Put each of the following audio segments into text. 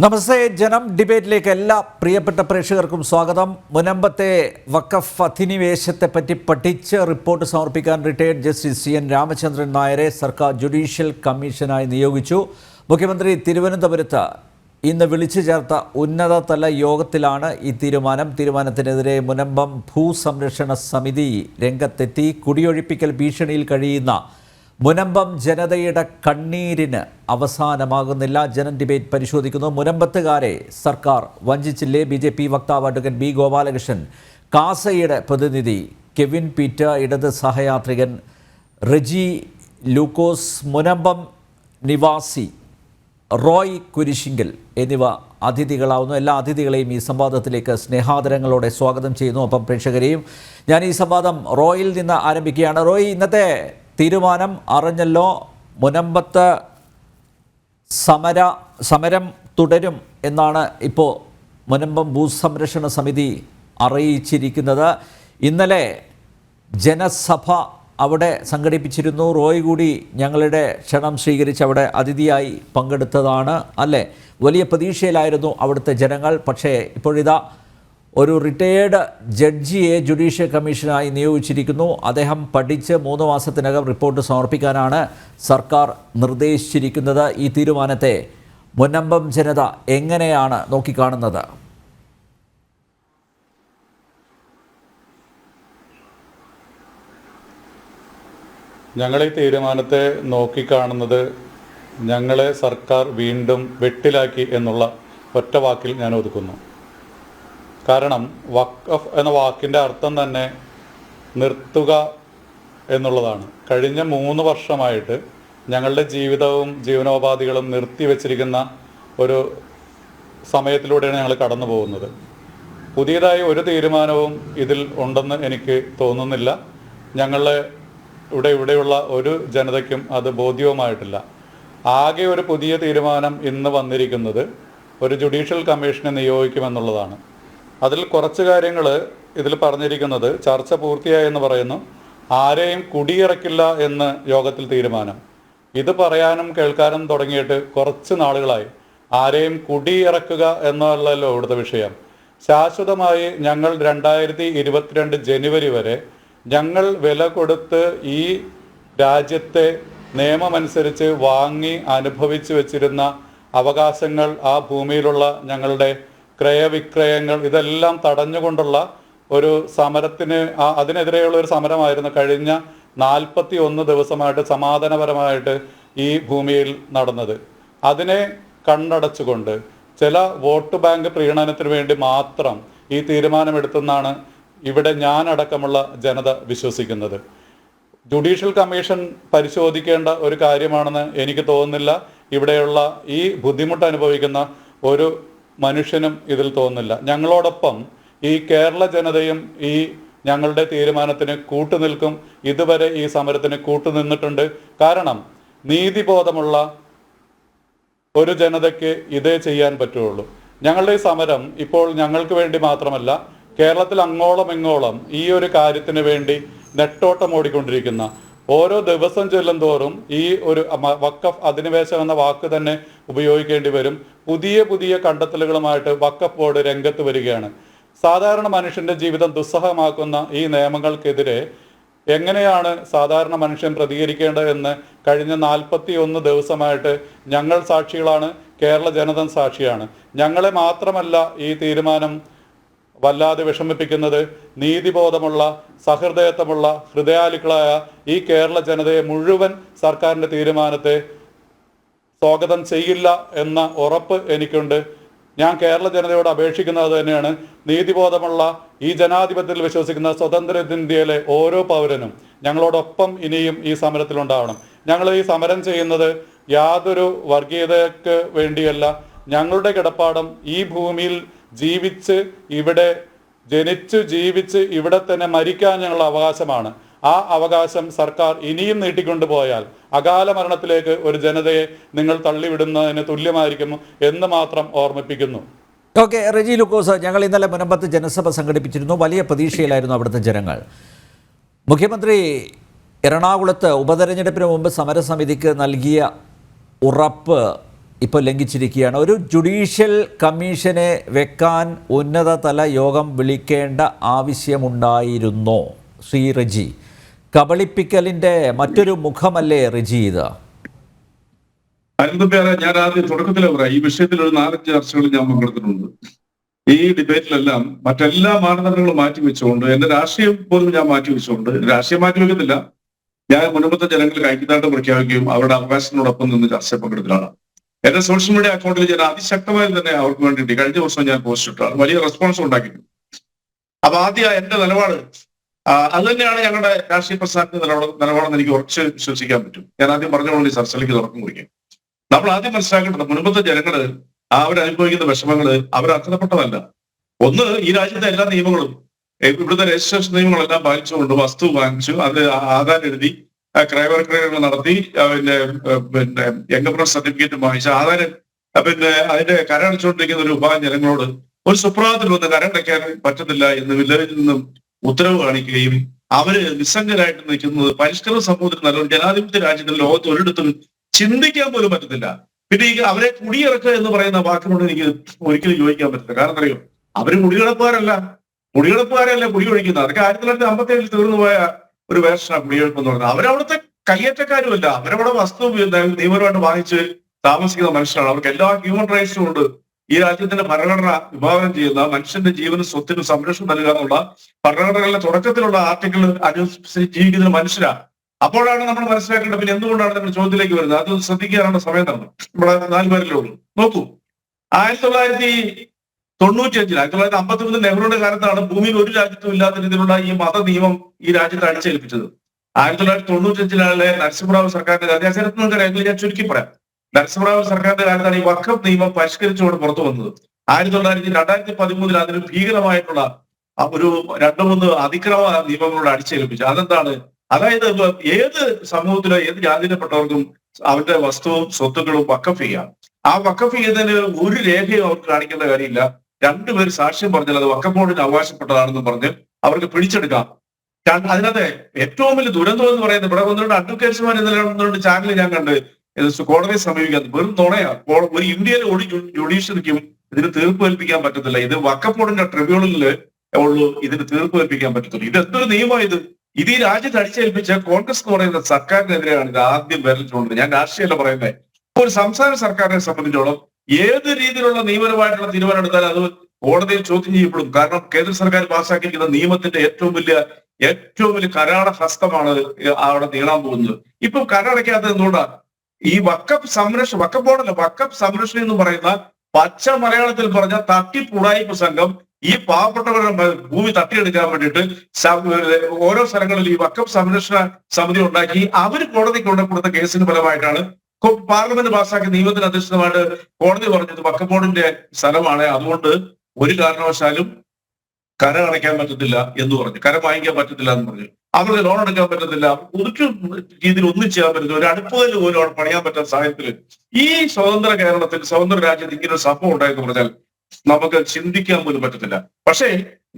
നമസ്തേ. ജനം ഡിബേറ്റിലേക്ക് എല്ലാ പ്രിയപ്പെട്ട പ്രേക്ഷകർക്കും സ്വാഗതം. മുനമ്പത്തെ വഖഫ് അധിനിവേശത്തെപ്പറ്റി പഠിച്ച് റിപ്പോർട്ട് സമർപ്പിക്കാൻ റിട്ടയർഡ് ജസ്റ്റിസ് CN രാമചന്ദ്രൻ നായരെ സർക്കാർ ജുഡീഷ്യൽ കമ്മീഷനായി നിയോഗിച്ചു. മുഖ്യമന്ത്രി തിരുവനന്തപുരത്ത് ഇന്ന് വിളിച്ചു ചേർത്ത ഉന്നതതല യോഗത്തിലാണ് ഈ തീരുമാനത്തിനെതിരെ മുനമ്പം ഭൂസംരക്ഷണ സമിതി രംഗത്തെത്തി. കുടിയൊഴിപ്പിക്കൽ ഭീഷണിയിൽ കഴിയുന്ന മുനമ്പം ജനതയുടെ കണ്ണീരിന് അവസാനമാകുന്നില്ല. ജനം ഡിബേറ്റ് പരിശോധിക്കുന്നു. മുനമ്പത്തുകാരെ സർക്കാർ വഞ്ചിച്ചില്ലേ? BJP വക്താവ് അഡ്വക്കേറ്റ് B. ഗോപാലകൃഷ്ണൻ, കാസയുടെ പ്രതിനിധി കെവിൻ പീറ്റർ, ഇടത് സഹയാത്രികൻ റെജി ലൂക്കോസ്, മുനമ്പം നിവാസി റോയ് കുരിശിങ്കൽ എന്നിവ അതിഥികളാവുന്നു. എല്ലാ അതിഥികളെയും ഈ സംവാദത്തിലേക്ക് സ്നേഹാദരങ്ങളോടെ സ്വാഗതം ചെയ്യുന്നു. ഒപ്പം പ്രേക്ഷകരെയും ഞാൻ ഈ സംവാദം റോയിൽ നിന്ന് ആരംഭിക്കുകയാണ്. റോയ്, ഇന്നത്തെ തീരുമാനം അറിഞ്ഞല്ലോ. മുനമ്പത്ത് സമരം തുടരും എന്നാണ് ഇപ്പോൾ മുനമ്പം ഭൂസംരക്ഷണ സമിതി അറിയിച്ചിരിക്കുന്നത്. ഇന്നലെ ജനസഭ അവിടെ സംഘടിപ്പിച്ചിരുന്നു. റോയ് കൂടി ഞങ്ങളുടെ ക്ഷണം സ്വീകരിച്ച് അവിടെ അതിഥിയായി പങ്കെടുത്തതാണ് അല്ലേ? വലിയ പ്രതീക്ഷയിലായിരുന്നു അവിടുത്തെ ജനങ്ങൾ. പക്ഷേ ഇപ്പോഴിതാ ഒരു റിട്ടയേർഡ് ജഡ്ജിയെ ജുഡീഷ്യൽ കമ്മീഷനായി നിയോഗിച്ചിരിക്കുന്നു. അദ്ദേഹം പഠിച്ച് 3 മാസത്തിനകം റിപ്പോർട്ട് സമർപ്പിക്കാനാണ് സർക്കാർ നിർദ്ദേശിച്ചിരിക്കുന്നത്. ഈ തീരുമാനത്തെ മുനമ്പം ജനത എങ്ങനെയാണ് നോക്കിക്കാണുന്നത്? ഞങ്ങൾ ഈ തീരുമാനത്തെ നോക്കിക്കാണുന്നത് ഞങ്ങളെ സർക്കാർ വീണ്ടും വെട്ടിലാക്കി എന്നുള്ള ഒറ്റ വാക്കിൽ ഞാൻ ഒതുക്കുന്നു. കാരണം വഖഫ് എന്ന വാക്കിൻ്റെ അർത്ഥം തന്നെ നിർത്തുക എന്നുള്ളതാണ്. കഴിഞ്ഞ 3 വർഷമായിട്ട് ഞങ്ങളുടെ ജീവിതവും ജീവനോപാധികളും നിർത്തിവെച്ചിരിക്കുന്ന ഒരു സമയത്തിലൂടെയാണ് ഞങ്ങൾ കടന്നു പോകുന്നത്. പുതിയതായി ഒരു തീരുമാനവും ഇതിൽ ഉണ്ടെന്ന് എനിക്ക് തോന്നുന്നില്ല. ഞങ്ങളുടെ ഇവിടെയുള്ള ഒരു ജനതയ്ക്കും അത് ബോധ്യവുമായിട്ടില്ല. ആകെ ഒരു പുതിയ തീരുമാനം ഇന്ന് വന്നിരിക്കുന്നത് ഒരു ജുഡീഷ്യൽ കമ്മീഷനെ നിയോഗിക്കുമെന്നുള്ളതാണ്. അതിൽ കുറച്ച് കാര്യങ്ങൾ ഇതിൽ പറഞ്ഞിരിക്കുന്നത് ചർച്ച പൂർത്തിയായെന്ന് പറയുന്നു. ആരെയും കുടിയിറക്കില്ല എന്ന് യോഗത്തിൽ തീരുമാനം. ഇത് പറയാനും കേൾക്കാനും തുടങ്ങിയിട്ട് കുറച്ച് നാളുകളായി. ആരെയും കുടിയിറക്കുക എന്നല്ലല്ലോ ഇവിടുത്തെ വിഷയം. ശാശ്വതമായി ഞങ്ങൾ 2022 ജനുവരി വരെ ഞങ്ങൾ വില കൊടുത്ത് ഈ രാജ്യത്തെ നിയമമനുസരിച്ച് വാങ്ങി അനുഭവിച്ചു വച്ചിരുന്ന അവകാശങ്ങൾ, ആ ഭൂമിയിലുള്ള ഞങ്ങളുടെ ക്രയവിക്രയങ്ങൾ, ഇതെല്ലാം തടഞ്ഞുകൊണ്ടുള്ള ഒരു സമരത്തിന് അതിനെതിരെയുള്ള ഒരു സമരമായിരുന്നു കഴിഞ്ഞ 41 ദിവസമായിട്ട് സമാധാനപരമായിട്ട് ഈ ഭൂമിയിൽ നടന്നത്. അതിനെ കണ്ണടച്ചുകൊണ്ട് ചില വോട്ട് ബാങ്ക് പ്രീണനത്തിന് വേണ്ടി മാത്രം ഈ തീരുമാനമെടുത്തെന്നാണ് ഇവിടെ ഞാനടക്കമുള്ള ജനത വിശ്വസിക്കുന്നത്. ജുഡീഷ്യൽ കമ്മീഷൻ പരിശോധിക്കേണ്ട ഒരു കാര്യമാണെന്ന് എനിക്ക് തോന്നുന്നില്ല. ഇവിടെയുള്ള ഈ ബുദ്ധിമുട്ട് അനുഭവിക്കുന്ന ഒരു മനുഷ്യനും ഇതിൽ തോന്നുന്നില്ല. ഞങ്ങളോടൊപ്പം ഈ കേരള ജനതയും ഈ ഞങ്ങളുടെ തീരുമാനത്തിന് കൂട്ടുനിൽക്കും. ഇതുവരെ ഈ സമരത്തിന് കൂട്ടുനിന്നിട്ടുണ്ട്. കാരണം നീതിബോധമുള്ള ഒരു ജനതയ്ക്ക് ഇതേ ചെയ്യാൻ പറ്റുള്ളൂ. ഞങ്ങളുടെ ഈ സമരം ഇപ്പോൾ ഞങ്ങൾക്ക് വേണ്ടി മാത്രമല്ല, കേരളത്തിൽ അങ്ങോളം ഇങ്ങോളം ഈ ഒരു കാര്യത്തിന് വേണ്ടി നെട്ടോട്ടം ഓടിക്കൊണ്ടിരിക്കുന്ന, ഓരോ ദിവസം ചെല്ലും തോറും ഈ ഒരു വഖഫ് അധിനിവേശം എന്ന വാക്ക് തന്നെ ഉപയോഗിക്കേണ്ടി വരും. പുതിയ കണ്ടെത്തലുകളുമായിട്ട് വഖഫ് ബോർഡ് രംഗത്ത് വരികയാണ്. സാധാരണ മനുഷ്യന്റെ ജീവിതം ദുസ്സഹമാക്കുന്ന ഈ നിയമങ്ങൾക്കെതിരെ എങ്ങനെയാണ് സാധാരണ മനുഷ്യൻ പ്രതികരിക്കേണ്ടതെന്ന് കഴിഞ്ഞ 41 ദിവസമായിട്ട് ഞങ്ങൾ സാക്ഷികളാണ്. കേരള ജനത സാക്ഷിയാണ്. ഞങ്ങളെ മാത്രമല്ല ഈ തീരുമാനം വല്ലാതെ വിഷമിപ്പിക്കുന്നത്. നീതിബോധമുള്ള, സഹൃദയത്വമുള്ള, ഹൃദയാലുക്കളായ ഈ കേരള ജനതയെ മുഴുവൻ സർക്കാരിൻ്റെ തീരുമാനത്തെ സ്വാഗതം ചെയ്യില്ല എന്ന ഉറപ്പ് എനിക്കുണ്ട്. ഞാൻ കേരള ജനതയോട് അപേക്ഷിക്കുന്നത് തന്നെയാണ്. നീതിബോധമുള്ള, ഈ ജനാധിപത്യത്തിൽ വിശ്വസിക്കുന്ന സ്വതന്ത്ര ഇന്ത്യയിലെ ഓരോ പൗരനും ഞങ്ങളോടൊപ്പം ഇനിയും ഈ സമരത്തിലുണ്ടാവണം. ഞങ്ങൾ ഈ സമരം ചെയ്യുന്നത് യാതൊരു വർഗീയതയ്ക്ക് വേണ്ടിയല്ല. ഞങ്ങളുടെ കിടപ്പാടം ഈ ഭൂമിയിൽ ജീവിച്ച്, ഇവിടെ ജനിച്ച് ജീവിച്ച് ഇവിടെ തന്നെ മരിക്കാൻ ഞങ്ങളുടെ അവകാശമാണ്. ആ അവകാശം സർക്കാർ ഇനിയും നീട്ടിക്കൊണ്ടുപോയാൽ അകാല മരണത്തിലേക്ക് ഒരു ജനതയെ നിങ്ങൾ തള്ളിവിടുന്നതിന് തുല്യമായിരിക്കുന്നു എന്ന് മാത്രം ഓർമ്മിപ്പിക്കുന്നു. ഓക്കെ, റെജി ലൂക്കോസ്, ഞങ്ങൾ ഇന്നലെ മുനമ്പത്ത് ജനസഭ സംഘടിപ്പിച്ചിരുന്നു. വലിയ പ്രതീക്ഷയിലായിരുന്നു അവിടുത്തെ ജനങ്ങൾ. മുഖ്യമന്ത്രി എറണാകുളത്ത് ഉപതെരഞ്ഞെടുപ്പിന് മുമ്പ് സമരസമിതിക്ക് നൽകിയ ഉറപ്പ് ഇപ്പോൾ ലംഘിച്ചിരിക്കുകയാണ്. ഒരു ജുഡീഷ്യൽ കമ്മീഷനെ വെക്കാൻ ഉന്നതതല യോഗം വിളിക്കേണ്ട ആവശ്യമുണ്ടായിരുന്നോ ശ്രീ റെജി? കബളിപ്പിക്കലിൻ്റെ മറ്റൊരു മുഖമല്ലേ റെജി ഇത്? അരുന്തപ്പേരെ, ഞാൻ ആദ്യം തുടക്കത്തിലെ പറയാം, ഈ വിഷയത്തിൽ ഒരു 4-5 ചർച്ചകളിൽ ഞാൻ പങ്കെടുത്തിട്ടുണ്ട്. ഈ ഡിബേറ്റിലെല്ലാം മറ്റെല്ലാ മാനദണ്ഡങ്ങളും മാറ്റിവെച്ചുകൊണ്ട്, എന്റെ രാഷ്ട്രീയം പോലും ഞാൻ മാറ്റിവെച്ചുകൊണ്ട്, രാഷ്ട്രീയം മാറ്റിവെക്കുന്നില്ല, ഞാൻ മുൻപത്തെ ജനങ്ങൾക്ക് ഐക്യദാർഢ്യം പ്രഖ്യാപിക്കുകയും അവരുടെ അവകാശത്തിനോടൊപ്പം നിന്ന് ചർച്ച പങ്കെടുത്തതാണ്. എന്റെ സോഷ്യൽ മീഡിയ അക്കൗണ്ടിൽ ഞാൻ അതിശക്തമായി തന്നെ അവർക്ക് വേണ്ടിയിട്ട് കഴിഞ്ഞ ദിവസം ഞാൻ പോസ്റ്റ് ഇട്ടാണ്, വലിയ റെസ്പോൺസ് ഉണ്ടാക്കിയിട്ടുണ്ട്. അപ്പൊ ആദ്യം എന്റെ നിലപാട് അത് തന്നെയാണ് ഞങ്ങളുടെ രാഷ്ട്രീയ പ്രസ്ഥാനത്തിന്റെ നിലപാടെന്ന് എനിക്ക് ഉറച്ച് വിശ്വസിക്കാൻ പറ്റും. ഞാൻ ആദ്യം പറഞ്ഞുകൊണ്ട് ഈ ചർച്ചയിലേക്ക് തുടക്കം കുറിക്കും. നമ്മൾ ആദ്യം മനസ്സിലാക്കേണ്ടത്, മുൻപത്തെ ജനങ്ങള് അവരനുഭവിക്കുന്ന വിഷമങ്ങള് അവരർഹതപ്പെട്ടതല്ല. ഒന്ന്, ഈ രാജ്യത്തെ എല്ലാ നിയമങ്ങളും, ഇവിടുത്തെ രജിസ്ട്രേഷൻ നിയമങ്ങളെല്ലാം പാലിച്ചുകൊണ്ട് വസ്തു വാങ്ങിച്ചു, അത് ആധാരം എഴുതി, ക്രയവിക്രയങ്ങൾ നടത്തി, പിന്നെ എൻകംപ്രസ് സർട്ടിഫിക്കറ്റ് വാങ്ങിച്ച് ആധാരം അതിന്റെ കരടച്ചുകൊണ്ടിരിക്കുന്ന ഒരു വിഭാഗം ജനങ്ങളോട് ഒരു സുപ്രഭാതത്തിൽ വന്ന് കരടയ്ക്കാൻ പറ്റുന്നില്ല എന്ന് വില്ലേജിൽ നിന്നും ഉത്തരവ് കാണിക്കുകയും അവര് നിസ്സംഗരായിട്ട് നിൽക്കുന്നത് പരിഷ്കൃത സമൂഹത്തിൽ നല്ലൊരു ജനാധിപത്യ രാജ്യങ്ങളിൽ ലോകത്ത് ഒരിടത്തും ചിന്തിക്കാൻ പോലും പറ്റത്തില്ല. പിന്നെ ഈ അവരെ കുടിയിറക്കുക എന്ന് പറയുന്ന വാക്കിനോട് എനിക്ക് ഒരിക്കലും യോജിക്കാൻ പറ്റില്ല. കാരണം അറിയോ, അവര് കുടികിടപ്പുകാരല്ല കുടി ഒഴിക്കുന്നത്. അതൊക്കെ 1957 തീർന്നു പോയ ഒരു വേർഷനാണ് കുടിയെഴുപ്പ് എന്ന് പറയുന്നത്. അവരവിടുത്തെ കയ്യേറ്റക്കാരുമല്ല, അവരവിടെ വസ്തു നിയമപരമായിട്ട് വാങ്ങിച്ച് താമസിക്കുന്ന മനുഷ്യരാണ്. അവർക്ക് എല്ലാ ഹ്യൂമൻ റൈറ്റ്സും ഉണ്ട്. ഈ രാജ്യത്തിന്റെ ഭരണഘടന വിഭാവനം ചെയ്യുന്ന മനുഷ്യന്റെ ജീവനും സ്വത്തിനും സംരക്ഷണം നൽകുക എന്നുള്ള ഭരണഘടനകളുടെ തുടക്കത്തിലുള്ള ആർട്ടിക്കിൾ അനുസരിച്ച് ജീവിക്കുന്ന മനുഷ്യരാണ്. അപ്പോഴാണ് നമ്മൾ മനസ്സിലാക്കേണ്ടത്. പിന്നെ എന്തുകൊണ്ടാണ് നിങ്ങൾ ചോദ്യത്തിലേക്ക് വരുന്നത്? അത് ശ്രദ്ധിക്കാനുള്ള സമയം തരണം. നമ്മുടെ 4 പേരിലേ ഉള്ളൂ. നോക്കൂ, 1953 നെഹ്റുവിന്റെ കാലത്താണ് ഭൂമിയിൽ ഒരു രാജ്യത്തും ഇല്ലാത്ത രീതിയിലുള്ള ഈ മത നിയമം ഈ രാജ്യത്ത് അടിച്ചേൽപ്പിച്ചത്. 1995 നരസിംഹറാവു സർക്കാരിന്റെ കാലത്ത്, ചരിത്രം നിങ്ങൾക്ക് ഞാൻ ചുരുക്കി പറയാം, നരസിംഹറാവു സർക്കാരിന്റെ കാലത്താണ് ഈ വഖഫ് നിയമം പരിഷ്കരിച്ചുകൊണ്ട് പുറത്തു വന്നത്. 2013 അതിന് ഭീകരമായിട്ടുള്ള ഒരു 2-3 അതിക്രമ നിയമങ്ങളോട് അടിച്ചേൽപ്പിച്ചു. അതെന്താണ്? അതായത് ഏത് സമൂഹത്തിലോ ഏത് ജാതിയിൽപ്പെട്ടവർക്കും അവരുടെ വസ്തുവും സ്വത്തുക്കളും വഖഫ് ചെയ്യാം. ആ വഖഫ് ചെയ്യുന്നതിന് ഒരു രേഖയും അവർക്ക് കാണിക്കേണ്ട കാര്യമില്ല. 2 പേര് സാക്ഷ്യം പറഞ്ഞാൽ അത് വഖഫ് ബോർഡിന് അവകാശപ്പെട്ടതാണെന്ന് പറഞ്ഞ് അവർക്ക് പിടിച്ചെടുക്കാം. അതിനകത്തെ ഏറ്റവും വലിയ ദുരന്തം എന്ന് പറയുന്നത്, ഇവിടെ 1-2 അഡ്വക്കേറ്റ്സ്മാർ നിലനിന്നുകൊണ്ട് ചാനൽ ഞാൻ കണ്ട് കോടതിയെ സമീപിക്കാൻ വെറും നുണയാ. ഒരു ഇന്ത്യയിലെ ഒരു ജുഡീഷ്യറിക്കും ഇതിന് തീർപ്പ് കൽപ്പിക്കാൻ പറ്റത്തില്ല. ഇത് വഖഫ് ബോർഡിന്റെ ട്രിബ്യൂണലില് ഉള്ളൂ ഇതിന് തീർപ്പ് കൽപ്പിക്കാൻ പറ്റത്തുള്ളൂ. ഇത് എന്തൊരു നിയമം ഇത് ഈ രാജ്യത്ത് അടിച്ചേൽപ്പിച്ച കോൺഗ്രസ് എന്ന് പറയുന്ന സർക്കാരിനെതിരെയാണ് ഇത് ആദ്യം വിരൽ ചൂണ്ടുന്നത്. ഞാൻ രാഷ്ട്രീയമല്ല പറയുന്നത്. ഒരു സംസ്ഥാന സർക്കാരിനെ സംബന്ധിച്ചോളം ഏത് രീതിയിലുള്ള നിയമപരമായിട്ടുള്ള തീരുമാനം എടുത്താലും അത് കോടതിയിൽ ചോദ്യം ചെയ്യപ്പെടും. കാരണം കേന്ദ്ര സർക്കാർ പാസ്സാക്കിയിരിക്കുന്ന നിയമത്തിന്റെ ഏറ്റവും വലിയ കരാള ഹസ്തമാണ് അവിടെ നീളാൻ പോകുന്നത്. ഇപ്പം കരടയ്ക്കാത്തത് എന്തുകൊണ്ടാണ്? ഈ വഖഫ് ബോർഡല്ല, വഖഫ് സംരക്ഷണം എന്ന് പറയുന്ന പച്ച മലയാളത്തിൽ പറഞ്ഞ തട്ടിപ്പുടായ്പ സംഘം ഈ പാവപ്പെട്ടവരുടെ ഭൂമി തട്ടിയെടുക്കാൻ വേണ്ടിയിട്ട് ഓരോ സ്ഥലങ്ങളിൽ ഈ വഖഫ് സംരക്ഷണ സമിതി ഉണ്ടാക്കി അവർ കോടതിക്ക് കൊടുത്ത കേസിന് ഫലമായിട്ടാണ് പാർലമെന്റ് പാസ്സാക്കിയ നിയമത്തിന് അധിഷ്ഠിതമായിട്ട് കോടതി പറഞ്ഞത് വഖഫ് ബോർഡിന്റെ സ്ഥലമാണ്, അതുകൊണ്ട് ഒരു കാരണവശാലും കര അടയ്ക്കാൻ പറ്റത്തില്ല എന്ന് പറഞ്ഞു, കര വാങ്ങിക്കാൻ പറ്റത്തില്ല എന്ന് പറഞ്ഞു. അവർക്ക് ലോൺ എടുക്കാൻ പറ്റത്തില്ല, ഒരു രീതിയിൽ ഒന്നും ചെയ്യാൻ പറ്റത്തില്ല, ഒരു അടുപ്പതിൽ പോലും അവിടെ പണിയാൻ പറ്റാത്ത സാഹചര്യത്തിൽ ഈ സ്വതന്ത്ര കേരളത്തിൽ, സ്വതന്ത്ര രാജ്യത്ത് ഇങ്ങനെ ഒരു സംഭവം ഉണ്ടായെന്ന് പറഞ്ഞാൽ നമുക്ക് ചിന്തിക്കാൻ പോലും പറ്റത്തില്ല. പക്ഷേ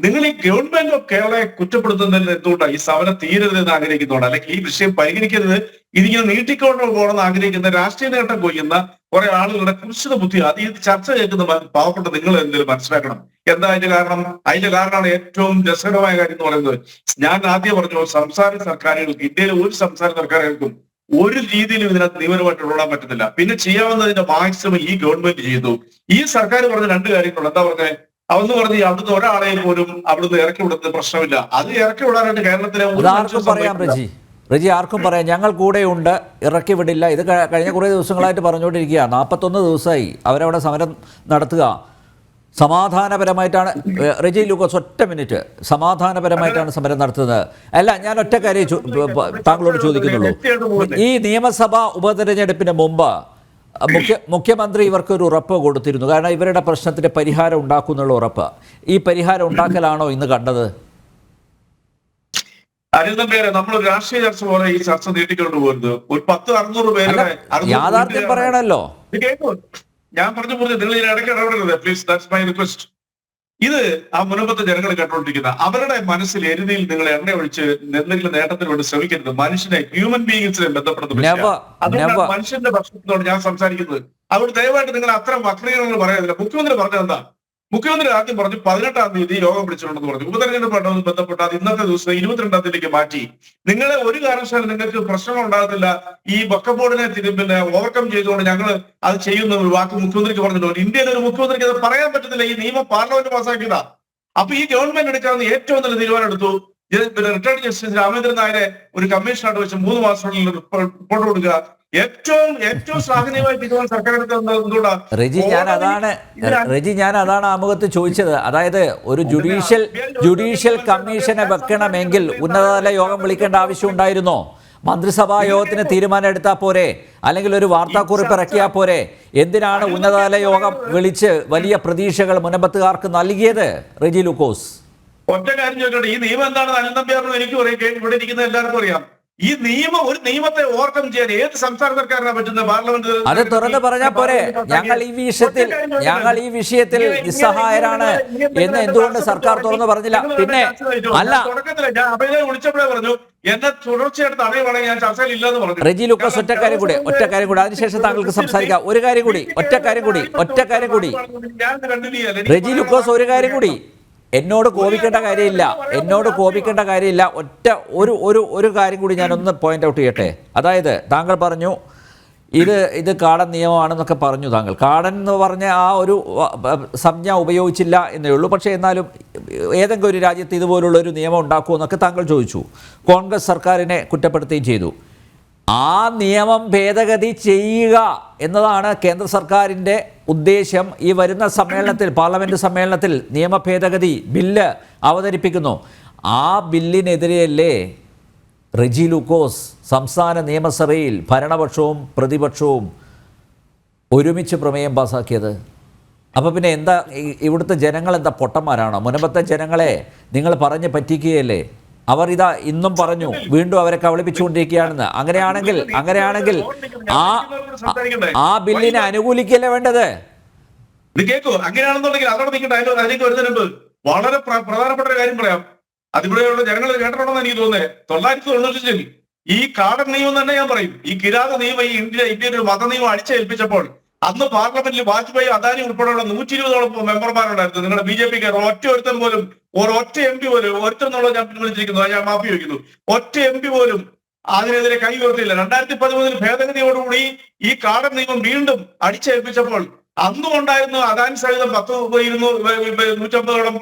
നിങ്ങൾ ഈ ഗവൺമെന്റ് ഓഫ് കേരളയെ കുറ്റപ്പെടുത്തുന്നതിന് എന്തുകൊണ്ടാണ്? ഈ സമരം തീരരുതെന്ന് ആഗ്രഹിക്കുന്നതുകൊണ്ട്, അല്ലെങ്കിൽ ഈ വിഷയം പരിഗണിക്കരുത്, ഇതിങ്ങനെ നീട്ടിക്കൊണ്ട് പോകണമെന്ന് ആഗ്രഹിക്കുന്ന രാഷ്ട്രീയ നേട്ടം കൊയ്യുന്ന കുറെ ആളുകളുടെ കുരിശിത ബുദ്ധി അത് ഈ ചർച്ച കേൾക്കുന്ന പാവപ്പെട്ട നിങ്ങൾ എന്തെങ്കിലും മനസ്സിലാക്കണം. എന്താ അതിന്റെ കാരണം? അതിന്റെ കാരണമാണ് ഏറ്റവും രസകരമായ കാര്യം എന്ന് പറയുന്നത്. ഞാൻ ആദ്യം പറഞ്ഞു, സംസ്ഥാന സർക്കാരുകൾക്ക്, ഇന്ത്യയിലെ ഒരു സംസ്ഥാന സർക്കാരുകൾക്കും ഒരു രീതിയിലും ഇതിനകത്ത് നിയമപരമായിട്ട് ഇടപെടാൻ പറ്റത്തില്ല. പിന്നെ ചെയ്യാവുന്നതിന്റെ മാക്സിമം ഈ ഗവൺമെന്റ് ചെയ്തു. ഈ സർക്കാർ പറഞ്ഞ 2 കാര്യങ്ങളുണ്ട്. എന്താ പറഞ്ഞത്? അതെന്ന് പറഞ്ഞ് അവിടുന്ന് ഒരാളെയും പോലും അവിടുന്ന് ഇറക്കി വിടുന്നത് പ്രശ്നമില്ല. അത് ഇറക്കി വിടാനായിട്ട് കേരളത്തിലെ റെജി ആർക്കും പറയാം, ഞങ്ങൾ കൂടെയുണ്ട്, ഇറക്കി വിടില്ല. ഇത് കഴിഞ്ഞ കുറേ ദിവസങ്ങളായിട്ട് പറഞ്ഞുകൊണ്ടിരിക്കുക. 41 ദിവസമായി അവരവിടെ സമരം നടത്തുക. സമാധാനപരമായിട്ടാണ്. റെജി ലൂക്കോസ്, ഒറ്റ മിനിറ്റ്. സമാധാനപരമായിട്ടാണ് സമരം നടത്തുന്നത്. അല്ല, ഞാൻ ഒറ്റ കാര്യം താങ്കളോട് ചോദിക്കുന്നുള്ളൂ. ഈ നിയമസഭാ ഉപതെരഞ്ഞെടുപ്പിന് മുമ്പ് മുഖ്യമന്ത്രി ഇവർക്കൊരു ഉറപ്പ് കൊടുത്തിരുന്നു. കാരണം ഇവരുടെ പ്രശ്നത്തിന് പരിഹാരം ഉണ്ടാക്കുന്നുള്ള ഉറപ്പ്. ഈ പരിഹാരം ഉണ്ടാക്കലാണോ ഇന്ന് കണ്ടത്? നമ്മൾ രാഷ്ട്രീയ ചർച്ച പോലെ ഈ ചർച്ച നീട്ടിക്കൊണ്ട് പോരുന്നത്. ഒരു 10-600 പേരുടെ യാഥാർത്ഥ്യം പറയണല്ലോ. ഞാൻ പറഞ്ഞു നിങ്ങൾ ഇടയ്ക്ക് ഇടപെടരുത് പ്ലീസ്. That's my request. ഇത് ആ മുനമ്പത്തെ ജനങ്ങൾ കേട്ടോണ്ടിരിക്കുന്ന അവരുടെ മനസ്സിൽ എരുതിയിൽ നിങ്ങൾ എണ്ണ ഒഴിച്ച് എന്തെങ്കിലും നേട്ടത്തിന് വേണ്ടി ശ്രമിക്കരുത്. മനുഷ്യനെ ഹ്യൂമൻ ബീയിങ്സിനെ ബന്ധപ്പെടുന്ന അതുകൊണ്ടാണ് മനുഷ്യന്റെ ഭക്ഷണത്തിനോട് ഞാൻ സംസാരിക്കുന്നത്. അതുകൊണ്ട് ദയവായിട്ട് നിങ്ങൾ അത്തരം വക്രീകരണങ്ങൾ പറയാതില്ല. മുഖ്യമന്ത്രി പറഞ്ഞത് എന്താ? മുഖ്യമന്ത്രി ആദ്യം പറഞ്ഞു 18-ാം തീയതി യോഗം വിളിച്ചിട്ടുണ്ടെന്ന് പറഞ്ഞു. ഉപതെരഞ്ഞെടുപ്പ് ബന്ധപ്പെട്ട് അത് ഇന്നത്തെ ദിവസം 22-ാം തീയതിയിലേക്ക് മാറ്റി. നിങ്ങളെ ഒരു കാരണവശാലും നിങ്ങൾക്ക് പ്രശ്നങ്ങൾ ഉണ്ടാകത്തില്ല. ഈ വഖഫ് ബോർഡിനെ പിന്നെ ഓവർകം ചെയ്തുകൊണ്ട് ഞങ്ങൾ അത് ചെയ്യുന്ന ഒരു വാക്ക് മുഖ്യമന്ത്രിക്ക് പറഞ്ഞിട്ടുണ്ട്. ഇന്ത്യയിലെ ഒരു മുഖ്യമന്ത്രിക്ക് അത് പറയാൻ പറ്റത്തില്ല. ഈ നിയമം പാർലമെന്റ് പാസ്സാക്കിയതാ. അപ്പൊ ഈ ഗവൺമെന്റ് എടുക്കാവുന്ന ഏറ്റവും നല്ല തീരുമാനം എടുത്തു. പിന്നെ റിട്ടയർഡ് ജസ്റ്റിസ് രാമേന്ദ്രൻ നായരെ ഒരു കമ്മീഷനായിട്ട് വെച്ച് 3 മാസത്തിനുള്ളിൽ റിപ്പോർട്ട് കൊടുക്കുക. ഏറ്റവും ശ്ലാഘനീയമായ തീരുമാനം സർക്കാർ എടുത്തതുകൊണ്ടാണ്. റെജി, ഞാൻ അതാണ് ആമുഖത്ത് ചോദിച്ചത്. അതായത് ഒരു ജുഡീഷ്യൽ കമ്മീഷനെ വെക്കണമെങ്കിൽ ഉന്നതതല യോഗം വിളിക്കേണ്ട ആവശ്യം ഉണ്ടായിരുന്നോ? മന്ത്രിസഭാ യോഗത്തിന് തീരുമാനം എടുത്താൽ പോരെ? അല്ലെങ്കിൽ ഒരു വാർത്താക്കുറിപ്പ് ഇറക്കിയാൽ പോരെ? എന്തിനാണ് ഉന്നതതല യോഗം വിളിച്ച് വലിയ പ്രതീക്ഷകൾ മുനമ്പത്തുകാർക്ക് നൽകിയത്? റെജി ലൂക്കോസ്, ഒറ്റ കാര്യം ചോദിക്കട്ടെ, ഈ നിയമം എന്താണെന്ന് അനിൽ നമ്പ്യാറിനും എനിക്കും അറിയാം, ഇവിടെ ഇരിക്കുന്ന എല്ലാവർക്കും അറിയാം. ഈ നിയമം, ഒരു നിയമത്തെ ഓവർകം ചെയ്യാൻ ഏത് സംസ്ഥാന സർക്കാരിനാണ് പറ്റുന്നത്? പാർലമെന്റ് അത് തുറന്ന് പറഞ്ഞാൽ പോരെ? ഞങ്ങൾ ഈ വിഷയത്തിൽ നിസ്സഹായരാണ് എന്ന് എന്തുകൊണ്ട് സർക്കാർ തുറന്നു പറഞ്ഞില്ല? പിന്നെ അല്ല, തുടക്കത്തില് ഞാൻ അഭയനെ വിളിച്ചപ്പോഴേ പറഞ്ഞു എന്നെ തുടർച്ചയായിട്ട് തടയുവാണെങ്കിൽ ഞാൻ ചർച്ചയിൽ ഇല്ലെന്ന് പറഞ്ഞു. റെജി ലൂക്കോസ്, ഒറ്റക്കാര്യം കൂടി അതിനുശേഷം താങ്കൾക്ക് സംസാരിക്കാം. ഒരു കാര്യം കൂടി, ഒറ്റ കാര്യം കൂടി റെജി ലൂക്കോസ്, ഒരു കാര്യം കൂടി. എന്നോട് കോപിക്കേണ്ട കാര്യമില്ല. ഒരു കാര്യം കൂടി ഞാനൊന്ന് പോയിന്റ് ഔട്ട് ചെയ്യട്ടെ. അതായത് താങ്കൾ പറഞ്ഞു ഇത് കാടൻ നിയമമാണെന്നൊക്കെ പറഞ്ഞു. താങ്കൾ കാടൻ എന്ന് പറഞ്ഞ ആ ഒരു സംജ്ഞ ഉപയോഗിച്ചില്ല എന്നേ ഉള്ളൂ. പക്ഷേ എന്നാലും ഏതെങ്കിലും ഒരു രാജ്യത്ത് ഇതുപോലുള്ള ഒരു നിയമം ഉണ്ടാക്കുമോ എന്നൊക്കെ താങ്കൾ ചോദിച്ചു. കോൺഗ്രസ് സർക്കാരിനെ കുറ്റപ്പെടുത്തുകയും ചെയ്തു. ആ നിയമം ഭേദഗതി ചെയ്യുക എന്നതാണ് കേന്ദ്ര സർക്കാരിൻ്റെ ഉദ്ദേശം. ഈ വരുന്ന സമ്മേളനത്തിൽ, പാർലമെൻറ്റ് സമ്മേളനത്തിൽ നിയമ ഭേദഗതി ബില്ല് അവതരിപ്പിക്കുന്നു. ആ ബില്ലിനെതിരെയല്ലേ റെജി ലൂക്കോസ് സംസ്ഥാന നിയമസഭയിൽ ഭരണപക്ഷവും പ്രതിപക്ഷവും ഒരുമിച്ച് പ്രമേയം പാസാക്കിയത്? അപ്പോൾ പിന്നെ എന്താ, ഇവിടുത്തെ ജനങ്ങൾ എന്താ പൊട്ടന്മാരാണോ? മുനമ്പത്തെ ജനങ്ങളെ നിങ്ങൾ പറഞ്ഞ് പറ്റിക്കുകയല്ലേ? അവർ ഇതാ ഇന്നും പറഞ്ഞു, വീണ്ടും അവരെ കബളിപ്പിച്ചുകൊണ്ടിരിക്കുകയാണെന്ന്. അങ്ങനെയാണെങ്കിൽ ആ ബില്ലിനെ അനുകൂലിക്കല്ലേ വേണ്ടത്? ഇത് കേൾക്കൂ. അങ്ങനെയാണെന്നുണ്ടെങ്കിൽ അതോടെ നിൽക്കട്ടെ. അതിലേക്ക് വരുന്നതിന് മുമ്പ് വളരെ പ്രധാനപ്പെട്ട ഒരു കാര്യം പറയാം. അതിവിടെയുള്ള ജനങ്ങൾ കേട്ടിട്ടുണ്ടെന്ന് എനിക്ക് തോന്നുന്നത്. 1995 ഈ കാടൻ നിയമം തന്നെ ഞാൻ പറയും, ഈ കിരാത നിയമം ഈ ഇന്ത്യയിൽ ഒരു മത നിയമം അടിച്ചേൽപ്പിച്ചപ്പോൾ അന്ന് പാർലമെന്റിൽ വാജ്പേയി, അദാനി ഉൾപ്പെടെയുള്ള 120ഓളം മെമ്പർമാരുണ്ടായിരുന്നു. നിങ്ങളുടെ BJP-ക്കാർ ഒറ്റ പോലും, ഒരൊറ്റ MP പോലും, ഒരുത്തെന്നുള്ളത് ഞാൻ പിൻവലിച്ചിരിക്കുന്നു, ഞാൻ മാഫി വയ്ക്കുന്നു, ഒറ്റ MP പോലും അതിനെതിരെ കൈ ഉയർത്തിയില്ല. 2013 ഭേദഗതിയോടുകൂടി ഈ കാടൻ നിയമം വീണ്ടും അടിച്ചേൽപ്പിച്ചപ്പോൾ അന്നും ഉണ്ടായിരുന്നു അദാനി സഹിതം 150-150ഓളം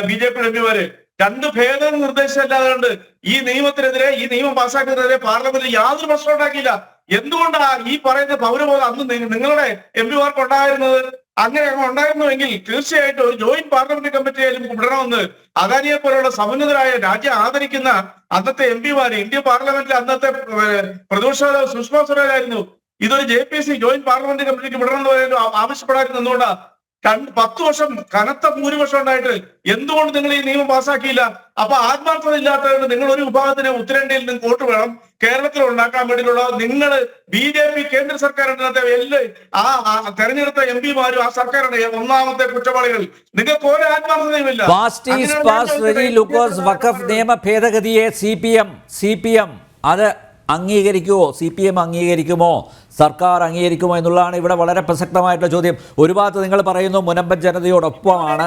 BJP MP-മാര്. 2 ഭേദഗതി നിർദ്ദേശമല്ലാതെ ഈ നിയമത്തിനെതിരെ, ഈ നിയമം പാസ്സാക്കുന്നതിനെതിരെ പാർലമെന്റിൽ യാതൊരു പ്രശ്നം ഉണ്ടാക്കിയില്ല. എന്തുകൊണ്ടാണ് ഈ പറയുന്ന പൗരബോധം അന്ന് നിങ്ങളുടെ MP-മാർക്ക് ഉണ്ടായിരുന്നത്? അങ്ങനെ ഉണ്ടായിരുന്നുവെങ്കിൽ തീർച്ചയായിട്ടും ഒരു ജോയിന്റ് പാർലമെന്ററി കമ്മിറ്റി ആയാലും വിടണമെന്ന് അദാനിയെ പോലുള്ള സമുന്നതരായ രാജ്യം ആദരിക്കുന്ന അന്നത്തെ MP-മാര്, ഇന്ത്യൻ പാർലമെന്റിൽ അന്നത്തെ പ്രതിപക്ഷ സുഷമ സ്വരാജായിരുന്നു. ഇതൊരു JPC ജോയിന്റ് പാർലമെന്ററി കമ്മിറ്റിക്ക് വിടണമെന്ന് ആവശ്യപ്പെടായിരുന്നു. എന്തുകൊണ്ടാണ്? 10 വർഷം കനത്ത ഭൂരിപക്ഷം ഉണ്ടായിട്ട് എന്തുകൊണ്ട് നിങ്ങൾ ഈ നിയമം പാസ്സാക്കിയില്ല? അപ്പൊ ആത്മാർത്ഥത ഇല്ലാത്തതുകൊണ്ട് നിങ്ങൾ ഒരു വിഭാഗത്തിന് ഉത്തരേന്ത്യയിൽ നിന്ന് വോട്ട് വേണം കേരളത്തിൽ ഉണ്ടാക്കാൻ വേണ്ടിയിട്ടുള്ള നിങ്ങൾ BJP കേന്ദ്ര സർക്കാരിന്റെ തെരഞ്ഞെടുത്ത MP-മാരും ആ സർക്കാരിന്റെ ഒന്നാമത്തെ കുറ്റവാളികൾ. നിങ്ങൾക്ക് ഒരു ആത്മാർത്ഥതയുമില്ല. വഖഫ് നിയമ ഭേദഗതിയെ CPM അത് അംഗീകരിക്കുമോ? CPM അംഗീകരിക്കുമോ? സർക്കാർ അംഗീകരിക്കുമോ എന്നുള്ളതാണ് ഇവിടെ വളരെ പ്രസക്തമായിട്ടുള്ള ചോദ്യം. ഒരു ഭാഗത്ത് നിങ്ങൾ പറയുന്നു മുനമ്പൻ ജനതയോടൊപ്പമാണ്,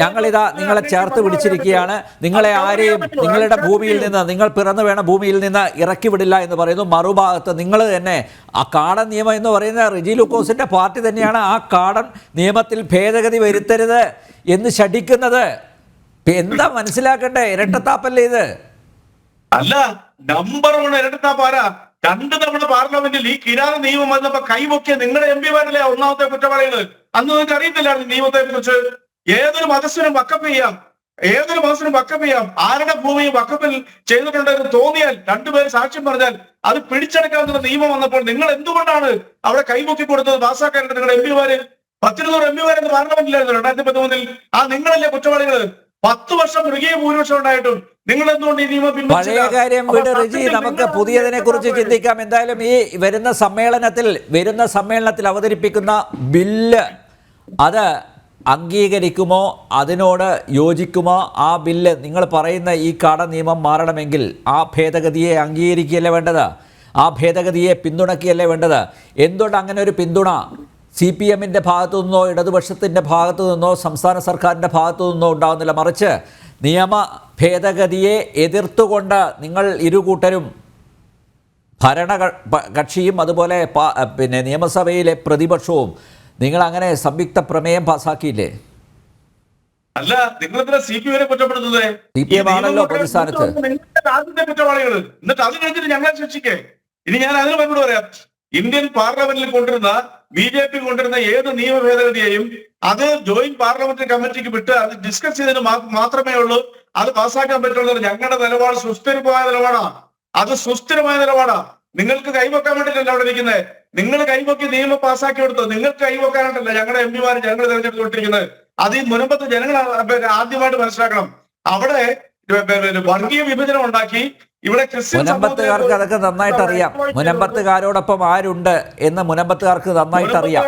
ഞങ്ങളിതാ നിങ്ങളെ ചേർത്ത് പിടിച്ചിരിക്കുകയാണ്, നിങ്ങളെ ആരെയും നിങ്ങളുടെ ഭൂമിയിൽ നിന്ന്, നിങ്ങൾ പിറന്നു വേണ ഭൂമിയിൽ നിന്ന് ഇറക്കി വിടില്ല എന്ന് പറയുന്നു. മറുഭാഗത്ത് നിങ്ങൾ തന്നെ ആ കാടൻ നിയമം എന്ന് പറയുന്ന റെജി ലൂക്കോസിന്റെ പാർട്ടി തന്നെയാണ് ആ കാടൻ നിയമത്തിൽ ഭേദഗതി വരുത്തരുത് എന്ന് ശഠിക്കുന്നത്. എന്താ മനസ്സിലാക്കണ്ടേ? ഇരട്ടത്താപ്പല്ലേ ഇത്? അല്ല, നമ്പർ 1 ഇരട്ടത്താപ്പാരാ. 2 തവണ പാർലമെന്റിൽ ഈ കിരാത നിയമം വന്നപ്പോ കൈപൊക്കിയ നിങ്ങളുടെ MP-മാരല്ലേ ഒന്നാമത്തെ കുറ്റവാളികൾ. അന്ന് നിങ്ങൾക്ക് അറിയത്തില്ലായിരുന്നു നിയമത്തെ കുറിച്ച്. ഏതൊരു മതസ്ഥനും വഖഫ് ചെയ്യാം, ആരുടെ ഭൂമിയും വഖഫിൽ ചെയ്തിട്ടുണ്ടെന്ന് തോന്നിയാൽ 2 പേര് സാക്ഷ്യം പറഞ്ഞാൽ അത് പിടിച്ചെടുക്കാവുന്ന നിയമം വന്നപ്പോൾ നിങ്ങൾ എന്തുകൊണ്ടാണ് അവിടെ കൈപൊക്കി കൊടുത്തത്? പാസ്സാക്കാനായിട്ട് നിങ്ങളുടെ MP-മാര് 10-100 MP-മാരെന്ന് പാർലമെന്റിലായിരുന്നു 2013. ആ നിങ്ങളല്ലേ കുറ്റവാളികൾ? 10 വർഷം മൃഗീയ ഭൂരിപക്ഷം ഉണ്ടായിട്ടും നിങ്ങൾ എന്തുകൊണ്ട് ഈ നിയമം പിൻവലിച്ചില്ല? പഴയ കാര്യം വിട് റെജി, നമുക്ക് പുതിയതിനെ കുറിച്ച് ചിന്തിക്കാം. എന്തായാലും ഈ വരുന്ന സമ്മേളനത്തിൽ അവതരിപ്പിക്കുന്ന ബില്ല് അത് അംഗീകരിക്കുമോ, അതിനോട് യോജിക്കുമോ? ആ ബില്ല്, നിങ്ങൾ പറയുന്ന ഈ കാട നിയമം മാറണമെങ്കിൽ ആ ഭേദഗതിയെ അംഗീകരിക്കുകയല്ലേ വേണ്ടത്? ആ ഭേദഗതിയെ പിന്തുണയ്ക്കുകയല്ലേ വേണ്ടത്? എന്തുകൊണ്ട് അങ്ങനെ ഒരു പിന്തുണ CPM-ൻ്റെ ഭാഗത്തു നിന്നോ ഇടതുപക്ഷത്തിൻ്റെ ഭാഗത്തു നിന്നോ സംസ്ഥാന സർക്കാരിൻ്റെ ഭാഗത്തു നിന്നോ ഉണ്ടാകുന്നില്ല? മറിച്ച് നിയമ ഭേദഗതിയെ എതിർത്തുകൊണ്ട് നിങ്ങൾ ഇരുകൂട്ടരും, കക്ഷിയും അതുപോലെ പിന്നെ നിയമസഭയിലെ പ്രതിപക്ഷവും, നിങ്ങൾ അങ്ങനെ സംയുക്ത പ്രമേയം പാസാക്കിയില്ലേ? അല്ല, നിങ്ങളെന്തിനാ CPM-നെ കുറ്റപ്പെടുത്തുന്നത്? CPM ആണല്ലോ പ്രതിസ്ഥാനത്ത്. ആദ്യത്തെ കുറ്റവാളികൾ, എന്നിട്ട് അത് കഴിഞ്ഞിട്ട് ഞങ്ങളെ ശിക്ഷിക്കേ. ഇനി ഞാൻ അതിന് മറുപടി പറയാം. ഇന്ത്യൻ പാർലമെന്റിൽ കൊണ്ടുവരുന്ന BJP കൊണ്ടുവരുന്ന ഏത് നിയമ ഭേദഗതിയെയും അത് ജോയിന്റ് പാർലമെന്ററി കമ്മിറ്റിക്ക് വിട്ട് അത് ഡിസ്കസ് ചെയ്തതിന് മാത്രമേ ഉള്ളൂ അത് പാസ്സാക്കാൻ പറ്റുള്ളൂ. ഞങ്ങളുടെ നിലപാട് സുസ്ഥിരമായ നിലപാടാണ്. അത് സുസ്ഥിരമായ നിലപാടാണ്. നിങ്ങൾക്ക് കൈവെക്കാൻ വേണ്ടിയിട്ടല്ല അവിടെ ഇരിക്കുന്നത്. നിങ്ങൾ കൈവക്കി നിയമം പാസ്സാക്കി കൊടുത്തോ? നിങ്ങൾക്ക് കൈവെക്കാനായിട്ടല്ല ഞങ്ങളുടെ MP-മാർ ഞങ്ങൾ തെരഞ്ഞെടുത്തുകൊണ്ടിരിക്കുന്നത്. അത് ഈ മുനമ്പത്ത് ജനങ്ങൾ ആദ്യമായിട്ട് മനസ്സിലാക്കണം. അവിടെ വർഗീയ വിഭജനം ഉണ്ടാക്കി ഇവിടെ മുനമ്പത്തുകാർക്ക് അതൊക്കെ നന്നായിട്ട് അറിയാം. മുനമ്പത്തുകാരോടൊപ്പം ആരുണ്ട് എന്ന് മുനമ്പത്തുകാർക്ക് നന്നായിട്ടറിയാം.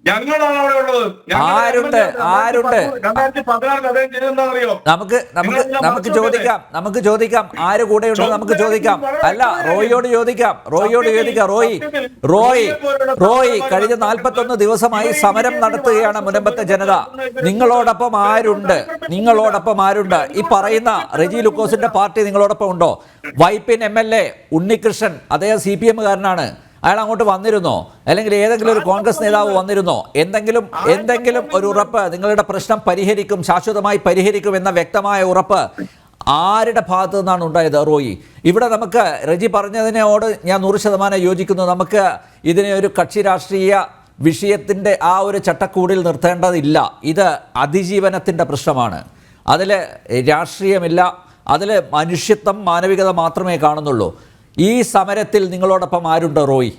ഞങ്ങളാണ് അവിടെ ഉള്ളത്. ആരുണ്ട്? 2016 അദ്ദേഹം ചെയ്തെന്താണെന്നറിയോ? നമുക്ക് ചോദിക്കാം ആര് കൂടെയുണ്ട് നമുക്ക് ചോദിക്കാം. അല്ല, റോയിയോട് ചോദിക്കാം. റോയ് കഴിഞ്ഞ 41 ദിവസമായി സമരം നടത്തുകയാണ് മുനമ്പത്തെ ജനത. നിങ്ങളോടൊപ്പം ആരുണ്ട്? ഈ പറയുന്ന റെജി ലൂക്കോസിന്റെ പാർട്ടി നിങ്ങളോടൊപ്പം ഉണ്ടോ? വൈപ്പിൻ MLA ഉണ്ണികൃഷ്ണൻ, അദ്ദേഹം CPM-കാരനാണ്. അയാൾ അങ്ങോട്ട് വന്നിരുന്നോ? അല്ലെങ്കിൽ ഏതെങ്കിലും ഒരു കോൺഗ്രസ് നേതാവ് വന്നിരുന്നോ? എന്തെങ്കിലും ഒരു ഉറപ്പ് നിങ്ങളുടെ പ്രശ്നം ശാശ്വതമായി പരിഹരിക്കും എന്ന വ്യക്തമായ ഉറപ്പ് ആരുടെ ഭാഗത്തു നിന്നാണ് ഉണ്ടായത്? റോയി, ഇവിടെ നമുക്ക് റെജി പറഞ്ഞതിനോട് ഞാൻ 100% യോജിക്കുന്നു. നമുക്ക് ഇതിനെ ഒരു കക്ഷി രാഷ്ട്രീയ വിഷയത്തിൻ്റെ ആ ഒരു ചട്ടക്കൂടിൽ നിർത്തേണ്ടതില്ല. ഇത് അതിജീവനത്തിൻ്റെ പ്രശ്നമാണ്. അതിൽ രാഷ്ട്രീയമില്ല, അതിൽ മനുഷ്യത്വം, മാനവികത മാത്രമേ കാണുന്നുള്ളൂ. ഈ സമരത്തിൽ നിങ്ങളോടൊപ്പം ആരുണ്ട് റോയ്?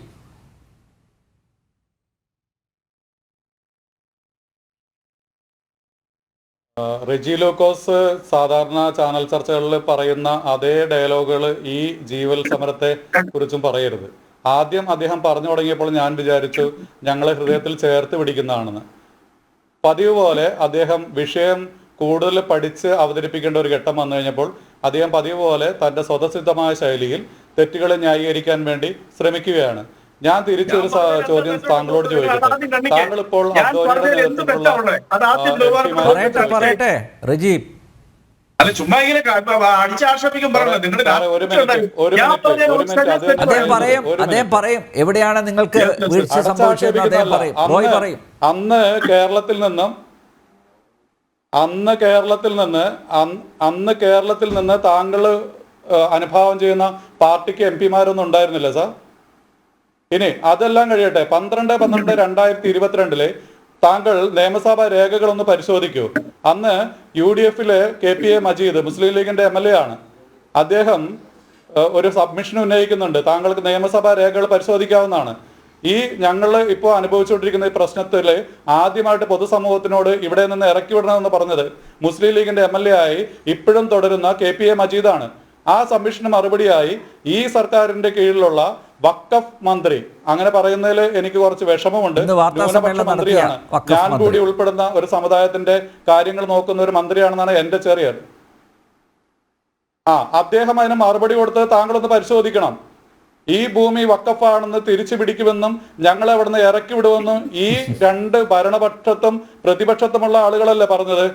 റെജി ലൂക്കോസ് സാധാരണ ചാനൽ ചർച്ചകളിൽ പറയുന്ന അതേ ഡയലോഗുകൾ ഈ ജീവൽ സമരത്തെ കുറിച്ചും പറയരുത്. ആദ്യം അദ്ദേഹം പറഞ്ഞു തുടങ്ങിയപ്പോൾ ഞാൻ വിചാരിച്ചു ഞങ്ങളെ ഹൃദയത്തിൽ ചേർത്ത് പിടിക്കുന്നതാണെന്ന്. പതിവ് പോലെ അദ്ദേഹം വിഷയം കൂടുതൽ പഠിച്ച് അവതരിപ്പിക്കേണ്ട ഒരു ഘട്ടം വന്നു കഴിഞ്ഞപ്പോൾ അദ്ദേഹം പതിവ് പോലെ തൻ്റെ സ്വതസിദ്ധമായ ശൈലിയിൽ തെറ്റുകളെ ന്യായീകരിക്കാൻ വേണ്ടി ശ്രമിക്കുകയാണ്. ഞാൻ തിരിച്ചൊരു ചോദ്യം താങ്കളോട് ചോദിക്കട്ടെ. താങ്കൾ ഇപ്പോൾ എവിടെയാണ് നിങ്ങൾക്ക് അന്ന് കേരളത്തിൽ നിന്ന് താങ്കൾ അനുഭാവം ചെയ്യുന്ന പാർട്ടിക്ക് MP-മാരൊന്നും ഉണ്ടായിരുന്നില്ല സാർ. ഇനി അതെല്ലാം കഴിയട്ടെ. 12/12/2022 താങ്കൾ നിയമസഭാ രേഖകളൊന്ന് പരിശോധിക്കൂ. അന്ന് UDF-ലെ KPA മജീദ് മുസ്ലിം ലീഗിന്റെ MLA ആണ്. അദ്ദേഹം ഒരു സബ്മിഷൻ ഉന്നയിക്കുന്നുണ്ട്. താങ്കൾക്ക് നിയമസഭാ രേഖകൾ പരിശോധിക്കാവുന്നതാണ്. ഈ ഞങ്ങൾ ഇപ്പോൾ അനുഭവിച്ചുകൊണ്ടിരിക്കുന്ന ഈ പ്രശ്നത്തിൽ ആദ്യമായിട്ട് പൊതുസമൂഹത്തിനോട് ഇവിടെ നിന്ന് ഇറക്കി വിടണമെന്ന് പറഞ്ഞത് മുസ്ലിം ലീഗിന്റെ MLA ആയി ഇപ്പോഴും തുടരുന്ന KPA മജീദാണ്. ആ സബ്മിഷന് മറുപടിയായി ഈ സർക്കാരിന്റെ കീഴിലുള്ള വഖഫ് മന്ത്രി, അങ്ങനെ പറയുന്നതിൽ എനിക്ക് കുറച്ച് വിഷമമുണ്ട്, ന്യൂനപക്ഷ മന്ത്രിയാണ്, ഞാൻ കൂടി ഉൾപ്പെടുന്ന ഒരു സമുദായത്തിന്റെ കാര്യങ്ങൾ നോക്കുന്ന ഒരു മന്ത്രിയാണെന്നാണ് എന്റെ ചെറിയ അദ്ദേഹം അതിന് മറുപടി കൊടുത്ത് താങ്കളൊന്ന് പരിശോധിക്കണം. ഈ ഭൂമി വഖഫാണെന്ന് തിരിച്ചു പിടിക്കുമെന്നും ഞങ്ങളെ അവിടുന്ന് ഇറക്കി വിടുമെന്നും ഈ രണ്ട് ഭരണപക്ഷത്തും പ്രതിപക്ഷത്തുമുള്ള ആളുകളല്ലേ പറഞ്ഞത്.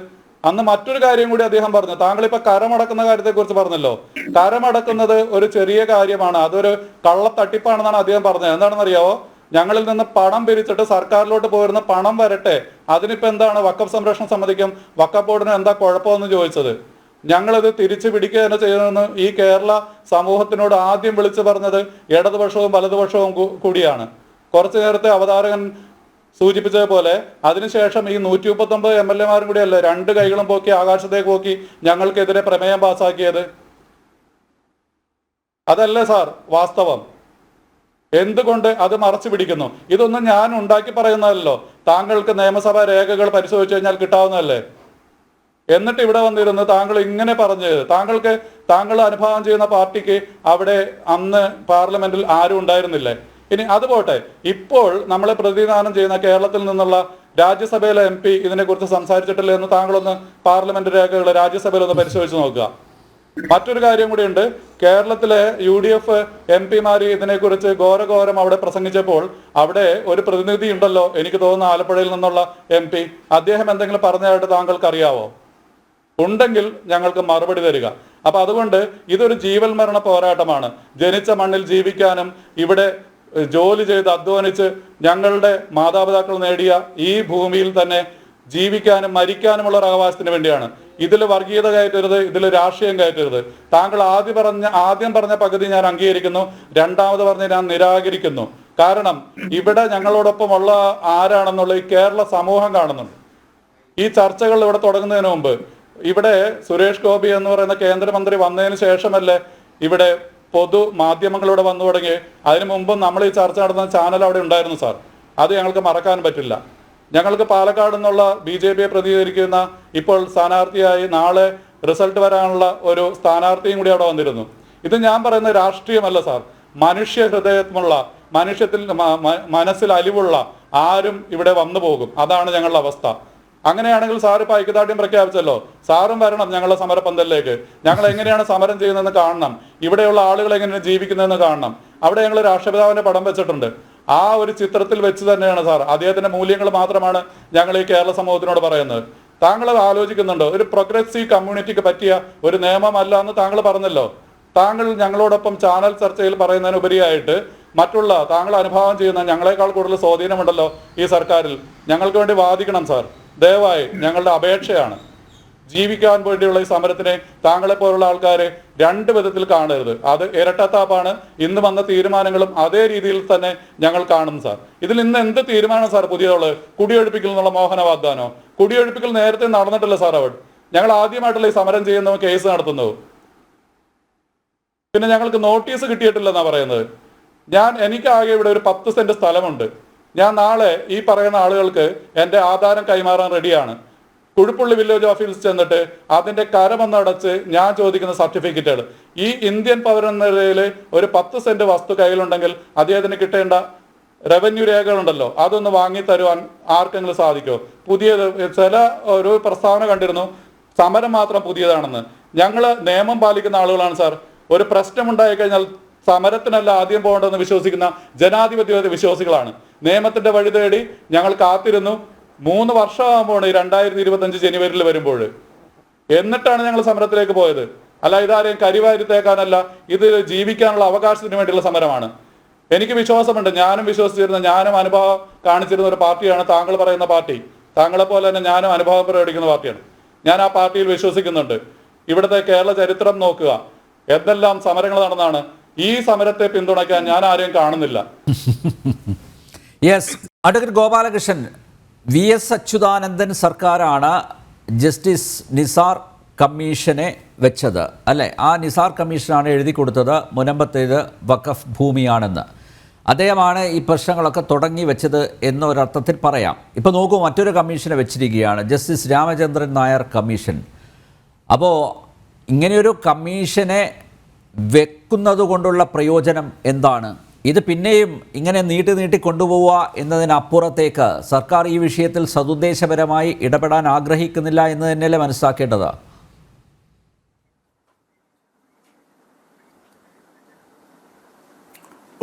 അന്ന് മറ്റൊരു കാര്യം കൂടി അദ്ദേഹം പറഞ്ഞു. താങ്കൾ ഇപ്പൊ കരമടക്കുന്ന കാര്യത്തെ കുറിച്ച് പറഞ്ഞല്ലോ. കരമടക്കുന്നത് ഒരു ചെറിയ കാര്യമാണ്, അതൊരു കള്ളത്തട്ടിപ്പാണെന്നാണ് അദ്ദേഹം പറഞ്ഞത്. എന്താണെന്നറിയാവോ? ഞങ്ങളിൽ നിന്ന് പണം പിരിച്ചിട്ട് സർക്കാരിലോട്ട് പോയിരുന്ന പണം വരട്ടെ, അതിനിപ്പോ എന്താണ് വഖഫ് സംരക്ഷണ സമിതിക്കും വഖഫ് ബോർഡിനും എന്താ കുഴപ്പമെന്ന് ചോദിച്ചത്. ഞങ്ങളിത് തിരിച്ചു പിടിക്കുക തന്നെ ചെയ്യുന്നതെന്ന് ഈ കേരള സമൂഹത്തിനോട് ആദ്യം വിളിച്ചു പറഞ്ഞത് ഇടതുപക്ഷവും വലതുപക്ഷവും കൂടിയാണ്. കുറച്ചു നേരത്തെ അവതാരകൻ സൂചിപ്പിച്ചതുപോലെ അതിനുശേഷം ഈ 139 MLA-മാരും കൂടി അല്ലേ രണ്ട് കൈകളും പോക്കി ആകാശത്തേക്ക് പോക്കി ഞങ്ങൾക്കെതിരെ പ്രമേയം പാസ്സാക്കിയത്? അതല്ലേ സാർ വാസ്തവം? എന്തുകൊണ്ട് അത് മറച്ചു പിടിക്കുന്നു? ഇതൊന്നും ഞാൻ ഉണ്ടാക്കി പറയുന്നതല്ലോ. താങ്കൾക്ക് നിയമസഭാ രേഖകൾ പരിശോധിച്ചു കഴിഞ്ഞാൽ കിട്ടാവുന്നതല്ലേ. എന്നിട്ട് ഇവിടെ വന്നിരുന്ന് താങ്കൾ ഇങ്ങനെ പറഞ്ഞത്, താങ്കൾ അനുഭാവം ചെയ്യുന്ന പാർട്ടിക്ക് അവിടെ അന്ന് പാർലമെന്റിൽ ആരും ഉണ്ടായിരുന്നില്ലേ? ഇനി അതുപോട്ടെ, ഇപ്പോൾ നമ്മളെ പ്രതിനിധാനം ചെയ്യുന്ന കേരളത്തിൽ നിന്നുള്ള രാജ്യസഭയിലെ MP ഇതിനെക്കുറിച്ച് സംസാരിച്ചിട്ടില്ല എന്ന് താങ്കളൊന്ന് പാർലമെന്റ് രേഖകൾ രാജ്യസഭയിൽ ഒന്ന് പരിശോധിച്ച് നോക്കുക. മറ്റൊരു കാര്യം കൂടിയുണ്ട്. കേരളത്തിലെ UDF MP ഇതിനെക്കുറിച്ച് ഘോരഘോരം അവിടെ പ്രസംഗിച്ചപ്പോൾ അവിടെ ഒരു പ്രതിനിധി ഉണ്ടല്ലോ, എനിക്ക് തോന്നുന്നു ആലപ്പുഴയിൽ നിന്നുള്ള MP, അദ്ദേഹം എന്തെങ്കിലും പറഞ്ഞതായിട്ട് താങ്കൾക്ക് അറിയാവോ? ഉണ്ടെങ്കിൽ ഞങ്ങൾക്ക് മറുപടി തരിക. അപ്പൊ അതുകൊണ്ട് ഇതൊരു ജീവൽ മരണ പോരാട്ടമാണ്. ജനിച്ച മണ്ണിൽ ജീവിക്കാനും ഇവിടെ ജോലി ചെയ്ത് അധ്വാനിച്ച് ഞങ്ങളുടെ മാതാപിതാക്കൾ നേടിയ ഈ ഭൂമിയിൽ തന്നെ ജീവിക്കാനും മരിക്കാനുമുള്ള ഒരു അവകാശത്തിന് വേണ്ടിയാണ്. ഇതിൽ വർഗീയത കയറ്റരുത്, ഇതിൽ രാഷ്ട്രീയം കയറ്റരുത്. താങ്കൾ ആദ്യം പറഞ്ഞ പകുതി ഞാൻ അംഗീകരിക്കുന്നു, രണ്ടാമത് പറഞ്ഞ് ഞാൻ നിരാകരിക്കുന്നു. കാരണം ഇവിടെ ഞങ്ങളോടൊപ്പമുള്ള ആരാണെന്നുള്ള ഈ കേരള സമൂഹം കാണുന്നുണ്ട്. ഈ ചർച്ചകൾ ഇവിടെ തുടങ്ങുന്നതിന് മുമ്പ് ഇവിടെ സുരേഷ് ഗോപി എന്ന് പറയുന്ന കേന്ദ്രമന്ത്രി വന്നതിന് ശേഷമല്ലേ ഇവിടെ പൊതു മാധ്യമങ്ങളിലൂടെ വന്നു തുടങ്ങി. അതിനു മുമ്പും നമ്മൾ ഈ ചർച്ച നടത്തുന്ന ചാനൽ അവിടെ ഉണ്ടായിരുന്നു സാർ. അത് ഞങ്ങൾക്ക് മറക്കാൻ പറ്റില്ല. ഞങ്ങൾക്ക് പാലക്കാട് നിന്നുള്ള BJPയെ പ്രതിനിധീകരിക്കുന്ന ഇപ്പോൾ സ്ഥാനാർത്ഥിയായി നാളെ റിസൾട്ട് വരാനുള്ള ഒരു സ്ഥാനാർത്ഥിയും കൂടി അവിടെ വന്നിരുന്നു. ഇത് ഞാൻ പറയുന്ന രാഷ്ട്രീയമല്ല സാർ. മനുഷ്യ ഹൃദയമുള്ള മനുഷ്യത്തിൽ മനസ്സിൽ അലിവുള്ള ആരും ഇവിടെ വന്നു പോകും. അതാണ് ഞങ്ങളുടെ അവസ്ഥ. അങ്ങനെയാണെങ്കിൽ സാർ ഇപ്പൊ ഐക്യദാർഢ്യം പ്രഖ്യാപിച്ചല്ലോ, സാറും വരണം ഞങ്ങളുടെ സമരപന്തലിലേക്ക്. ഞങ്ങൾ എങ്ങനെയാണ് സമരം ചെയ്യുന്നതെന്ന് കാണണം, ഇവിടെയുള്ള ആളുകൾ എങ്ങനെയാണ് ജീവിക്കുന്നതെന്ന് കാണണം. അവിടെ ഞങ്ങൾ രാഷ്ട്രപിതാവിന്റെ പടം വെച്ചിട്ടുണ്ട്. ആ ഒരു ചിത്രത്തിൽ വെച്ച് തന്നെയാണ് സാർ, അദ്ദേഹത്തിന്റെ മൂല്യങ്ങൾ മാത്രമാണ് ഞങ്ങൾ ഈ കേരള സമൂഹത്തിനോട് പറയുന്നത്. താങ്കൾ അത് ആലോചിക്കുന്നുണ്ടോ? ഒരു പ്രോഗ്രസീവ് കമ്മ്യൂണിറ്റിക്ക് പറ്റിയ ഒരു നിയമമല്ല എന്ന് താങ്കൾ പറഞ്ഞല്ലോ. താങ്കൾ ഞങ്ങളോടൊപ്പം ചാനൽ ചർച്ചയിൽ പറയുന്നതിനുപരിയായിട്ട് മറ്റുള്ള താങ്കൾ അനുഭവം ചെയ്യുന്ന ഞങ്ങളെക്കാൾ കൂടുതൽ സ്വാധീനമുണ്ടല്ലോ ഈ സർക്കാരിൽ. ഞങ്ങൾക്ക് വേണ്ടി വാദിക്കണം സാർ, ദയവായി ഞങ്ങളുടെ അപേക്ഷയാണ്. ജീവിക്കാൻ വേണ്ടിയുള്ള ഈ സമരത്തിനെ താങ്കളെ പോലുള്ള ആൾക്കാരെ രണ്ട് വിധത്തിൽ കാണരുത്. അത് ഇരട്ടത്താപ്പാണ്. ഇന്ന് വന്ന തീരുമാനങ്ങളും അതേ രീതിയിൽ തന്നെ ഞങ്ങൾ കാണുന്നു സാർ. ഇതിൽ ഇന്ന് എന്ത് തീരുമാനം സാർ പുതിയതുള്ളത്? കുടിയൊഴിപ്പിക്കൽ എന്നുള്ള മോഹന വാഗ്ദാനോ? കുടിയൊഴിപ്പിക്കൽ നേരത്തെ നടന്നിട്ടില്ല സാർ. അവിടെ ഞങ്ങൾ ആദ്യമായിട്ടുള്ള ഈ സമരം ചെയ്യുന്നതും കേസ് നടത്തുന്നതും. പിന്നെ ഞങ്ങൾക്ക് നോട്ടീസ് കിട്ടിയിട്ടില്ലെന്നാ പറയുന്നത്. എനിക്ക് ആകെ ഇവിടെ ഒരു 10 സെന്റ് സ്ഥലമുണ്ട്. ഞാൻ നാളെ ഈ പറയുന്ന ആളുകൾക്ക് എൻ്റെ ആധാരം കൈമാറാൻ റെഡിയാണ്. കുഴുപ്പുള്ളി വില്ലേജ് ഓഫീസിൽ ചെന്നിട്ട് അതിന്റെ കരമൊന്നടച്ച് ഞാൻ ചോദിക്കുന്ന സർട്ടിഫിക്കറ്റുകൾ, ഈ ഇന്ത്യൻ പൗരൻ എന്ന നിലയിൽ ഒരു 10 സെന്റ് വസ്തു കയ്യിലുണ്ടെങ്കിൽ അദ്ദേഹത്തിന് കിട്ടേണ്ട റവന്യൂ രേഖകളുണ്ടല്ലോ, അതൊന്ന് വാങ്ങി തരുവാൻ ആർക്കെങ്കിലും സാധിക്കുമോ? പുതിയത് ചില ഒരു പ്രസ്താവന കണ്ടിരുന്നു, സമരം മാത്രം പുതിയതാണെന്ന്. ഞങ്ങൾ നിയമം പാലിക്കുന്ന ആളുകളാണ് സാർ. ഒരു പ്രശ്നമുണ്ടായി കഴിഞ്ഞാൽ സമരത്തിനല്ല ആദ്യം പോകേണ്ടതെന്ന് വിശ്വസിക്കുന്ന ജനാധിപത്യ വിശ്വാസികളാണ്. നിയമത്തിന്റെ വഴി തേടി ഞങ്ങൾ കാത്തിരുന്നു. 3 വർഷമാകുമ്പോൾ 2025 ജനുവരിയിൽ വരുമ്പോൾ എന്നിട്ടാണ് ഞങ്ങൾ സമരത്തിലേക്ക് പോയത്. അല്ല, ഇതാരെയും കരിവാരിത്തേക്കാനല്ല, ഇത് ജീവിക്കാനുള്ള അവകാശത്തിന് വേണ്ടിയുള്ള സമരമാണ്. എനിക്ക് വിശ്വാസമുണ്ട്, ഞാനും വിശ്വസിച്ചിരുന്ന, ഞാനും അനുഭവം കാണിച്ചിരുന്ന ഒരു പാർട്ടിയാണ് താങ്കൾ പറയുന്ന പാർട്ടി. താങ്കളെ പോലെ തന്നെ ഞാനും അനുഭവം പ്രകടിക്കുന്ന പാർട്ടിയാണ്. ഞാൻ ആ പാർട്ടിയിൽ വിശ്വസിക്കുന്നുണ്ട്. ഇവിടുത്തെ കേരള ചരിത്രം നോക്കുക, എന്തെല്ലാം സമരങ്ങൾ നടന്നാണ്. ഈ സമരത്തെ പിന്തുണയ്ക്കാൻ ഞാൻ ആരെയും കാണുന്നില്ല. Yes, advocate Gopalakrishnan, VS Achuthanandan സർക്കാരാണ് ജസ്റ്റിസ് നിസാർ കമ്മീഷനെ വെച്ചത് അല്ലേ? ആ നിസാർ കമ്മീഷനാണ് എഴുതി കൊടുത്തത് മുനമ്പത്തേത് വഖഫ് ഭൂമിയാണെന്ന്. അദ്ദേഹമാണ് ഈ പ്രശ്നങ്ങളൊക്കെ തുടങ്ങി വെച്ചത് എന്നൊരർത്ഥത്തിൽ പറയാം. ഇപ്പോൾ നോക്കൂ, മറ്റൊരു കമ്മീഷനെ വെച്ചിരിക്കുകയാണ്, ജസ്റ്റിസ് രാമചന്ദ്രൻ നായർ കമ്മീഷൻ. അപ്പോൾ ഇങ്ങനെയൊരു കമ്മീഷനെ വെക്കുന്നത് കൊണ്ടുള്ള പ്രയോജനം എന്താണ്? ഇത് പിന്നെയും ഇങ്ങനെ നീട്ടി കൊണ്ടുപോവുക എന്നതിനപ്പുറത്തേക്ക് സർക്കാർ ഈ വിഷയത്തിൽ സതുദ്ദേശപരമായി ഇടപെടാൻ ആഗ്രഹിക്കുന്നില്ല എന്ന് തന്നെയല്ലേ മനസ്സിലാക്കേണ്ടത്?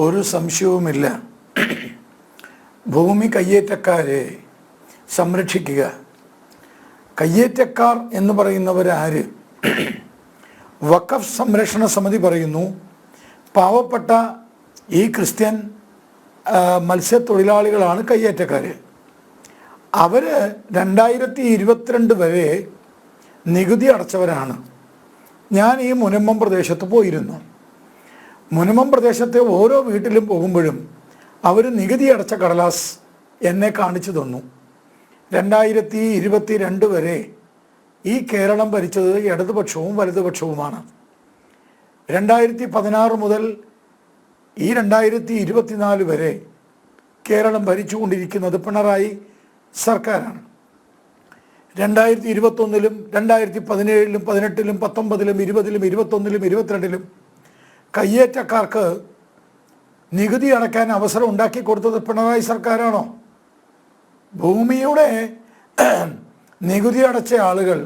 ഒരു സംശയവുമില്ല, ഭൂമി കയ്യേറ്റക്കാരെ സംരക്ഷിക്കുക. കയ്യേറ്റക്കാർ എന്ന് പറയുന്നവരാര്? വഖഫ് സംരക്ഷണ സമിതി പറയുന്നു, പാവപ്പെട്ട ഈ ക്രിസ്ത്യൻ മത്സ്യത്തൊഴിലാളികളാണ് കയ്യേറ്റക്കാർ. അവർ 2022 വരെ നികുതി അടച്ചവരാണ്. ഞാൻ ഈ മുനമ്പം പ്രദേശത്ത് പോയിരുന്നു. മുനമ്പം പ്രദേശത്തെ ഓരോ വീട്ടിലും പോകുമ്പോഴും അവർ നികുതി അടച്ച കടലാസ് എന്നെ കാണിച്ചു തന്നു. 2022 വരെ ഈ കേരളം ഭരിച്ചത് ഇടതുപക്ഷവും വലതുപക്ഷവുമാണ്. 2016 മുതൽ ഈ 2024 വരെ കേരളം ഭരിച്ചുകൊണ്ടിരിക്കുന്നത് പിണറായി സർക്കാരാണ്. 2021-ലും 2017-ലും 18-ലും 19-ലും 20-ലും 21-ലും 22-ലും കയ്യേറ്റക്കാർക്ക് നികുതി അടയ്ക്കാൻ അവസരം ഉണ്ടാക്കി കൊടുത്തത് പിണറായി സർക്കാരാണോ? ഭൂമിയുടെ നികുതി അടച്ച ആളുകൾ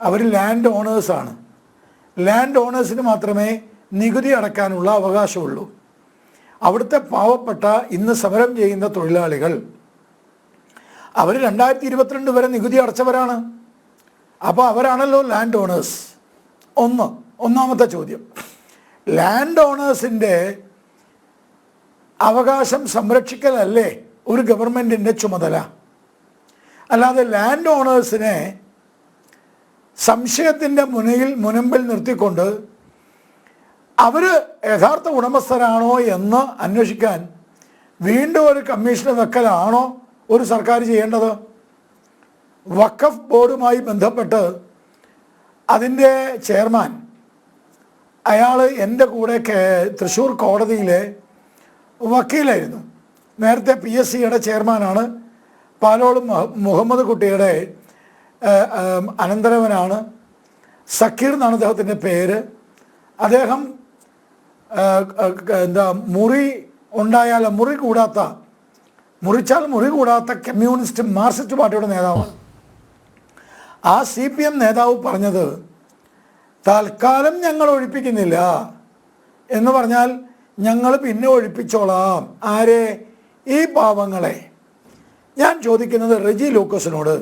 അവർ ലാൻഡ് ഓണേഴ്സാണ്. ലാൻഡ് ഓണേഴ്സിന് മാത്രമേ നികുതി അടയ്ക്കാനുള്ള അവകാശമുള്ളൂ. അവിടുത്തെ പാവപ്പെട്ട ഇന്ന് സമരം ചെയ്യുന്ന തൊഴിലാളികൾ അവർ 2022 വരെ നികുതി അടച്ചവരാണ്. അപ്പോൾ അവരാണല്ലോ ലാൻഡ് ഓണേഴ്സ്. ഒന്നാമത്തെ ചോദ്യം, ലാൻഡ് ഓണേഴ്സിൻ്റെ അവകാശം സംരക്ഷിക്കലല്ലേ ഒരു ഗവൺമെൻറ്റിൻ്റെ ചുമതല? അല്ലാതെ ലാൻഡ് ഓണേഴ്സിനെ സംശയത്തിൻ്റെ മുനമ്പിൽ നിർത്തിക്കൊണ്ട് അവർ യഥാർത്ഥ ഉടമസ്ഥരാണോ എന്ന് അന്വേഷിക്കാൻ വീണ്ടും ഒരു കമ്മീഷൻ വെക്കലാണോ ഒരു സർക്കാർ ചെയ്യേണ്ടത്? വഖഫ് ബോർഡുമായി ബന്ധപ്പെട്ട് അതിൻ്റെ ചെയർമാൻ അയാൾ എൻ്റെ കൂടെ തൃശ്ശൂർ കോടതിയിലെ വക്കീലായിരുന്നു. നേരത്തെ PSCയുടെ ചെയർമാനാണ്. പാലോള് മുഹമ്മദ് കുട്ടിയുടെ അനന്തരവനാണ്. സക്കീർ എന്നാണ് അദ്ദേഹത്തിൻ്റെ പേര്. അദ്ദേഹം മുറി കൂടാത്ത കമ്മ്യൂണിസ്റ്റ് മാർക്സിസ്റ്റ് പാർട്ടിയുടെ നേതാവാണ്. ആ CPM നേതാവ് പറഞ്ഞത് തൽക്കാലം ഞങ്ങൾ ഒഴിപ്പിക്കുന്നില്ല എന്ന് പറഞ്ഞാൽ ഞങ്ങൾ പിന്നെ ഒഴിപ്പിച്ചോളാം. ആരെ? ഈ പാവങ്ങളെ. ഞാൻ ചോദിക്കുന്നത് റെജി ലൂക്കോസിനോട്,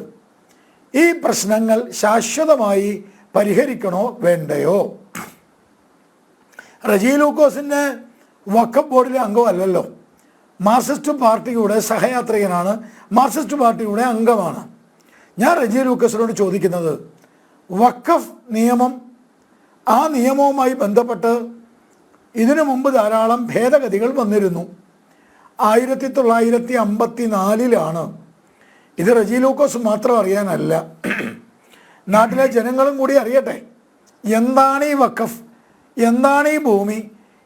ഈ പ്രശ്നങ്ങൾ ശാശ്വതമായി പരിഹരിക്കണോ വേണ്ടയോ? റെജി ലൂക്കോസിൻ്റെ വഖഫ് ബോർഡിലെ അംഗമല്ലല്ലോ, മാർക്സിസ്റ്റ് പാർട്ടിയുടെ സഹയാത്രികനാണ്, മാർക്സിസ്റ്റ് പാർട്ടിയുടെ അംഗമാണ്. ഞാൻ റെജി ലൂക്കസിനോട് ചോദിക്കുന്നത്, വഖഫ് നിയമം, ആ നിയമവുമായി ബന്ധപ്പെട്ട് ഇതിനു മുമ്പ് ധാരാളം ഭേദഗതികൾ വന്നിരുന്നു. 1954 ഇത് റെജി ലൂക്കോസ് മാത്രം അറിയാനല്ല, നാട്ടിലെ ജനങ്ങളും കൂടി അറിയട്ടെ. എന്താണ് ഈ വഖഫ്? എന്താണ് ഈ ഭൂമി?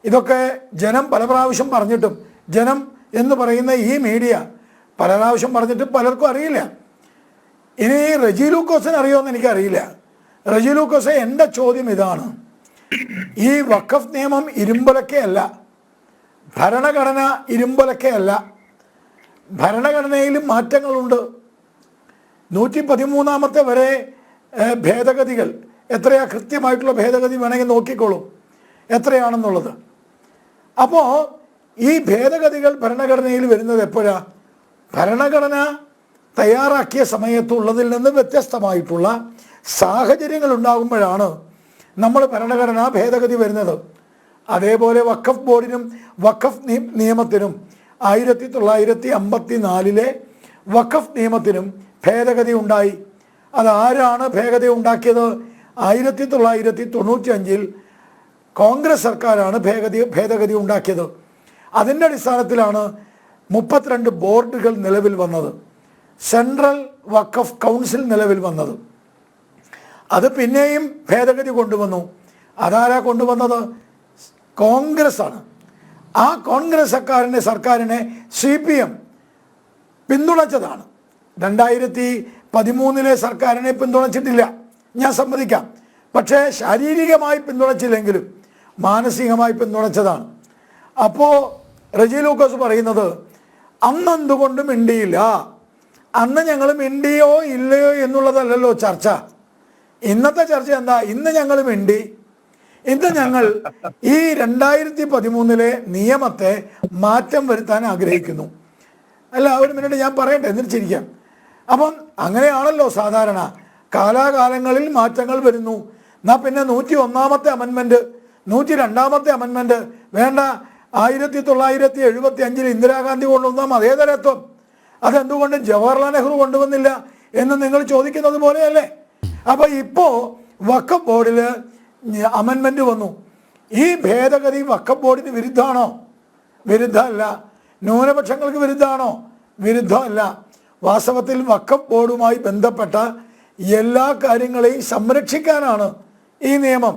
ഇതൊക്കെ ജനം പല പ്രാവശ്യം പറഞ്ഞിട്ടും, ജനം എന്ന് പറയുന്ന ഈ മീഡിയ പല പ്രാവശ്യം പറഞ്ഞിട്ടും പലർക്കും അറിയില്ല. ഇനി റെജി ലൂക്കോസിന് അറിയുമെന്ന് എനിക്കറിയില്ല. റെജി ലൂക്കോസ്, എൻ്റെ ചോദ്യം ഇതാണ്, ഈ വഖഫ് നിയമം ഇരുമ്പൊലക്കയല്ല, ഭരണഘടന ഇരുമ്പൊലക്കയല്ല. ഭരണഘടനയിലും മാറ്റങ്ങളുണ്ട്. 113 വരെ ഭേദഗതികൾ, എത്രയാ കൃത്യമായിട്ടുള്ള ഭേദഗതി വേണമെങ്കിൽ നോക്കിക്കോളൂ എത്രയാണെന്നുള്ളത്. അപ്പോൾ ഈ ഭേദഗതികൾ ഭരണഘടനയിൽ വരുന്നത് എപ്പോഴാണ്? ഭരണഘടന തയ്യാറാക്കിയ സമയത്തുള്ളതിൽ നിന്ന് വ്യത്യസ്തമായിട്ടുള്ള സാഹചര്യങ്ങൾ ഉണ്ടാകുമ്പോഴാണ് നമ്മൾ ഭരണഘടനാ ഭേദഗതി വരുന്നത്. അതേപോലെ വഖഫ് ബോർഡിനും വഖഫ് നിയമത്തിനും 1954 വഖഫ് നിയമത്തിനും ഭേദഗതി ഉണ്ടായി. അതാരാണ് ഭേദഗതി ഉണ്ടാക്കിയത്? 1995 കോൺഗ്രസ് സർക്കാരാണ് ഭേദഗതി ഉണ്ടാക്കിയത്. അതിൻ്റെ അടിസ്ഥാനത്തിലാണ് 32 ബോർഡുകൾ നിലവിൽ വന്നത്, സെൻട്രൽ വഖഫ് കൗൺസിൽ നിലവിൽ വന്നത്. അത് പിന്നെയും ഭേദഗതി കൊണ്ടുവന്നു. അതാരാ കൊണ്ടുവന്നത്? കോൺഗ്രസ് ആണ്. ആ കോൺഗ്രസ് സർക്കാരിനെ CPM പിന്തുണച്ചതാണ്. 2013 സർക്കാരിനെ പിന്തുണച്ചിട്ടില്ല, ഞാൻ സമ്മതിക്കാം. പക്ഷേ ശാരീരികമായി പിന്തുണച്ചില്ലെങ്കിലും മാനസികമായി പിന്തുണച്ചതാണ്. അപ്പോൾ റെജി ലൂക്കോസ് പറയുന്നത്, അന്ന് എന്തുകൊണ്ട് മിണ്ടിയില്ല? അന്ന് ഞങ്ങൾ മിണ്ടിയോ ഇല്ലയോ എന്നുള്ളതല്ലല്ലോ ചർച്ച. ഇന്നത്തെ ചർച്ച എന്താ? ഇന്ന് ഞങ്ങൾ മിണ്ടി. ഇന്ന് ഞങ്ങൾ ഈ 2013 നിയമത്തെ മാറ്റം വരുത്താൻ ആഗ്രഹിക്കുന്നു. അല്ല, ഒരു മിനിറ്റ് ഞാൻ പറയട്ടെ, എന്നിട്ട് ചിരിക്കാം. അപ്പം അങ്ങനെയാണല്ലോ സാധാരണ, കാലാകാലങ്ങളിൽ മാറ്റങ്ങൾ വരുന്നു. എന്നാൽ പിന്നെ 101ാമത്തെ അമെൻമെൻറ്റ്, 102ാമത്തെ അമെൻമെൻറ്റ് വേണ്ട. 1975 ഇന്ദിരാഗാന്ധി കൊണ്ടുവന്ന മതേതരത്വം അതെന്തുകൊണ്ട് ജവഹർലാൽ നെഹ്റു കൊണ്ടുവന്നില്ല എന്ന് നിങ്ങൾ ചോദിക്കുന്നത് പോലെയല്ലേ? അപ്പോൾ ഇപ്പോൾ വഖഫ് ബോർഡിൽ അമെൻമെൻറ്റ് വന്നു. ഈ ഭേദഗതി വഖഫ് ബോർഡിന് വിരുദ്ധമാണോ? വിരുദ്ധമല്ല. ന്യൂനപക്ഷങ്ങൾക്ക് വിരുദ്ധമാണോ? വിരുദ്ധമല്ല. വാസ്തവത്തിൽ വഖഫ് ബോർഡുമായി ബന്ധപ്പെട്ട എല്ലാ കാര്യങ്ങളെയും സംരക്ഷിക്കാനാണ് ഈ നിയമം.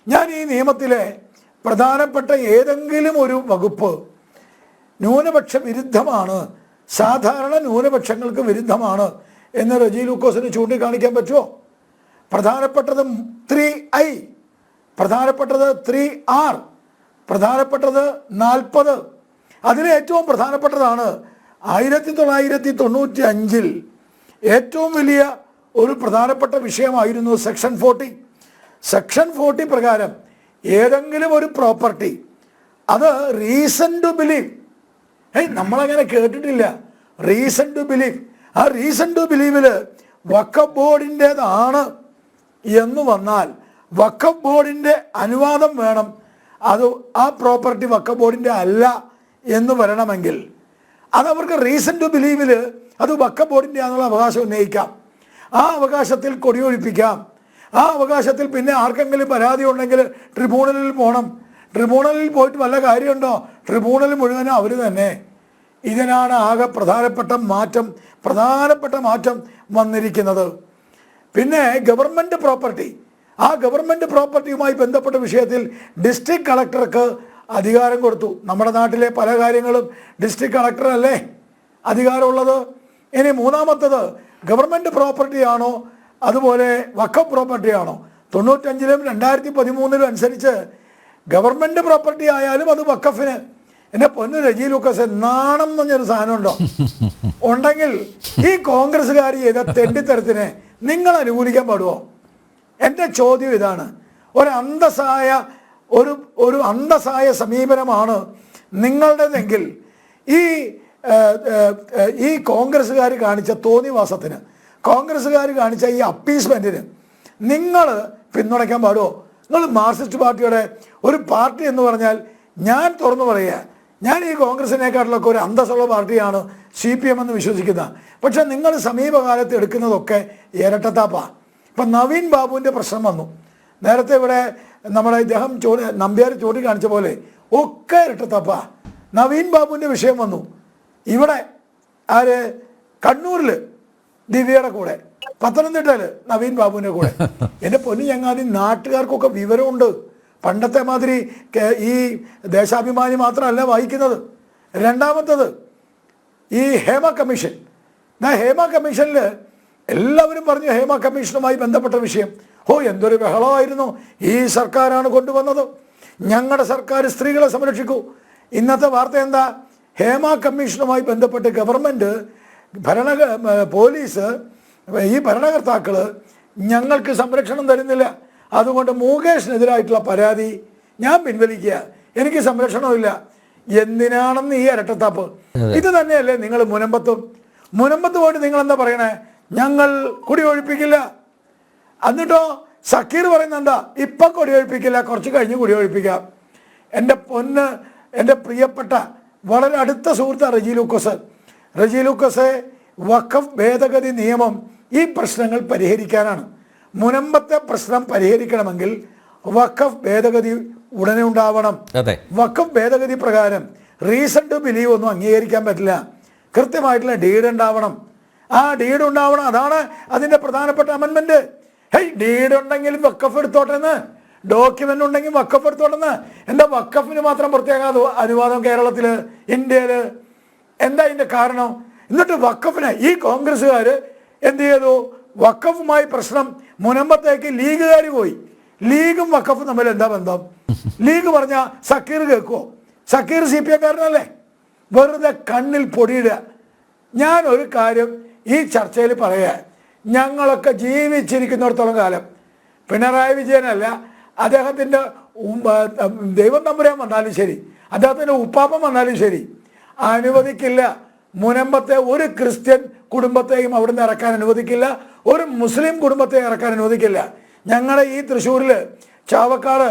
ഞാൻ ഈ നിയമത്തിലെ പ്രധാനപ്പെട്ട ഏതെങ്കിലും ഒരു വകുപ്പ് ന്യൂനപക്ഷ വിരുദ്ധമാണ്, സാധാരണ ന്യൂനപക്ഷങ്ങൾക്ക് വിരുദ്ധമാണ് എന്ന് റെജി ലൂക്കോസിന് ചൂണ്ടിക്കാണിക്കാൻ പറ്റുമോ? പ്രധാനപ്പെട്ടത് 3I, പ്രധാനപ്പെട്ടത് 3R, പ്രധാനപ്പെട്ടത് 40. അതിൽ ഏറ്റവും പ്രധാനപ്പെട്ടതാണ് 1995 ഏറ്റവും വലിയ ഒരു പ്രധാനപ്പെട്ട വിഷയമായിരുന്നു സെക്ഷൻ 40. സെക്ഷൻ 40 പ്രകാരം ഏതെങ്കിലും ഒരു പ്രോപ്പർട്ടി അത് റീസൺ ടു ബിലീവ്, നമ്മളങ്ങനെ കേട്ടിട്ടില്ല. റീസൺ ടു ബിലീവ്, ആ റീസൺ ടു ബിലീവിൽ വഖഫ് ബോർഡിൻ്റേതാണ് എന്ന് വന്നാൽ വഖഫ് ബോർഡിൻ്റെ അനുവാദം വേണം. അത് ആ പ്രോപ്പർട്ടി വഖഫ് ബോർഡിൻ്റെ അല്ല എന്ന് വരണമെങ്കിൽ അതവർക്ക് റീസൺ ടു ബിലീവിൽ അത് വഖഫ് ബോർഡിൻ്റെ ആണെന്നുള്ള അവകാശം ഉന്നയിക്കാം. ആ അവകാശത്തിൽ കൊടിയൊഴിപ്പിക്കാം. ആ അവകാശത്തിൽ പിന്നെ ആർക്കെങ്കിലും പരാതി ഉണ്ടെങ്കിൽ ട്രിബ്യൂണലിൽ പോകണം. ട്രിബ്യൂണലിൽ പോയിട്ട് വല്ല കാര്യമുണ്ടോ? ട്രിബ്യൂണൽ മുഴുവനും അവർ തന്നെ. ഇതിനാണ് ആകെ പ്രധാനപ്പെട്ട മാറ്റം വന്നിരിക്കുന്നത്. പിന്നെ ഗവൺമെൻറ് പ്രോപ്പർട്ടി, ആ ഗവൺമെൻറ് പ്രോപ്പർട്ടിയുമായി ബന്ധപ്പെട്ട വിഷയത്തിൽ ഡിസ്ട്രിക്ട് കളക്ടർക്ക് അധികാരം കൊടുത്തു. നമ്മുടെ നാട്ടിലെ പല കാര്യങ്ങളും ഡിസ്ട്രിക്ട് കളക്ടറല്ലേ അധികാരമുള്ളത്. ഇനി മൂന്നാമത്തത് ഗവൺമെൻറ് പ്രോപ്പർട്ടിയാണോ അതുപോലെ വഖഫ് പ്രോപ്പർട്ടിയാണോ? 95-ലും 2013-ലും അനുസരിച്ച് ഗവൺമെൻറ് പ്രോപ്പർട്ടി ആയാലും അത് വഖഫിന്. എൻ്റെ പൊന്ന് രജി ലൂക്കോസ്, നാണം എന്ന് പറഞ്ഞൊരു സാധനം ഉണ്ടോ? ഉണ്ടെങ്കിൽ ഈ കോൺഗ്രസ്സുകാർ ചെയ്ത തെണ്ടിത്തരത്തിനെ നിങ്ങൾ അനുകൂലിക്കാൻ പാടുമോ? എൻ്റെ ചോദ്യം ഇതാണ്. ഒരു അന്തസ്സായ സമീപനമാണ് നിങ്ങളുടേതെങ്കിൽ ഈ കോൺഗ്രസ്സുകാർ കാണിച്ച തോന്നിവാസത്തിന്, കോൺഗ്രസ്സുകാർ കാണിച്ച ഈ അപ്പീസ്മെൻറ്റിന് നിങ്ങൾ പിന്തുണയ്ക്കാൻ പാടുമോ? നിങ്ങൾ മാർക്സിസ്റ്റ് പാർട്ടിയുടെ ഒരു പാർട്ടി എന്ന് പറഞ്ഞാൽ, ഞാൻ തുറന്നു പറയുക, ഞാൻ ഈ കോൺഗ്രസിനെക്കാട്ടിലൊക്കെ ഒരു അന്തസ്സുള്ള പാർട്ടിയാണ് CPM എന്ന് വിശ്വസിക്കുന്ന. പക്ഷെ നിങ്ങൾ സമീപകാലത്ത് എടുക്കുന്നതൊക്കെ ഇരട്ടത്താപ്പാണ്. ഇപ്പം നവീൻ ബാബുവിൻ്റെ പ്രശ്നം വന്നു. നേരത്തെ ഇവിടെ നമ്മുടെ ഇദ്ദേഹം നമ്പ്യാർ ചൂണ്ടിക്കാണിച്ച പോലെ ഒക്കെ ഇരട്ടത്താപ്പാണ്. നവീൻ ബാബുവിൻ്റെ വിഷയം വന്നു. ഇവിടെ കണ്ണൂരിൽ ദിവ്യയുടെ കൂടെ, പത്തനംതിട്ടയിൽ നവീൻ ബാബുവിൻ്റെ കൂടെ. എൻ്റെ പൊന്നു ചങ്ങാതി, നാട്ടുകാർക്കൊക്കെ വിവരമുണ്ട്. പണ്ടത്തെ മാതിരി ഈ ദേശാഭിമാനി മാത്രമല്ല വായിക്കുന്നത്. രണ്ടാമത്തത് ഈ ഹേമ കമ്മീഷൻ. ഹേമ കമ്മീഷനിൽ എല്ലാവരും പറഞ്ഞു ഹേമ കമ്മീഷനുമായി ബന്ധപ്പെട്ട വിഷയം, എന്തൊരു ബഹളമായിരുന്നു. ഈ സർക്കാരാണ് കൊണ്ടുവന്നത്, ഞങ്ങളുടെ സർക്കാർ സ്ത്രീകളെ സംരക്ഷിക്കൂ. ഇന്നത്തെ വാർത്ത എന്താ? ഹേമ കമ്മീഷനുമായി ബന്ധപ്പെട്ട് ഗവൺമെൻറ്, പോലീസ്, ഈ ഭരണകർത്താക്കൾ ഞങ്ങൾക്ക് സംരക്ഷണം തരുന്നില്ല, അതുകൊണ്ട് മുകേഷിനെതിരായിട്ടുള്ള പരാതി ഞാൻ പിൻവലിക്കുക, എനിക്ക് സംരക്ഷണമില്ല. എന്തിനാണെന്ന് ഈ ഇരട്ടത്താപ്പ്? ഇത് തന്നെയല്ലേ നിങ്ങൾ മുനമ്പത്ത് പോയിട്ട് നിങ്ങൾ എന്താ പറയണേ? ഞങ്ങൾ കുടിയൊഴിപ്പിക്കില്ല. എന്നിട്ടോ സക്കീർ പറയുന്നത് എന്താ? ഇപ്പം കുടിയൊഴിപ്പിക്കില്ല, കുറച്ച് കഴിഞ്ഞ് കുടിയൊഴിപ്പിക്കാം. എൻ്റെ പൊന്ന്, എൻ്റെ പ്രിയപ്പെട്ട വളരെ അടുത്ത സുഹൃത്താണ് റജി ലൂക്കോസ്. വഖഫ് ഭേദഗതി നിയമം ഈ പ്രശ്നങ്ങൾ പരിഹരിക്കാനാണ്. മുനമ്പത്തെ പ്രശ്നം പരിഹരിക്കണമെങ്കിൽ വഖഫ് ഭേദഗതി ഉടനെ ഉണ്ടാവണം. വഖഫ് ഭേദഗതി പ്രകാരം റീസൺ ടു ബിലീവ് ഒന്നും അംഗീകരിക്കാൻ പറ്റില്ല. കൃത്യമായിട്ടുള്ള ഡീഡ് ഉണ്ടാവണം. ആ ഡീഡ് ഉണ്ടാവണം. അതാണ് അതിൻ്റെ പ്രധാനപ്പെട്ട അമെൻമെൻറ്റ്. ഡീഡ് ഉണ്ടെങ്കിൽ വഖഫ് എടുത്തോട്ടെന്ന്, ഡോക്യുമെൻ്റ് ഉണ്ടെങ്കിൽ വഖഫ് എടുത്തോട്ടെന്ന്. എന്താ വഖഫിന് മാത്രം പ്രത്യേക അനുവാദം കേരളത്തിൽ, ഇന്ത്യയിൽ? എന്താ ഇതിൻ്റെ കാരണം? എന്നിട്ട് വഖഫിന് ഈ കോൺഗ്രസ്സുകാർ എന്ത് ചെയ്തു? വഖഫുമായി പ്രശ്നം മുനമ്പത്തേക്ക് ലീഗുകാർ പോയി. ലീഗും വഖഫും തമ്മിൽ എന്താ ബന്ധം? ലീഗ് പറഞ്ഞാൽ സക്കീർ കേൾക്കുമോ? സക്കീർ CPM-കാരനല്ലേ? വെറുതെ കണ്ണിൽ പൊടിയിടുക. ഞാൻ ഒരു കാര്യം ഈ ചർച്ചയിൽ പറയാം. ഞങ്ങളൊക്കെ ജീവിച്ചിരിക്കുന്നിടത്തോളം കാലം പിണറായി വിജയനല്ല, അദ്ദേഹത്തിൻ്റെ ദൈവം തമ്പുരാൻ വന്നാലും ശരി, അദ്ദേഹത്തിൻ്റെ ഉപ്പാപ്പൻ വന്നാലും ശരി, അനുവദിക്കില്ല. മുനമ്പത്തെ ഒരു ക്രിസ്ത്യൻ കുടുംബത്തെയും അവിടുന്ന് ഇറക്കാൻ അനുവദിക്കില്ല, ഒരു മുസ്ലിം കുടുംബത്തെ ഇറക്കാൻ അനുവദിക്കില്ല. ഞങ്ങളുടെ ഈ തൃശ്ശൂരിൽ ചാവക്കാട്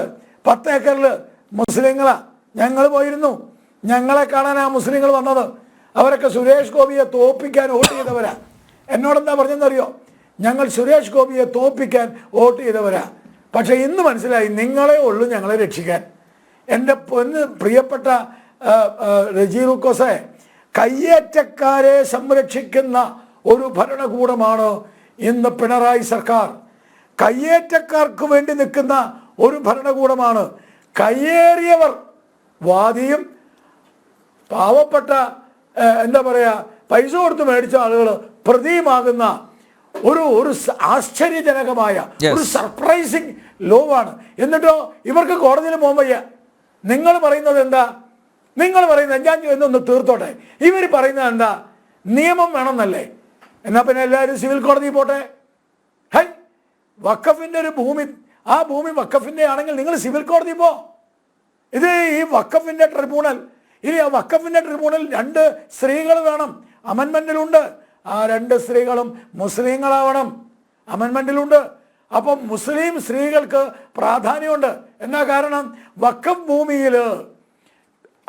10 ഏക്കറിൽ മുസ്ലിങ്ങളാണ്. ഞങ്ങൾ പോയിരുന്നു, ഞങ്ങളെ കാണാൻ ആ മുസ്ലിങ്ങൾ വന്നത്. അവരൊക്കെ സുരേഷ് ഗോപിയെ തോൽപ്പിക്കാൻ വോട്ട് ചെയ്തവരാ. എന്നോടെന്താ പറഞ്ഞെന്നറിയോ? ഞങ്ങൾ സുരേഷ് ഗോപിയെ തോൽപ്പിക്കാൻ വോട്ട് ചെയ്തവരാ. പക്ഷെ ഇന്ന് മനസ്സിലായി, നിങ്ങളെ ഉള്ളൂ ഞങ്ങളെ രക്ഷിക്കാൻ. എൻ്റെ പൊന്ന് പ്രിയപ്പെട്ട റജി ലൂക്കോസെ, കയ്യേറ്റക്കാരെ സംരക്ഷിക്കുന്ന ഒരു ഭരണകൂടമാണ് ഇന്ന് പിണറായി സർക്കാർ. കയ്യേറ്റക്കാർക്ക് വേണ്ടി നിൽക്കുന്ന ഒരു ഭരണകൂടമാണ്. കയ്യേറിയവർ വാദിയും പാവപ്പെട്ട എന്താ പറയുക, പൈസ കൊടുത്ത് മേടിച്ച ആളുകൾ പ്രതിയുമാകുന്ന ഒരു ആശ്ചര്യജനകമായ ഒരു സർപ്രൈസിങ് ലോ ആണ്. എന്നിട്ടോ ഇവർക്ക് കോടതിയിൽ പോകാൻ വയ്യ. നിങ്ങൾ പറയുന്നത് എന്താ? നിങ്ങൾ പറയുന്നത് ഞാൻ എന്നൊന്ന് തീർത്തോട്ടെ. ഇവർ പറയുന്നത് എന്താ? നിയമം വേണമെന്നല്ലേ? എന്നാ പിന്നെ എല്ലാവരും സിവിൽ കോടതി പോട്ടെ. ഹൈ, വഖഫിന്റെ ഒരു ഭൂമി, ആ ഭൂമി വഖഫിന്റെ ആണെങ്കിൽ നിങ്ങൾ സിവിൽ കോടതി പോ. ഇത് ഈ വഖഫിന്റെ ട്രിബ്യൂണൽ, ഇനി ആ വഖഫിന്റെ ട്രിബ്യൂണൽ 2 സ്ത്രീകൾ വേണം, അമെൻമെന്റിലുണ്ട്. ആ 2 സ്ത്രീകളും മുസ്ലിങ്ങളാവണം, അമെൻമെന്റിലുണ്ട്. അപ്പം മുസ്ലിം സ്ത്രീകൾക്ക് പ്രാധാന്യമുണ്ട്. എന്നാ കാരണം? വഖഫ് ഭൂമിയിൽ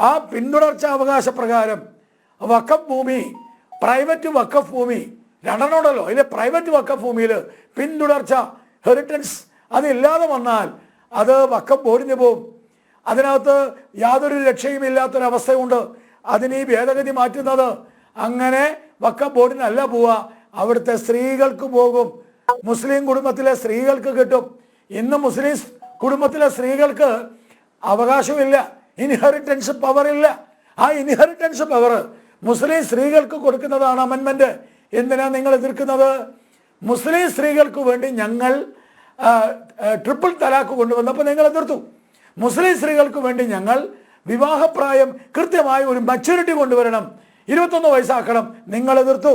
ആ പിന്തുടർച്ച അവകാശ പ്രകാരം വഖഫ് ഭൂമി, പ്രൈവറ്റ് വഖഫ് ഭൂമി 2 ഉണ്ടല്ലോ. അതിലെ പ്രൈവറ്റ് വഖഫ് ഭൂമിയിൽ പിന്തുടർച്ച, ഹെറിറ്റൻസ് അതില്ലാതെ വന്നാൽ അത് വഖഫ് ബോർഡിന് പോവും. അതിനകത്ത് യാതൊരു രക്ഷയും ഇല്ലാത്തൊരവസ്ഥയുണ്ട്. അതിന് ഈ ഭേദഗതി മാറ്റുന്നത് അങ്ങനെ വഖഫ് ബോർഡിനല്ല പോവുക, അവിടുത്തെ സ്ത്രീകൾക്ക് പോകും. മുസ്ലിം കുടുംബത്തിലെ സ്ത്രീകൾക്ക് കിട്ടും. ഇന്ന് മുസ്ലിം കുടുംബത്തിലെ സ്ത്രീകൾക്ക് അവകാശമില്ല, ഇൻഹെറിറ്റൻസ് പവർ ഇല്ല. ആ ഇൻഹെറിറ്റൻസ് പവർ മുസ്ലിം സ്ത്രീകൾക്ക് കൊടുക്കുന്നതാണ് അമെൻമെന്റ്. എന്തിനാ നിങ്ങൾ എതിർക്കുന്നത്? മുസ്ലിം സ്ത്രീകൾക്ക് വേണ്ടി ഞങ്ങൾ ട്രിപ്പിൾ തലാഖ് കൊണ്ടുവന്നപ്പോൾ നിങ്ങൾ എതിർത്തു. മുസ്ലിം സ്ത്രീകൾക്ക് വേണ്ടി ഞങ്ങൾ വിവാഹപ്രായം കൃത്യമായി ഒരു മച്യൂരിറ്റി കൊണ്ടുവരണം, 21 വയസ്സാക്കണം, നിങ്ങൾ എതിർത്തു.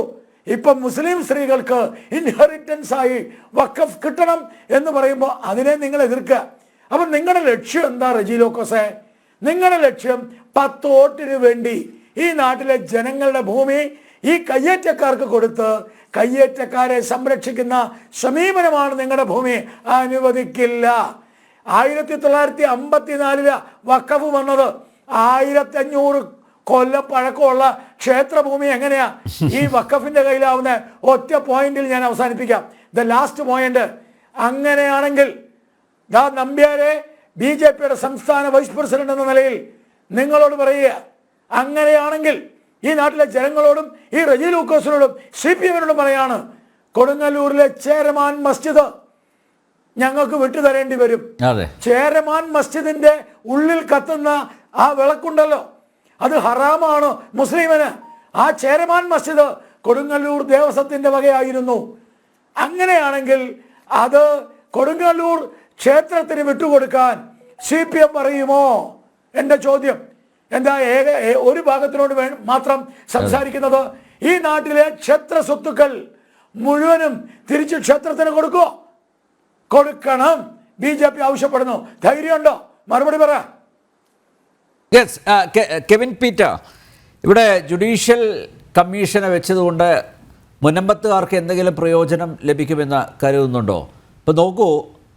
ഇപ്പം മുസ്ലിം സ്ത്രീകൾക്ക് ഇൻഹെറിറ്റൻസ് ആയി വഖഫ് കിട്ടണം എന്ന് പറയുമ്പോൾ അതിനെ നിങ്ങൾ എതിർക്കുക. അപ്പം നിങ്ങളുടെ ലക്ഷ്യം എന്താ റജി ലൂക്കോസേ? നിങ്ങളുടെ ലക്ഷ്യം 10 വോട്ടിന് വേണ്ടി ഈ നാട്ടിലെ ജനങ്ങളുടെ ഭൂമി ഈ കയ്യേറ്റക്കാർക്ക് കൊടുത്ത് കയ്യേറ്റക്കാരെ സംരക്ഷിക്കുന്ന സമീപനമാണ് നിങ്ങളുടെ ഭൂമി. അനുവദിക്കില്ല. 1954 വഖഫ് വന്നത്. 1500 കൊല്ലം പഴക്കമുള്ള ക്ഷേത്രഭൂമി എങ്ങനെയാ ഈ വഖഫിന്റെ കയ്യിലാവുന്ന? ഒറ്റ പോയിന്റിൽ ഞാൻ അവസാനിപ്പിക്കാം, ദ ലാസ്റ്റ് പോയിന്റ്. അങ്ങനെയാണെങ്കിൽ നമ്പ്യാരെ BJPയുടെ സംസ്ഥാന വൈസ് പ്രസിഡന്റ് എന്ന നിലയിൽ നിങ്ങളോട് പറയുക, അങ്ങനെയാണെങ്കിൽ ഈ നാട്ടിലെ ജനങ്ങളോടും ഈ റജി ലൂക്കോസിനോടും CPM-നോടും പറയാണ്, കൊടുങ്ങല്ലൂരിലെ ചേരമാൻ മസ്ജിദ് ഞങ്ങൾക്ക് വിട്ടുതരേണ്ടി വരും. ചേരമാൻ മസ്ജിദിന്റെ ഉള്ളിൽ കത്തുന്ന ആ വിളക്കുണ്ടല്ലോ, അത് ഹറാമാണ് മുസ്ലിമിന്. ആ ചേരമാൻ മസ്ജിദ് കൊടുങ്ങല്ലൂർ ദേവസ്വത്തിന്റെ വകയായിരുന്നു. അങ്ങനെയാണെങ്കിൽ അത് കൊടുങ്ങല്ലൂർ ക്ഷേത്രത്തിന് വിട്ടുകൊടുക്കാൻ CPM പറയുമോ? എൻ്റെ ചോദ്യം. എന്താ ഒരു ഭാഗത്തിനോട് മാത്രം സംസാരിക്കുന്നത്? ഈ നാട്ടിലെ ക്ഷേത്ര സ്വത്തുക്കൾ മുഴുവനും തിരിച്ച് ക്ഷേത്രത്തിന് കൊടുക്കുമോ? കൊടുക്കണം. BJP ആവശ്യപ്പെടുന്നു. ധൈര്യമുണ്ടോ? മറുപടി പറ. യെസ്, കെവിൻ പീറ്റർ, ഇവിടെ ജുഡീഷ്യൽ കമ്മീഷനെ വെച്ചതുകൊണ്ട് മുനമ്പത്തുകാർക്ക് എന്തെങ്കിലും പ്രയോജനം ലഭിക്കുമെന്ന് കരുതുന്നുണ്ടോ? ഇപ്പോൾ നോക്കൂ,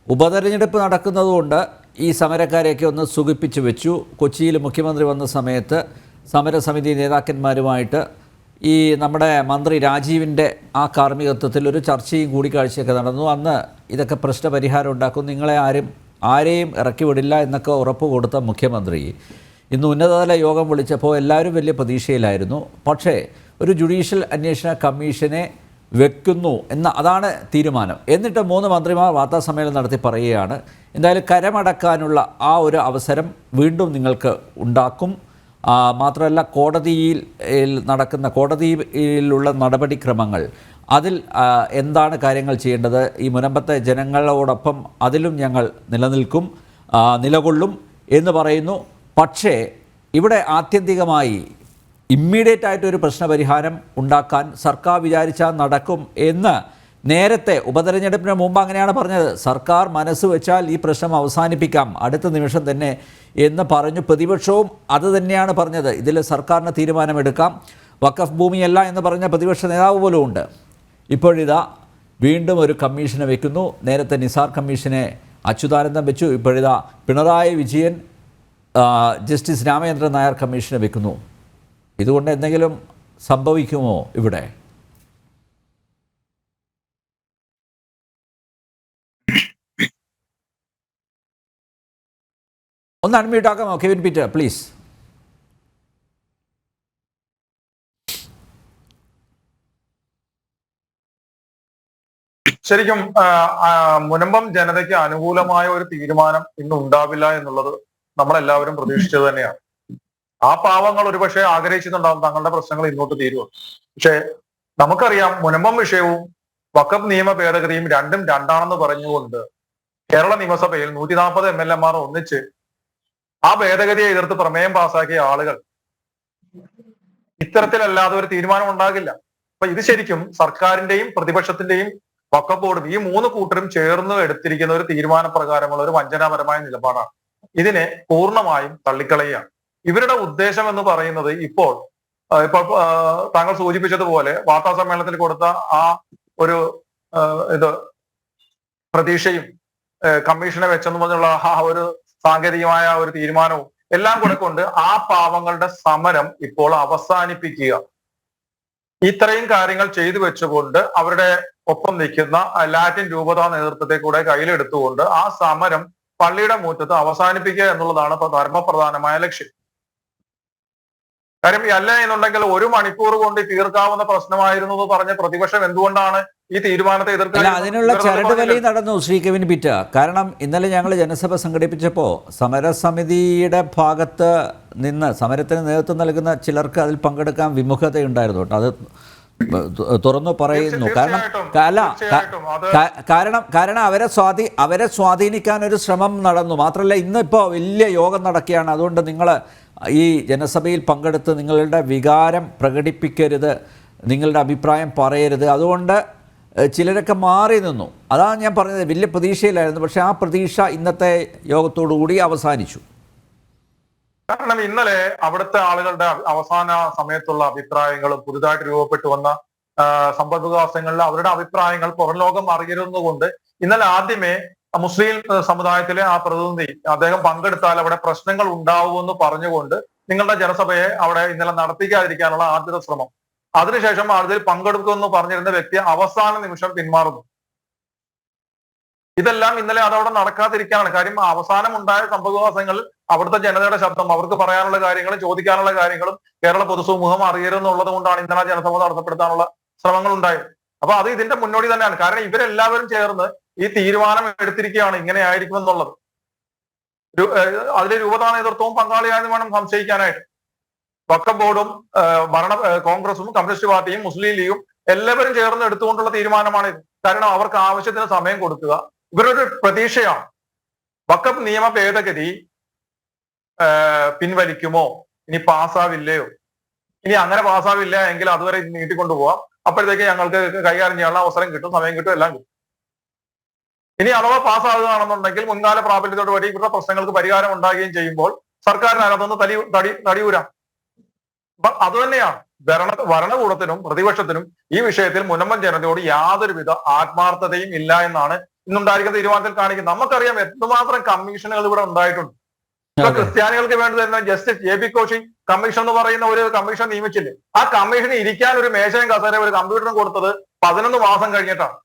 ഉപതെരഞ്ഞെടുപ്പ് നടക്കുന്നതുകൊണ്ട് ഈ സമരക്കാരെയൊക്കെ ഒന്ന് സുഖിപ്പിച്ചു വെച്ചു. കൊച്ചിയിൽ മുഖ്യമന്ത്രി വന്ന സമയത്ത് സമരസമിതി നേതാക്കന്മാരുമായിട്ട് ഈ നമ്മുടെ മന്ത്രി രാജീവിൻ്റെ ആ കാർമ്മികത്വത്തിൽ ഒരു ചർച്ചയും കൂടിക്കാഴ്ചയൊക്കെ നടന്നു. അന്ന് ഇതൊക്കെ പ്രശ്നപരിഹാരം ഉണ്ടാക്കും, നിങ്ങളെ ആരെയും ഇറക്കി വിടില്ല എന്നൊക്കെ ഉറപ്പ് കൊടുത്ത മുഖ്യമന്ത്രി ഇന്ന് ഉന്നതതല യോഗം വിളിച്ചപ്പോൾ എല്ലാവരും വലിയ പ്രതീക്ഷയിലായിരുന്നു. പക്ഷേ ഒരു ജുഡീഷ്യൽ അന്വേഷണ കമ്മീഷനെ വെക്കുന്നു അതാണ് തീരുമാനം. എന്നിട്ട് 3 മന്ത്രിമാർ വാർത്താസമ്മേളനം നടത്തി പറയുകയാണ്, എന്തായാലും കരമടക്കാനുള്ള ആ ഒരു അവസരം വീണ്ടും നിങ്ങൾക്ക് ഉണ്ടാക്കും. മാത്രമല്ല, കോടതിയിലുള്ള നടപടിക്രമങ്ങൾ അതിൽ എന്താണ് കാര്യങ്ങൾ ചെയ്യേണ്ടത്, ഈ മുനമ്പത്തെ ജനങ്ങളോടൊപ്പം അതിലും ഞങ്ങൾ നിലകൊള്ളും എന്ന് പറയുന്നു. പക്ഷേ ഇവിടെ ആത്യന്തികമായി ഇമ്മീഡിയറ്റ് ആയിട്ടൊരു പ്രശ്നപരിഹാരം ഉണ്ടാക്കാൻ സർക്കാർ വിചാരിച്ചാൽ നടക്കും എന്ന് നേരത്തെ ഉപതെരഞ്ഞെടുപ്പിന് മുമ്പ് അങ്ങനെയാണ് പറഞ്ഞത്. സർക്കാർ മനസ്സ് വെച്ചാൽ ഈ പ്രശ്നം അവസാനിപ്പിക്കാം അടുത്ത നിമിഷം തന്നെ എന്ന് പറഞ്ഞു. പ്രതിപക്ഷവും അത് തന്നെയാണ് പറഞ്ഞത്, ഇതിൽ സർക്കാരിന് തീരുമാനമെടുക്കാം, വഖഫ് ഭൂമിയല്ല എന്ന് പറഞ്ഞ പ്രതിപക്ഷ നേതാവ് പോലും ഉണ്ട്. ഇപ്പോഴിതാ വീണ്ടും ഒരു കമ്മീഷനെ വെക്കുന്നു. നേരത്തെ നിസാർ കമ്മീഷനെ അച്യുതാനന്ദൻ വെച്ചു. ഇപ്പോഴിതാ പിണറായി വിജയൻ ജസ്റ്റിസ് രാമചന്ദ്രൻ നായർ കമ്മീഷനെ വെക്കുന്നു. ഇതുകൊണ്ട് എന്തെങ്കിലും സംഭവിക്കുമോ ഇവിടെ? ഒന്ന് അൺമ്യൂട്ട് ആക്കാമോ കെവിൻ പീറ്റർ പ്ലീസ്? ശരിക്കും മുനമ്പം ജനതയ്ക്ക് അനുകൂലമായ ഒരു തീരുമാനം ഇന്ന് ഉണ്ടാവില്ല എന്നുള്ളത് നമ്മളെല്ലാവരും പ്രതീക്ഷിച്ചത് തന്നെയാണ്. ആ പാവങ്ങൾ ഒരുപക്ഷെ ആഗ്രഹിച്ചിട്ടുണ്ടാവും തങ്ങളുടെ പ്രശ്നങ്ങൾ ഇങ്ങോട്ട് തീരുവ. പക്ഷെ നമുക്കറിയാം, മുനമ്പം വിഷയവും വഖഫ് നിയമ ഭേദഗതിയും രണ്ടും രണ്ടാണെന്ന് പറഞ്ഞുകൊണ്ട് കേരള നിയമസഭയിൽ 140 MLA-മാർ ഒന്നിച്ച് ആ ഭേദഗതിയെ എതിർത്ത് പ്രമേയം പാസാക്കിയ ആളുകൾ ഇത്തരത്തിലല്ലാതെ ഒരു തീരുമാനം ഉണ്ടാകില്ല. അപ്പൊ ഇത് ശരിക്കും സർക്കാരിന്റെയും പ്രതിപക്ഷത്തിന്റെയും വഖഫ് ബോർഡും ഈ മൂന്ന് കൂട്ടരും ചേർന്ന് എടുത്തിരിക്കുന്ന ഒരു തീരുമാനപ്രകാരമുള്ള ഒരു വഞ്ചനാപരമായ നിലപാടാണ്. ഇതിനെ പൂർണ്ണമായും തള്ളിക്കളയുകയാണ്. ഇവരുടെ ഉദ്ദേശം എന്ന് പറയുന്നത് ഇപ്പോൾ താങ്കൾ സൂചിപ്പിച്ചതുപോലെ വാർത്താ സമ്മേളനത്തിൽ കൊടുത്ത ആ ഒരു ഇത് പ്രതീക്ഷയും കമ്മീഷനെ വെച്ചെന്ന് പറഞ്ഞുള്ള ആ ഒരു സാങ്കേതികമായ ഒരു തീരുമാനവും എല്ലാം കൂടെ കൊണ്ട് ആ പാവങ്ങളുടെ സമരം ഇപ്പോൾ അവസാനിപ്പിക്കുക, ഇത്രയും കാര്യങ്ങൾ ചെയ്തു വെച്ചുകൊണ്ട് അവരുടെ ഒപ്പം നിൽക്കുന്ന ലാറ്റിൻ രൂപതാ നേതൃത്വത്തെ കൂടെ കയ്യിലെടുത്തുകൊണ്ട് ആ സമരം പള്ളിയുടെ മുറ്റത്ത് അവസാനിപ്പിക്കുക എന്നുള്ളതാണ് ധർമ്മപ്രധാനമായ ലക്ഷ്യം. കാര്യം അല്ല എന്നുണ്ടെങ്കിൽ 1 മണിക്കൂർ കൊണ്ട് തീർക്കാവുന്ന പ്രശ്നമായിരുന്നു എന്ന് പറഞ്ഞ പ്രതിപക്ഷം എന്തുകൊണ്ടാണ് ഈ തീരുമാനത്തെ അല്ല, എതിർക്കുന്നത്? അതിനുള്ള ചരട് വലി നടന്നു ശ്രീ കെവിൻ പിറ്റ. കാരണം ഇന്നലെ ഞങ്ങൾ ജനസഭ സംഘടിപ്പിച്ചപ്പോൾ സമരസമിതിയുടെ ഭാഗത്ത് നിന്ന് സമരത്തിന് നേതൃത്വം നൽകുന്ന ചിലർക്ക് അതിൽ പങ്കെടുക്കാൻ വിമുഖതയുണ്ടായിരുന്നു കേട്ടോ. അത് തുറന്നു പറയുന്നു. കാരണം അവരെ സ്വാധീനിക്കാൻ ഒരു ശ്രമം നടന്നു. മാത്രമല്ല ഇന്നിപ്പോൾ വലിയ യോഗം നടക്കുകയാണ്. അതുകൊണ്ട് നിങ്ങൾ ഈ ജനസഭയിൽ പങ്കെടുത്ത് നിങ്ങളുടെ വികാരം പ്രകടിപ്പിക്കരുത്, നിങ്ങളുടെ അഭിപ്രായം പറയരുത്. അതുകൊണ്ട് ചിലരൊക്കെ മാറി നിന്നു. അതാണ് ഞാൻ പറഞ്ഞത്. വലിയ പ്രതീക്ഷയിലായിരുന്നു, പക്ഷെ ആ പ്രതീക്ഷ ഇന്നത്തെ യോഗത്തോടു കൂടി അവസാനിച്ചു. കാരണം ഇന്നലെ അവിടുത്തെ ആളുകളുടെ അവസാന സമയത്തുള്ള അഭിപ്രായങ്ങളും പുതുതായിട്ട് രൂപപ്പെട്ടു വന്ന സംഭവവികാസങ്ങളിൽ അവരുടെ അഭിപ്രായങ്ങൾ പുറം ലോകം അറിയരുന്നതുകൊണ്ട് ഇന്നലെ ആദ്യമേ മുസ്ലിം സമുദായത്തിലെ ആ പ്രതിനിധി അദ്ദേഹം പങ്കെടുത്താൽ അവിടെ പ്രശ്നങ്ങൾ ഉണ്ടാവുമെന്ന് പറഞ്ഞുകൊണ്ട് നിങ്ങളുടെ ജനസഭയെ അവിടെ ഇന്നലെ നടത്തിക്കാതിരിക്കാനുള്ള ആദ്യത്തെ ശ്രമം, അതിനുശേഷം അതിൽ പങ്കെടുക്കുമെന്ന് പറഞ്ഞിരുന്ന വ്യക്തി അവസാന നിമിഷം പിന്മാറുന്നു. ഇതെല്ലാം ഇന്നലെ അതവിടെ നടക്കാതിരിക്കാനാണ്. കാര്യം അവസാനം ഉണ്ടായ സംഭവവികാസങ്ങളിൽ അവിടുത്തെ ജനതയുടെ ശബ്ദം, അവർക്ക് പറയാനുള്ള കാര്യങ്ങളും ചോദിക്കാനുള്ള കാര്യങ്ങളും കേരള പൊതുസമൂഹം അറിയരുതെന്നുള്ളത് കൊണ്ടാണ് ഇന്നലെ ജനസഭ തടസ്സപ്പെടുത്താനുള്ള ശ്രമങ്ങൾ ഉണ്ടായത്. അപ്പൊ അത് ഇതിന്റെ മുന്നോടി തന്നെയാണ്. കാരണം ഇവരെല്ലാവരും ചേർന്ന് ഈ തീരുമാനം എടുത്തിരിക്കുകയാണ് ഇങ്ങനെ ആയിരിക്കും എന്നുള്ളത്. അതിലെ രൂപതാ നേതൃത്വവും പങ്കാളിയായെന്ന് വേണം സംശയിക്കാനായിട്ട്. വഖഫ് ബോർഡും കോൺഗ്രസും കമ്മ്യൂണിസ്റ്റ് പാർട്ടിയും മുസ്ലിം ലീഗും എല്ലാവരും ചേർന്ന് എടുത്തുകൊണ്ടുള്ള തീരുമാനമാണ് ഇത്. കാരണം അവർക്ക് ആവശ്യത്തിന് സമയം കൊടുക്കുക. ഇവരൊരു പ്രതീക്ഷയാണ് വഖഫ് നിയമ ഭേദഗതി പിൻവലിക്കുമോ, ഇനി പാസ്സാവില്ലയോ, ഇനി അങ്ങനെ പാസ്സാവില്ല എങ്കിൽ അതുവരെ നീട്ടിക്കൊണ്ടുപോവാം, അപ്പോഴത്തേക്ക് ഞങ്ങൾക്ക് കൈകാര്യം ചെയ്യാനുള്ള അവസരം കിട്ടും, സമയം കിട്ടും, എല്ലാം കിട്ടും. ഇനി അഥവാ പാസ്സാകുകയാണെന്നുണ്ടെങ്കിൽ മുൻകാല പ്രാബല്യത്തോട് വഴി ഇവരുടെ പ്രശ്നങ്ങൾക്ക് പരിഹാരം ഉണ്ടാകുകയും ചെയ്യുമ്പോൾ സർക്കാരിന് അതിനകത്തൊന്ന് തടിയൂരാം. അപ്പൊ അതുതന്നെയാണ് ഭരണകൂടത്തിനും പ്രതിപക്ഷത്തിനും ഈ വിഷയത്തിൽ മുനമ്പൻ ജനതയോട് യാതൊരുവിധ ആത്മാർത്ഥതയും ഇല്ല എന്നാണ് ഇന്നുണ്ടായിരിക്കുന്ന തീരുമാനത്തിൽ കാണിക്കുന്നത്. നമുക്കറിയാം എന്തുമാത്രം കമ്മീഷനുകൾ ഇവിടെ ഉണ്ടായിട്ടുണ്ട്. ഇപ്പൊ ക്രിസ്ത്യാനികൾക്ക് വേണ്ടി തന്നെ ജസ്റ്റിസ് JB കോശി കമ്മീഷൻ എന്ന് പറയുന്ന ഒരു കമ്മീഷൻ നിയമിച്ചില്ലേ? ആ കമ്മീഷന് ഇരിക്കാൻ ഒരു മേശയും കസേരയും ഒരു കമ്പ്യൂട്ടറും കൊടുത്തത് 11 മാസം കഴിഞ്ഞിട്ടാണ്.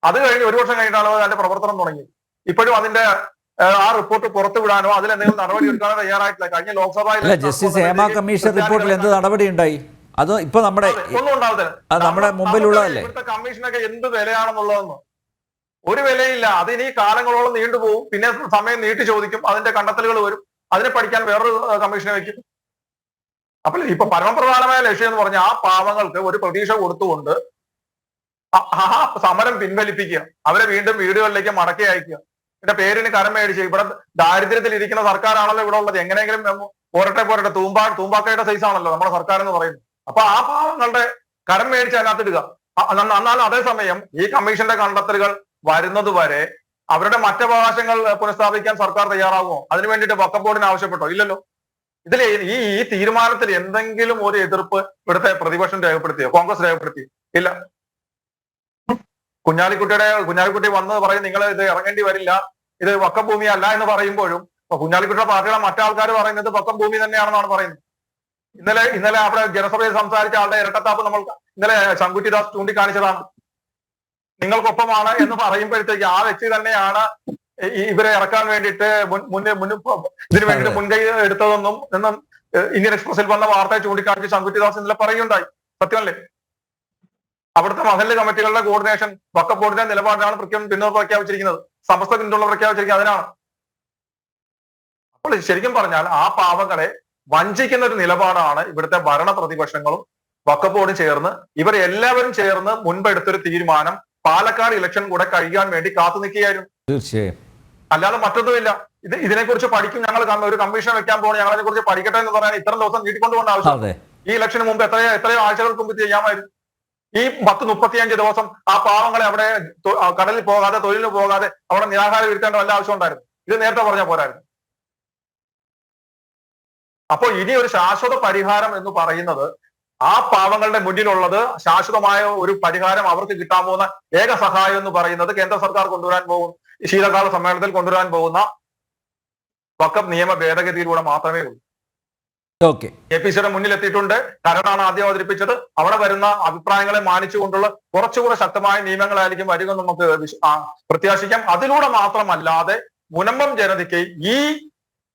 അത് കഴിഞ്ഞ് 1 വർഷം കഴിഞ്ഞിട്ടാണ് അതിന്റെ പ്രവർത്തനം തുടങ്ങി. ഇപ്പോഴും അതിന്റെ ആ റിപ്പോർട്ട് പുറത്തു വിടാനോ അതിൽ എന്തെങ്കിലും നടപടി എടുക്കാനോ തയ്യാറായിട്ടില്ല. കഴിഞ്ഞ ലോക്സഭയിൽ ജസ്റ്റിസ് ഹേമ കമ്മീഷൻ റിപ്പോർട്ടിൽ എന്ത് നടപടി ഉണ്ടായി? അത് ഇപ്പൊ നമ്മുടെ മുമ്പിലുള്ളതല്ലേ? ഇവിടുത്തെ കമ്മീഷനൊക്കെ എന്ത് വിലയാണെന്നുള്ളതെന്ന് ഒരു വിലയില്ല. അതിന് ഈ കാലങ്ങളോളം നീണ്ടുപോകും. പിന്നെ സമയം നീട്ടി ചോദിക്കും, അതിന്റെ കണ്ടെത്തലുകൾ വരും, അതിനെ പഠിക്കാൻ വേറൊരു കമ്മീഷനെ വെക്കും. അപ്പോൾ ഇപ്പൊ പരമപ്രധാനമായ ലക്ഷ്യം എന്ന് പറഞ്ഞാൽ ആ പാവങ്ങൾക്ക് ഒരു പ്രതീക്ഷ കൊടുത്തുകൊണ്ട് ആ സമരം പിൻവലിപ്പിക്കുക, അവരെ വീണ്ടും വീടുകളിലേക്ക് മടക്കി അയക്കുക, പിന്നെ പേരിന് കരം മേടിച്ച് ഇവിടെ ദാരിദ്ര്യത്തിൽ ഇരിക്കുന്ന സർക്കാരാണല്ലോ ഇവിടെ ഉള്ളത്. എങ്ങനെയെങ്കിലും പോരട്ടെ തൂമ്പാക്കയുടെ സൈസ് ആണല്ലോ നമ്മുടെ സർക്കാർ എന്ന് പറയുന്നത്. അപ്പൊ ആ പാവങ്ങളുടെ കരം മേടിച്ച് അതിനകത്തിടുക. എന്നാൽ അതേസമയം ഈ കമ്മീഷന്റെ കണ്ടെത്തലുകൾ വരുന്നത് വരെ അവരുടെ മറ്റവകാശങ്ങൾ പുനഃസ്ഥാപിക്കാൻ സർക്കാർ തയ്യാറാകുമോ? അതിനു വേണ്ടിയിട്ട് വഖഫ് ബോർഡിന് ആവശ്യപ്പെട്ടോ? ഇല്ലല്ലോ. ഇതിൽ ഈ തീരുമാനത്തിൽ എന്തെങ്കിലും ഒരു എതിർപ്പ് ഇവിടുത്തെ പ്രതിപക്ഷം രേഖപ്പെടുത്തിയോ? കോൺഗ്രസ് രേഖപ്പെടുത്തി? ഇല്ല. കുഞ്ഞാലിക്കുട്ടി വന്ന് പറയും നിങ്ങൾ ഇത് ഇറങ്ങേണ്ടി വരില്ല, ഇത് വഖഫ് ഭൂമി അല്ല എന്ന് പറയുമ്പോഴും കുഞ്ഞാലിക്കുട്ടിയുടെ പാർട്ടിയുടെ മറ്റാൾക്കാർ പറയുന്നത് വഖഫ് ഭൂമി തന്നെയാണെന്നാണ് പറയുന്നത്. ഇന്നലെ അവിടെ ജനസഭയിൽ സംസാരിച്ച ആളുടെ ഇരട്ടത്താപ്പ് നമ്മൾ ഇന്നലെ ശങ്കുറ്റിദാസ് ചൂണ്ടിക്കാണിച്ചതാണ്. നിങ്ങൾക്കൊപ്പമാണ് എന്ന് പറയുമ്പോഴത്തേക്ക് ആ വ്യക്തി തന്നെയാണ് ഇവരെ ഇറക്കാൻ വേണ്ടിയിട്ട് ഇതിനു വേണ്ടിയിട്ട് മുൻകൈ എടുത്തതെന്നും ഇന്ത്യൻ എക്സ്പ്രസിൽ വന്ന വാർത്തയെ ചൂണ്ടിക്കാണിച്ച് ശങ്കുറ്റിദാസ് ഇന്നലെ പറയുകയുണ്ടായി. സത്യമല്ലേ? അവിടുത്തെ മഹല്ല് കമ്മിറ്റികളുടെ കോർഡിനേഷൻ വഖഫ് ബോർഡിന്റെ നിലപാടിനാണ് പിന്തുണ പ്രഖ്യാപിച്ചിരിക്കുന്നത്, സമസ്ത പിന്തുണ പ്രഖ്യാപിച്ചിരിക്കുന്നത് അതിനാണ്. അപ്പോൾ ശരിക്കും പറഞ്ഞാൽ ആ പാവങ്ങളെ വഞ്ചിക്കുന്ന ഒരു നിലപാടാണ് ഇവിടുത്തെ ഭരണ പ്രതിപക്ഷങ്ങളും വഖഫ് ബോർഡും ചേർന്ന് ഇവരെല്ലാവരും ചേർന്ന് മുൻപെടുത്തൊരു തീരുമാനം പാലക്കാട് ഇലക്ഷൻ കൂടെ കഴിയാൻ വേണ്ടി കാത്തു നിൽക്കുകയായിരുന്നു. തീർച്ചയായും. അല്ലാതെ മറ്റൊന്നുമില്ല. ഇതിനെക്കുറിച്ച് പഠിക്കും, ഞങ്ങൾ ഒരു കമ്മീഷൻ വെക്കാൻ പോകണം, ഞങ്ങൾ അതിനെ കുറിച്ച് പഠിക്കട്ടെ എന്ന് പറയാൻ ഇത്രയും ദിവസം നീട്ടിക്കൊണ്ടുപോകേണ്ട ആവശ്യം. ഈ ഇലക്ഷന് മുമ്പ് എത്രയോ ആഴ്ചകൾക്ക് മുമ്പ് ചെയ്യാമായിരുന്നു. ഈ 10-35 ദിവസം ആ പാവങ്ങളെ അവിടെ കടലിൽ പോകാതെ തൊഴിലിന് പോകാതെ അവിടെ നിരാഹാരം ഇരുത്തേണ്ട വല്ല ആവശ്യം ഉണ്ടായിരുന്നു? ഇത് നേരത്തെ പറഞ്ഞാൽ പോരായിരുന്നു? അപ്പോൾ ഇനി ഒരു ശാശ്വത പരിഹാരം എന്ന് പറയുന്നത് ആ പാവങ്ങളുടെ മുന്നിലുള്ളത് ശാശ്വതമായ ഒരു പരിഹാരം, അവർക്ക് കിട്ടാൻ പോകുന്ന ഏക സഹായം എന്ന് പറയുന്നത് കേന്ദ്ര സർക്കാർ കൊണ്ടുവരാൻ പോകും ശീതകാല സമ്മേളനത്തിൽ കൊണ്ടുവരാൻ പോകുന്ന വഖഫ് നിയമ ഭേദഗതിയിലൂടെ മാത്രമേ ഉള്ളൂ. APCയുടെ മുന്നിൽ എത്തിയിട്ടുണ്ട്. കരടാണ് ആദ്യം അവതരിപ്പിച്ചത്. അവിടെ വരുന്ന അഭിപ്രായങ്ങളെ മാനിച്ചുകൊണ്ടുള്ള കുറച്ചുകൂടെ ശക്തമായ നിയമങ്ങളായിരിക്കും വരിക നമുക്ക് പ്രത്യാശിക്കാം. അതിലൂടെ മാത്രമല്ലാതെ മുനമ്പം ജനതയ്ക്ക് ഈ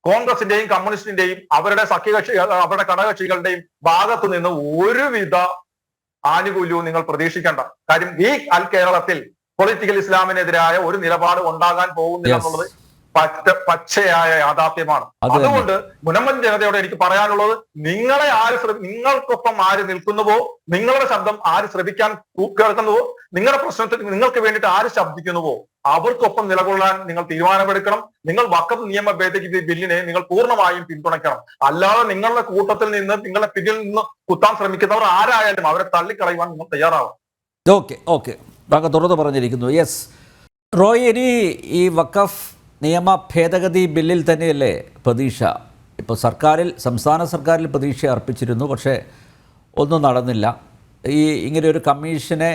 കോൺഗ്രസിന്റെയും കമ്മ്യൂണിസ്റ്റിന്റെയും അവരുടെ സഖ്യകക്ഷി അവരുടെ ഘടകകക്ഷികളുടെയും ഭാഗത്തു നിന്ന് ഒരുവിധ ആനുകൂല്യവും നിങ്ങൾ പ്രതീക്ഷിക്കേണ്ട. കാര്യം ഈ കേരളത്തിൽ പൊളിറ്റിക്കൽ ഇസ്ലാമിനെതിരായ ഒരു നിലപാട് ഉണ്ടാകാൻ പോകുന്നില്ല എന്നുള്ളത് പച്ചയായ യാഥാർത്ഥ്യമാണ്. അതുകൊണ്ട് മുനമ്പൻ ജനതയോട് എനിക്ക് പറയാനുള്ളത്, നിങ്ങൾക്കൊപ്പം ആര് നിൽക്കുന്നുവോ, നിങ്ങളുടെ ശബ്ദം ആര് ശ്രമിക്കാൻ കേൾക്കുന്നുവോ, നിങ്ങളുടെ പ്രശ്നത്തിൽ നിങ്ങൾക്ക് വേണ്ടിയിട്ട് ആര് ശബ്ദിക്കുന്നുവോ അവർക്കൊപ്പം നിലകൊള്ളാൻ നിങ്ങൾ തീരുമാനമെടുക്കണം. നിങ്ങൾ വഖഫ് നിയമ ഭേദഗതി ബില്ലിനെ നിങ്ങൾ പൂർണ്ണമായും പിന്തുണയ്ക്കണം. അല്ലാതെ നിങ്ങളുടെ കൂട്ടത്തിൽ നിന്ന് നിങ്ങളുടെ പിന്നിൽ നിന്ന് കുത്താൻ ശ്രമിക്കുന്നവർ ആരായാലും അവരെ തള്ളിക്കളയുവാൻ നിങ്ങൾ തയ്യാറാവും. ഓക്കെ തുറന്നു പറഞ്ഞിരിക്കുന്നു. യെസ് റോയ്, ഇനി ഈ വഖഫ് നിയമ ഭേദഗതി ബില്ലിൽ തന്നെയല്ലേ പ്രതീക്ഷ? ഇപ്പോൾ സംസ്ഥാന സർക്കാരിൽ പ്രതീക്ഷ അർപ്പിച്ചിരുന്നു, പക്ഷേ ഒന്നും നടന്നില്ല. ഇങ്ങനെ ഒരു കമ്മീഷനെ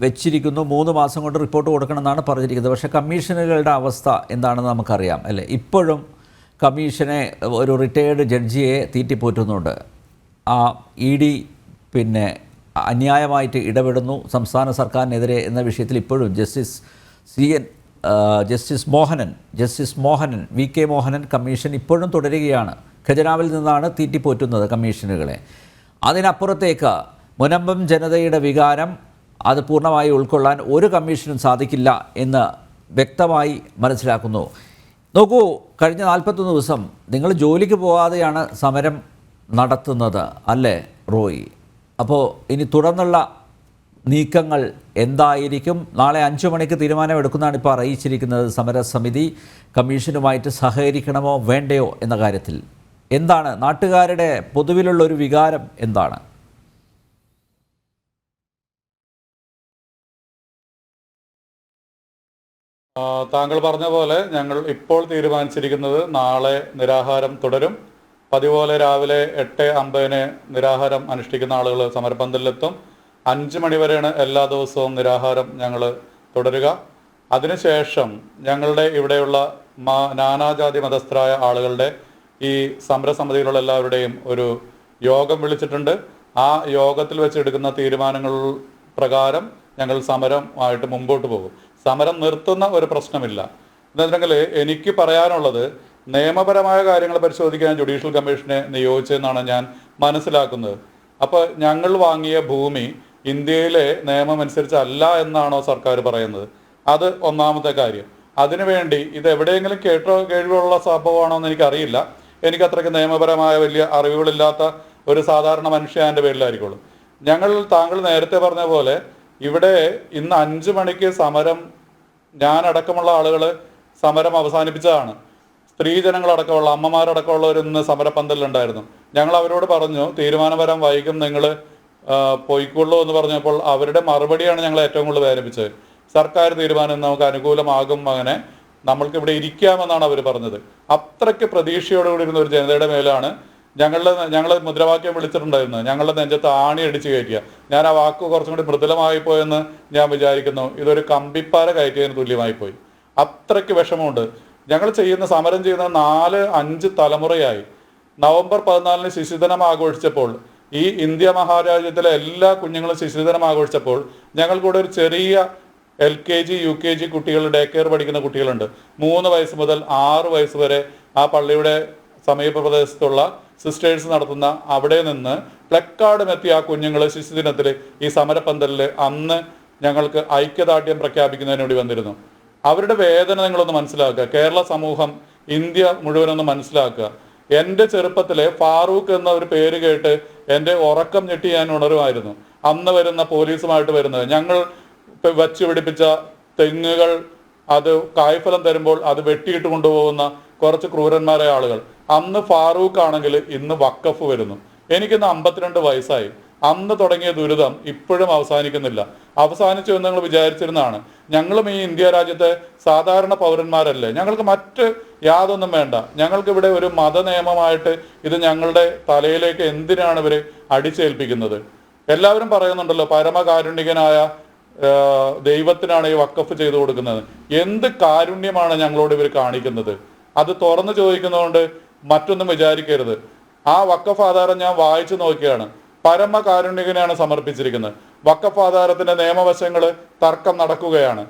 വെച്ചിരിക്കുന്നു, 3 മാസം കൊണ്ട് റിപ്പോർട്ട് കൊടുക്കണമെന്നാണ് പറഞ്ഞിരിക്കുന്നത്. പക്ഷേ കമ്മീഷനുകളുടെ അവസ്ഥ എന്താണെന്ന് നമുക്കറിയാം അല്ലേ? ഇപ്പോഴും കമ്മീഷനെ ഒരു റിട്ടയേർഡ് ജഡ്ജിയെ തീറ്റിപ്പോറ്റുന്നുണ്ട്. ED പിന്നെ അന്യായമായിട്ട് ഇടപെടുന്നു സംസ്ഥാന സർക്കാരിനെതിരെ എന്ന വിഷയത്തിൽ ഇപ്പോഴും justice Mohanan VK Mohanan commission ഇപ്പോഴും തുടരുകയാണ്. ഖജനാവിൽ നിന്നാണ് തീറ്റിപ്പോറ്റുന്നത് കമ്മീഷനുകളെ. അതിനപ്പുറത്തേക്ക് മുനമ്പം ജനതയുടെ വികാരം അത് പൂർണ്ണമായി ഉൾക്കൊള്ളാൻ ഒരു കമ്മീഷനും സാധിക്കില്ല എന്ന് വ്യക്തമായി മനസ്സിലാക്കുന്നു. നോക്കൂ, കഴിഞ്ഞ 41 ദിവസം നിങ്ങൾ ജോലിക്ക് പോകാതെയാണ് സമരം നടത്തുന്നത് അല്ലേ റോയ്? അപ്പോൾ ഇനി തുടർന്നുള്ള നീക്കങ്ങൾ എന്തായിരിക്കും? നാളെ 5 മണിക്ക് തീരുമാനമെടുക്കുന്നതാണ് ഇപ്പോൾ അറിയിച്ചിരിക്കുന്നത്. സമരസമിതി കമ്മീഷനുമായിട്ട് സഹകരിക്കണമോ വേണ്ടയോ എന്ന കാര്യത്തിൽ എന്താണ് നാട്ടുകാരുടെ പൊതുവിലുള്ള ഒരു വികാരം എന്താണ്? താങ്കൾ പറഞ്ഞ പോലെ ഞങ്ങൾ ഇപ്പോൾ തീരുമാനിച്ചിരിക്കുന്നത് നാളെ നിരാഹാരം തുടരും. പതിപോലെ രാവിലെ 8:50 നിരാഹാരം അനുഷ്ഠിക്കുന്ന ആളുകൾ സമരപന്തലിലെത്തും. 5 മണി വരെയാണ് എല്ലാ ദിവസവും നിരാഹാരം ഞങ്ങൾ തുടരുക. അതിനുശേഷം ഞങ്ങളുടെ ഇവിടെയുള്ള നാനാജാതി മതസ്ഥരായ ആളുകളുടെ ഈ സമരസമിതിയിലുള്ള എല്ലാവരുടെയും ഒരു യോഗം വിളിച്ചിട്ടുണ്ട്. ആ യോഗത്തിൽ വെച്ചെടുക്കുന്ന തീരുമാനങ്ങൾ പ്രകാരം ഞങ്ങൾ സമരമായിട്ട് മുമ്പോട്ട് പോകും. സമരം നിർത്തുന്ന ഒരു പ്രശ്നമില്ല. എന്നുവെച്ചിട്ടുണ്ടെങ്കിൽ എനിക്ക് പറയാനുള്ളത്, നിയമപരമായ കാര്യങ്ങൾ പരിശോധിക്കാൻ ജുഡീഷ്യൽ കമ്മീഷനെ നിയോഗിച്ചതെന്നാണ് ഞാൻ മനസ്സിലാക്കുന്നത്. അപ്പോൾ ഞങ്ങൾ വാങ്ങിയ ഭൂമി ഇന്ത്യയിലെ നിയമം അനുസരിച്ചല്ല എന്നാണോ സർക്കാർ പറയുന്നത്? അത് ഒന്നാമത്തെ കാര്യം. അതിനുവേണ്ടി ഇത് എവിടെയെങ്കിലും കേൾവിയുള്ള സംഭവമാണോ എന്ന് എനിക്കറിയില്ല. എനിക്കത്രയ്ക്ക് നിയമപരമായ വലിയ അറിവുകളില്ലാത്ത ഒരു സാധാരണ മനുഷ്യൻ്റെ പേരിലായിരിക്കുള്ളൂ. താങ്കൾ നേരത്തെ പറഞ്ഞ പോലെ ഇവിടെ ഇന്ന് 5 മണിക്ക് സമരം, ഞാനടക്കമുള്ള ആളുകൾ സമരം അവസാനിപ്പിച്ചതാണ്. സ്ത്രീജനങ്ങളടക്കമുള്ള അമ്മമാരടക്കമുള്ളവർ ഇന്ന് സമരപന്തലിലുണ്ടായിരുന്നു. ഞങ്ങൾ അവരോട് പറഞ്ഞു, തീരുമാനപരം വൈകും, നിങ്ങൾ പോയിക്കൊള്ളൂ എന്ന് പറഞ്ഞപ്പോൾ അവരുടെ മറുപടിയാണ് ഞങ്ങൾ ഏറ്റവും കൂടുതൽ വേദനിപ്പിച്ചത്. സർക്കാർ തീരുമാനം നമുക്ക് അനുകൂലമാകും, അങ്ങനെ നമ്മൾക്കിവിടെ ഇരിക്കാമെന്നാണ് അവർ പറഞ്ഞത്. അത്രയ്ക്ക് പ്രതീക്ഷയോടുകൂടി ഇരുന്ന ഒരു ജനതയുടെ മേലാണ് ഞങ്ങൾ മുദ്രാവാക്യം വിളിച്ചിട്ടുണ്ടായിരുന്നത്. ഞങ്ങളുടെ നെഞ്ചത്ത് ആണി അടിച്ച് കയറ്റിയ. ഞാൻ ആ വാക്ക് കുറച്ചും കൂടി മൃദുലമായി പോയെന്ന് ഞാൻ വിചാരിക്കുന്നു. ഇതൊരു കമ്പിപ്പാര കയറ്റിയതിന് തുല്യമായി പോയി. അത്രയ്ക്ക് വിഷമമുണ്ട്. ഞങ്ങൾ സമരം ചെയ്യുന്ന 4-5 തലമുറയായി. നവംബർ 14 ശിശുദിനം ആഘോഷിച്ചപ്പോൾ, ഈ ഇന്ത്യ മഹാരാജ്യത്തിലെ എല്ലാ കുഞ്ഞുങ്ങളും ശിശുദിനം ആഘോഷിച്ചപ്പോൾ ഞങ്ങൾക്കൂടെ ഒരു ചെറിയ LKG UKG കുട്ടികൾ, ഡേ കെയർ പഠിക്കുന്ന കുട്ടികളുണ്ട്. 3 വയസ്സ് മുതൽ 6 വയസ്സ് വരെ ആ പള്ളിയുടെ സമീപ പ്രദേശത്തുള്ള സിസ്റ്റേഴ്സ് നടത്തുന്ന അവിടെ നിന്ന് പ്ലക്കാർഡും എത്തിയ ആ കുഞ്ഞുങ്ങൾ ശിശുദിനത്തിൽ ഈ സമരപന്തലിൽ അന്ന് ഞങ്ങൾക്ക് ഐക്യദാർഢ്യം പ്രഖ്യാപിക്കുന്നതിന് വേണ്ടി വന്നിരുന്നു. അവരുടെ വേദന നിങ്ങളൊന്ന് മനസ്സിലാക്കുക. കേരള സമൂഹം, ഇന്ത്യ മുഴുവനൊന്ന് മനസ്സിലാക്കുക. എൻ്റെ ചെറുപ്പത്തിലെ ഫാറൂഖ് എന്ന ഒരു പേര് കേട്ട് എൻ്റെ ഉറക്കം ഞെട്ടി ഞാൻ ഉണരുമായിരുന്നു. അന്ന് വരുന്ന പോലീസുമായിട്ട് വരുന്നത്, ഞങ്ങൾ വച്ച് പിടിപ്പിച്ച തെങ്ങുകൾ അത് കായ്ഫലം തരുമ്പോൾ അത് വെട്ടിയിട്ട് കൊണ്ടുപോകുന്ന കുറച്ച് ക്രൂരന്മാരായ ആളുകൾ. അന്ന് ഫാറൂഖ് ആണെങ്കിൽ ഇന്ന് വഖഫ് വരുന്നു. എനിക്കിന്ന് 52 വയസ്സായി. അന്ന് തുടങ്ങിയ ദുരിതം ഇപ്പോഴും അവസാനിക്കുന്നില്ല. അവസാനിച്ചു എന്ന് ഞങ്ങൾ വിചാരിച്ചിരുന്നതാണ്. ഞങ്ങളും ഈ ഇന്ത്യ രാജ്യത്തെ സാധാരണ പൗരന്മാരല്ലേ, ഞങ്ങൾക്ക് മറ്റ് യാതൊന്നും വേണ്ട. ഞങ്ങൾക്കിവിടെ ഒരു മത നിയമമായിട്ട് ഇത് ഞങ്ങളുടെ തലയിലേക്ക് എന്തിനാണ് ഇവർ അടിച്ചേൽപ്പിക്കുന്നത്? എല്ലാവരും പറയുന്നുണ്ടല്ലോ പരമകാരുണികനായ ദൈവത്തിനാണ് ഈ വഖഫ് ചെയ്തു കൊടുക്കുന്നത്. എന്ത് കാരുണ്യമാണ് ഞങ്ങളോട് ഇവർ കാണിക്കുന്നത്? അത് തുറന്നു ചോദിക്കുന്നതുകൊണ്ട് മറ്റൊന്നും വിചാരിക്കരുത്. ആ വഖഫ് ആധാരം ഞാൻ വായിച്ചു നോക്കിയാണ്. പരമകാരുണികനാണ് സമർപ്പിച്ചിരിക്കുന്നത്. വഖഫ് ആധാരത്തിന്റെ നിയമവശങ്ങൾ തർക്കം നടക്കുകയാണ്.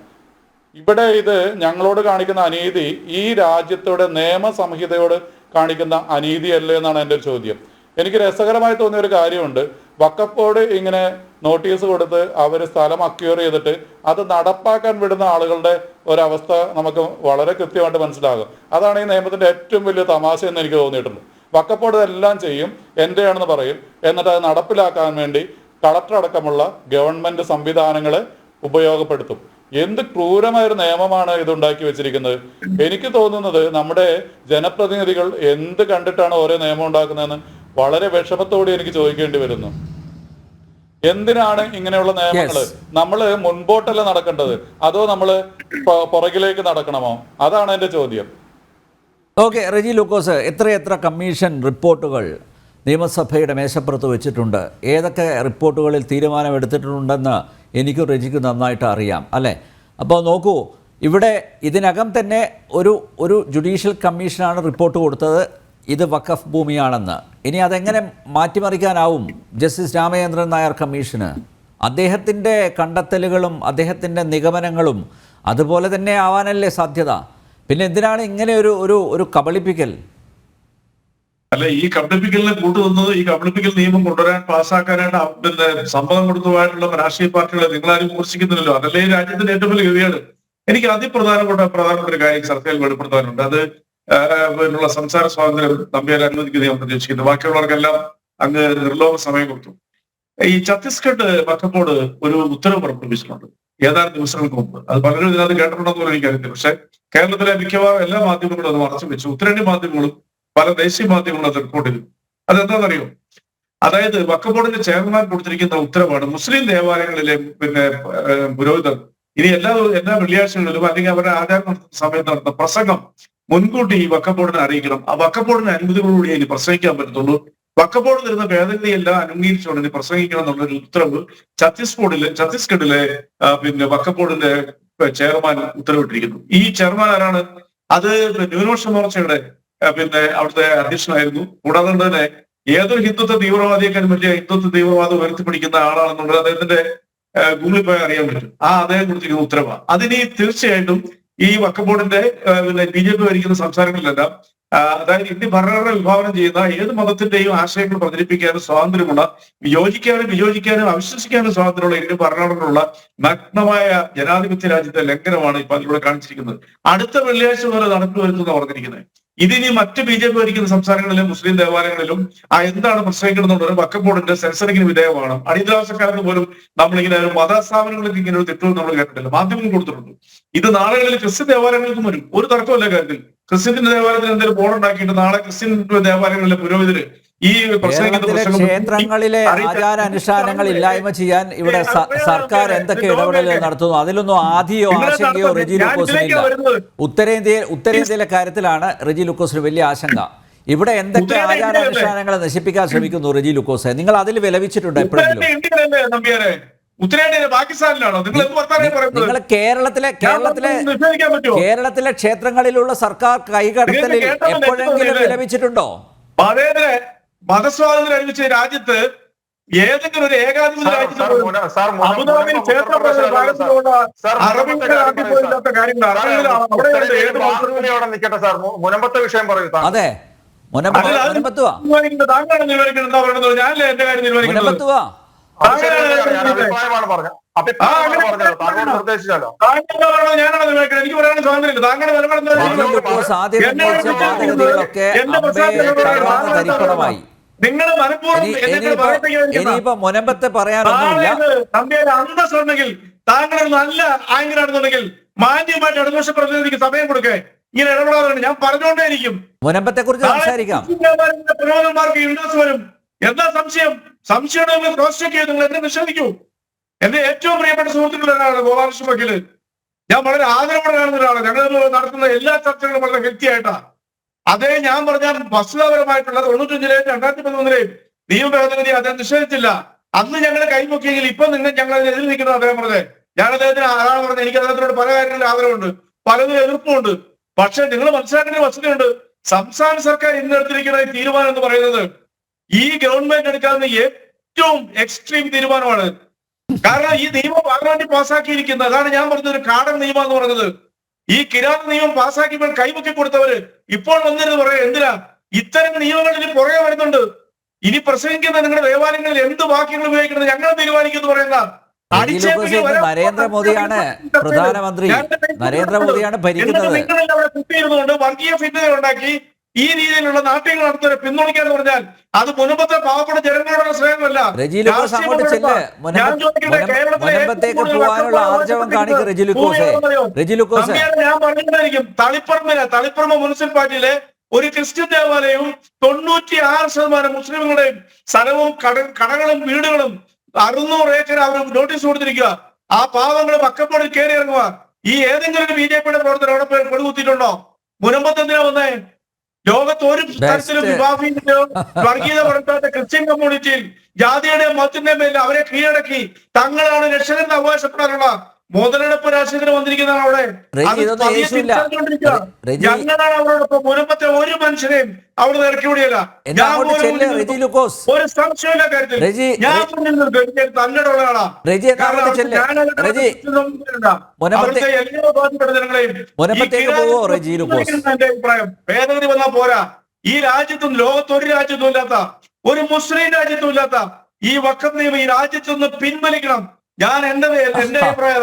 ഇവിടെ ഇത് ഞങ്ങളോട് കാണിക്കുന്ന അനീതി ഈ രാജ്യത്തോടെ നിയമസംഹിതയോട് കാണിക്കുന്ന അനീതിയല്ലേ എന്നാണ് എൻ്റെ ഒരു ചോദ്യം. എനിക്ക് രസകരമായി തോന്നിയ ഒരു കാര്യമുണ്ട്. വഖഫ് ബോർഡ് ഇങ്ങനെ നോട്ടീസ് കൊടുത്ത് അവർ സ്ഥലം അക്യൂർ ചെയ്തിട്ട് അത് നടപ്പാക്കാൻ വിടുന്ന ആളുകളുടെ ഒരവസ്ഥ നമുക്ക് വളരെ കൃത്യമായിട്ട് മനസ്സിലാകും. അതാണ് ഈ നിയമത്തിന്റെ ഏറ്റവും വലിയ തമാശ എന്ന് എനിക്ക് തോന്നിയിട്ടുണ്ട്. വഖഫ് ബോർഡ് ഇതെല്ലാം ചെയ്യും, എൻ്റെയാണെന്ന് പറയും, എന്നിട്ട് അത് നടപ്പിലാക്കാൻ വേണ്ടി കളക്ടർ അടക്കമുള്ള ഗവൺമെന്റ് സംവിധാനങ്ങളെ ഉപയോഗപ്പെടുത്തും. എന്ത് ക്രൂരമായൊരു നിയമമാണ് ഇതുണ്ടാക്കി വെച്ചിരിക്കുന്നത്. എനിക്ക് തോന്നുന്നത് നമ്മുടെ ജനപ്രതിനിധികൾ എന്ത് കണ്ടിട്ടാണ് ഓരോ നിയമം ഉണ്ടാക്കുന്നതെന്ന് വളരെ വിഷമത്തോടെ എനിക്ക് ചോദിക്കേണ്ടി വരുന്നു. എന്തിനാണ് ഇങ്ങനെയുള്ള നിയമങ്ങള്? നമ്മള് മുൻപോട്ടല്ല നടക്കേണ്ടത്, അതോ നമ്മള് പുറകിലേക്ക് നടക്കണമോ? അതാണ് എൻ്റെ ചോദ്യം. ഓക്കെ, റെജി ലൂക്കോസ്, എത്രയെത്ര കമ്മീഷൻ റിപ്പോർട്ടുകൾ നിയമസഭയുടെ മേശപ്പുറത്ത് വെച്ചിട്ടുണ്ട്? ഏതൊക്കെ റിപ്പോർട്ടുകളിൽ തീരുമാനമെടുത്തിട്ടുണ്ടെന്ന് എനിക്കും റെജിക്ക് നന്നായിട്ട് അറിയാം, അല്ലേ? അപ്പോൾ നോക്കൂ, ഇവിടെ ഇതിനകം തന്നെ ഒരു ജുഡീഷ്യൽ കമ്മീഷനാണ് റിപ്പോർട്ട് കൊടുത്തത് ഇത് വഖഫ് ഭൂമിയാണെന്ന്. ഇനി അതെങ്ങനെ മാറ്റിമറിക്കാനാവും ജസ്റ്റിസ് രാമചന്ദ്രൻ നായർ കമ്മീഷന്? അദ്ദേഹത്തിൻ്റെ കണ്ടെത്തലുകളും അദ്ദേഹത്തിൻ്റെ നിഗമനങ്ങളും അതുപോലെ തന്നെ ആവാനല്ലേ സാധ്യത? പിന്നെ എന്തിനാണ് ഇങ്ങനെ ഒരു കബളിപ്പിക്കൽ? അല്ല, ഈ കബളിപ്പിക്കലിനെ കൂട്ടുനിന്നത് ഈ കബളിപ്പിക്കൽ നിയമം കൊണ്ടുവരാൻ പാസ്സാക്കാനായിട്ട് പിന്നെ സമ്മതം കൊടുത്തതായിട്ടുള്ള രാഷ്ട്രീയ പാർട്ടികളെ നിങ്ങളാരും വിമർശിക്കുന്നില്ലല്ലോ. അതല്ലേ ഈ രാജ്യത്തിന്റെ ഏറ്റവും വലിയ ഗതിയാണ്. എനിക്ക് പ്രധാനപ്പെട്ട ഒരു കാര്യം ചർച്ചയിൽ വെളിപ്പെടുത്താനുണ്ട്. അത് പിന്നുള്ള സംസാര സ്വാതന്ത്ര്യം നമ്പ്യാർ അനുവദിക്കുന്ന ഞാൻ പ്രതീക്ഷിക്കുന്നു. ബാക്കിയുള്ളവർക്കെല്ലാം അങ്ങ് നിർലോഭ സമയം കൊടുത്തു. ഈ ഛത്തീസ്ഗഡ് വഖഫ് ബോർഡ് ഒരു ഉത്തരവ് പുറപ്പെടുവിച്ചിട്ടുണ്ട് ഏതാനും ദിവസങ്ങൾക്ക് മുമ്പ്. അത് പലരും ഇതിനകത്ത് കേട്ടിട്ടുണ്ടെന്ന് പോലും എനിക്കറിയില്ല. പക്ഷെ കേരളത്തിലെ മിക്കവാറും എല്ലാ മാധ്യമങ്ങളും അത് മറച്ചു വെച്ചു. ഉത്തരേന്ത്യൻ മാധ്യമങ്ങളും പല ദേശീയ മാധ്യമങ്ങളും അത് റിപ്പോർട്ട് ചെയ്തു. അതെന്താണെന്നറിയോ? അതായത് വഖഫ് ബോർഡിന്റെ ചെയർമാൻ കൊടുത്തിരിക്കുന്ന ഉത്തരവാണ് മുസ്ലിം ദേവാലയങ്ങളിലെ പുരോഹിതർ ഇനി എല്ലാ വെള്ളിയാഴ്ചകളിലും അല്ലെങ്കിൽ അവരുടെ ആചാരം നടത്തുന്ന സമയത്ത് നടത്തുന്ന പ്രസംഗം മുൻകൂട്ടി ഈ വഖഫ് ബോർഡിനെ അറിയിക്കണം. ആ വഖഫ് ബോർഡിന്റെ അനുമതികളോടുകൂടി ഇനി പ്രസംഗിക്കാൻ പറ്റത്തുള്ളൂ. വഖഫ് ബോർഡ് തരുന്ന ഭേദഗതിയെല്ലാം അനുംഗീകരിച്ചുകൊണ്ട് ഇനി പ്രസംഗിക്കണം എന്നുള്ളൊരു ഉത്തരവ് ഛത്തീസ്ഗഡിലെ പിന്നെ വഖഫ് ബോർഡിന്റെ ചെയർമാൻ ഉത്തരവിട്ടിരിക്കുന്നു. ഈ ചെയർമാൻ ആരാണ്? അത് ന്യൂനപക്ഷ മോർച്ചയുടെ പിന്നെ അവിടുത്തെ അധ്യക്ഷനായിരുന്നു. കൂടാതെ തന്നെ ഏതൊരു ഹിന്ദുത്വ തീവ്രവാദിയേക്കാളും വലിയ ഹിന്ദുത്വ തീവ്രവാദം ഉയർത്തിപ്പിടിക്കുന്ന ആളാണെന്നുള്ളത് അദ്ദേഹത്തിന്റെ ഗൂഗിളിൽ പോയി അറിയാൻ പറ്റും. അദ്ദേഹം കൊടുത്തിരിക്കുന്ന ഉത്തരവാണ്. അതിന് തീർച്ചയായിട്ടും ഈ വഖഫ് ബോർഡിന്റെ പിന്നെ BJP ഭരിക്കുന്ന സംസ്ഥാനങ്ങളിലെല്ലാം അതായത് ഇന്ത്യ ഭരണഘടന വിഭാവനം ചെയ്യുന്ന ഏത് മതത്തിന്റെയും ആശയങ്ങൾ പ്രചരിപ്പിക്കാനും സ്വാതന്ത്ര്യമുള്ള വിയോജിക്കാനും അവിശ്വസിക്കാനും സ്വാതന്ത്ര്യമുള്ള ഇന്ത്യ ഭരണഘടനയുള്ള നഗ്നമായ ജനാധിപത്യ രാജ്യത്തെ ലംഘനമാണ് ഇപ്പൊ അതിലൂടെ കാണിച്ചിരിക്കുന്നത്. അടുത്ത വെള്ളിയാഴ്ച മുതൽ നടപ്പിൽ വരുത്തുന്ന പറഞ്ഞിരിക്കുന്നത്. ഇതിനി മറ്റ് BJP ഭരിക്കുന്ന സംസ്ഥാനങ്ങളിലും മുസ്ലിം ദേവാലയങ്ങളിലും എന്താണ് പ്രസംഗിക്കണമെന്നുള്ളത് വഖഫ് ബോർഡിന്റെ സെൻസറിങ്ങിന് വിധേയമാണ്. അടിയന്തരാവസ്ഥക്കാലത്ത് പോലും നമ്മളിങ്ങനെ മതസ്ഥാപനങ്ങൾക്ക് ഇങ്ങനെ ഒരു തെറ്റുകൾ നമ്മൾ കേട്ടിട്ടില്ല. മാധ്യമങ്ങൾ കൊടുത്തിട്ടുണ്ട്. ഇത് നാളുകളിൽ ക്രിസ്ത്യൻ ദേവാലയങ്ങൾക്കും വരും. ഒരു തർക്കമല്ല കാര്യത്തിൽ. ക്രിസ്ത്യന്റെ ദേവാലയത്തിൽ എന്തെങ്കിലും ബോർഡുണ്ടാക്കിയിട്ട് നാളെ ക്രിസ്ത്യൻ ദേവാലയങ്ങളിലെ പുരോഹിതര് ഈ ക്ഷേത്രങ്ങളിലെ ആചാരാനുഷ്ഠാനങ്ങൾ ഇല്ലായ്മ ചെയ്യാൻ ഇവിടെ സർക്കാർ എന്തൊക്കെ ഇടപെടലുകൾ നടത്തുന്നു? അതിലൊന്നും ആധിയോ ആശങ്കയോ റെജി ലൂക്കോസിനില്ല. ഉത്തരേന്ത്യയിലെ കാര്യത്തിലാണ് റെജി ലൂക്കോസിന് വലിയ ആശങ്ക. ഇവിടെ എന്തൊക്കെ ആചാരാനുഷ്ഠാനങ്ങളെ നശിപ്പിക്കാൻ ശ്രമിക്കുന്നു റെജി ലൂക്കോസ്? നിങ്ങൾ അതിൽ വിലപിച്ചിട്ടുണ്ട് എപ്പോഴെങ്കിലും? പാകിസ്ഥാനിലാണോ നിങ്ങൾ കേരളത്തിലെ ക്ഷേത്രങ്ങളിലുള്ള സർക്കാർ കൈകടത്തലിൽ എപ്പോഴെങ്കിലും വിലപിച്ചിട്ടുണ്ടോ? മതസ്വാതന്ത്ര്യം അനുവദിച്ച രാജ്യത്ത് ഏതെങ്കിലും ഒരു ഏകാധിപത്യ രാജ്യത്ത് അബുദാബിയിൽ മുനമ്പത്തെ വിഷയം പറയൂ. അതെ, താങ്കളാണ് നിർവഹിക്കുന്നത്. എന്താ പറയുന്നത്? ഞാനല്ലേ എന്റെ കാര്യം നിർവഹിക്കുന്നത്. ഞാനാണ് നിർവഹിക്കുന്നത്. എനിക്ക് പറയാനുള്ള സ്വാതന്ത്ര്യമില്ല. താങ്കളുടെ നിങ്ങൾ ഇനിയിപ്പോ മുനമ്പത്തെ പറയാനൊന്നുമില്ല. അന്തസ്സുണ്ടെങ്കിൽ താങ്കൾ നല്ല ആങ്കറാണെന്നുണ്ടെങ്കിൽ മാന്യമായിട്ട് ഇടതുപക്ഷ പ്രതിനിധിക്ക് സമയം കൊടുക്കേ. ഇങ്ങനെ ഇടപെടാറുണ്ട്. ഞാൻ പറഞ്ഞുകൊണ്ടേയിരിക്കും. മുനമ്പത്തെ കുറിച്ച് സംസാരിക്കാം. പുരോഗമന്മാർക്ക് ഇൻട്രസ്റ്റ് വരും. എന്താ സംശയം? സംശയം നിങ്ങൾ ക്രോസ് ചെക്ക് ചെയ്ത് നിങ്ങൾ എന്നെ നിഷേധിക്കൂ. എന്റെ ഏറ്റവും പ്രിയപ്പെട്ട സുഹൃത്തുക്കളാണ് ഗോപാലകൃഷ്ണ വക്കീല്. ഞാൻ വളരെ ആദരവോടെ കാണുന്ന ഒരാളാണ്. ഞങ്ങൾ നടത്തുന്ന എല്ലാ ചർച്ചകളും വളരെ ഹെൽത്തി ആയിട്ടാ. അതേ ഞാൻ പറഞ്ഞാൽ വസ്തുതാപരമായിട്ടുള്ള 95-ലെയും 2013-ലെയും നിയമഭേദഗതി അദ്ദേഹം നിഷേധിച്ചില്ല. അന്ന് ഞങ്ങൾ കൈമുക്കിയെങ്കിൽ ഇപ്പൊ ഞങ്ങൾ എതിർ നിൽക്കുന്നത് അദ്ദേഹം പറഞ്ഞത്. ഞാൻ അദ്ദേഹത്തിന് ആളാണ് പറഞ്ഞത്. എനിക്ക് അദ്ദേഹത്തിനോട് പല കാര്യങ്ങളിൽ ആദരവുണ്ട്, പലതും എതിർപ്പുമുണ്ട്. പക്ഷെ നിങ്ങൾ മനസ്സിലാക്കേണ്ട വസ്തുതയുണ്ട്. സംസ്ഥാന സർക്കാർ ഇന്ന് എടുത്തിരിക്കുന്ന ഈ തീരുമാനം എന്ന് പറയുന്നത് ഈ ഗവൺമെന്റ് എടുക്കാവുന്ന ഏറ്റവും എക്സ്ട്രീം തീരുമാനമാണ്. കാരണം ഈ നിയമം പാർലമെന്റിൽ പാസ്സാക്കിയിരിക്കുന്നത്, അതാണ് ഞാൻ പറഞ്ഞത് ഒരു കാടൻ നിയമം എന്ന് പറയുന്നത്. ഈ കിരാത നിയമം പാസ്സാക്കിയപ്പോൾ കൈമുക്കി കൊടുത്തവര് ഇപ്പോൾ വന്നിരുന്ന് പറയാം എന്തിനാ ഇത്തരം നിയമങ്ങൾ ഇനി പുറകെ വരുന്നുണ്ട്. ഇനി പ്രസംഗിക്കുന്ന നിങ്ങളുടെ ദേവാലയങ്ങളിൽ എന്ത് വാക്യങ്ങൾ ഉപയോഗിക്കുന്നത് ഞങ്ങൾ തീരുമാനിക്കുമെന്ന് പറയുന്ന നരേന്ദ്രമോദിയാണ് പ്രധാനമന്ത്രി, നരേന്ദ്രമോദിയാണ് ഭരിക്കുന്നത്. നിങ്ങളിൽ അവിടെ കുത്തിയിരുന്നുകൊണ്ട് വർഗീയ ഭിന്നത ഉണ്ടാക്കി ഈ രീതിയിലുള്ള നാട്യങ്ങൾ നടത്തുന്ന പിന്തുണയ്ക്കുക എന്ന് പറഞ്ഞാൽ അത് മുൻപത്തെ പാവപ്പെട്ട ജനങ്ങളോടുള്ള സ്നേഹമല്ല. മുനമ്പത്തേക്ക് പോകാനുള്ള ആർജവം കാണിക്കും റെജിലുക്കോസ്. ഞാൻ പറഞ്ഞിട്ടായിരിക്കും തളിപ്പറമ്പ് മുനിസിപ്പാലിറ്റിയിലെ ഒരു ക്രിസ്ത്യൻ ദേവാലയവും 96% മുസ്ലിമുകളുടെയും സ്ഥലവും കടകളും വീടുകളും 600 ഏക്കർ അവർ നോട്ടീസ് കൊടുത്തിരിക്കുക. ആ പാവങ്ങൾ പക്കപ്പോടിൽ കയറി ഇറങ്ങുക. ഈ ഏതെങ്കിലും ഒരു BJPയുടെ പ്രവർത്തനം അവിടെ പോയി കൊടുകുത്തിയിട്ടുണ്ടോ? മുനമ്പത്തെന്തിനാ വന്നേ? ലോകത്ത് ഒരു തരത്തിലും വിഭാഗീയതയോ വർഗീയത വളർത്താത്ത ക്രിസ്ത്യൻ കമ്മ്യൂണിറ്റിയിൽ ജാതിയുടെയും മതത്തിന്റെയും പേരിൽ അവരെ കീഴടക്കി തങ്ങളാണ് രക്ഷകരെന്ന് അവകാശപ്പെടാനുള്ള മുതലെടുപ്പ് രാഷ്ട്രീയത്തിന് വന്നിരിക്കുന്നതാണ് അവിടെ. ഞങ്ങളാണ് അവരോടൊപ്പം. മുനമ്പത്തെ ഒരു മനുഷ്യനെയും അവിടെ ഇറക്കി വിടിയല്ല. ഒരു സംശയമില്ല കാര്യത്തിൽ. ഞാൻ തന്നോടുള്ള ആളാ. അവിടുത്തെ എല്ലാ ബാധിപ്പെട്ട ജനങ്ങളെയും എന്റെ അഭിപ്രായം ഭേദഗതി വന്നാൽ പോരാ. ഈ രാജ്യത്തും ലോകത്ത് ഒരു രാജ്യത്തും ഇല്ലാത്ത, ഒരു മുസ്ലിം രാജ്യത്തും ഇല്ലാത്ത ഈ വഖഫ് നിയമം ഈ രാജ്യത്തുനിന്ന് പിൻവലിക്കണം. ഞാൻ എന്റെ അഭിപ്രായം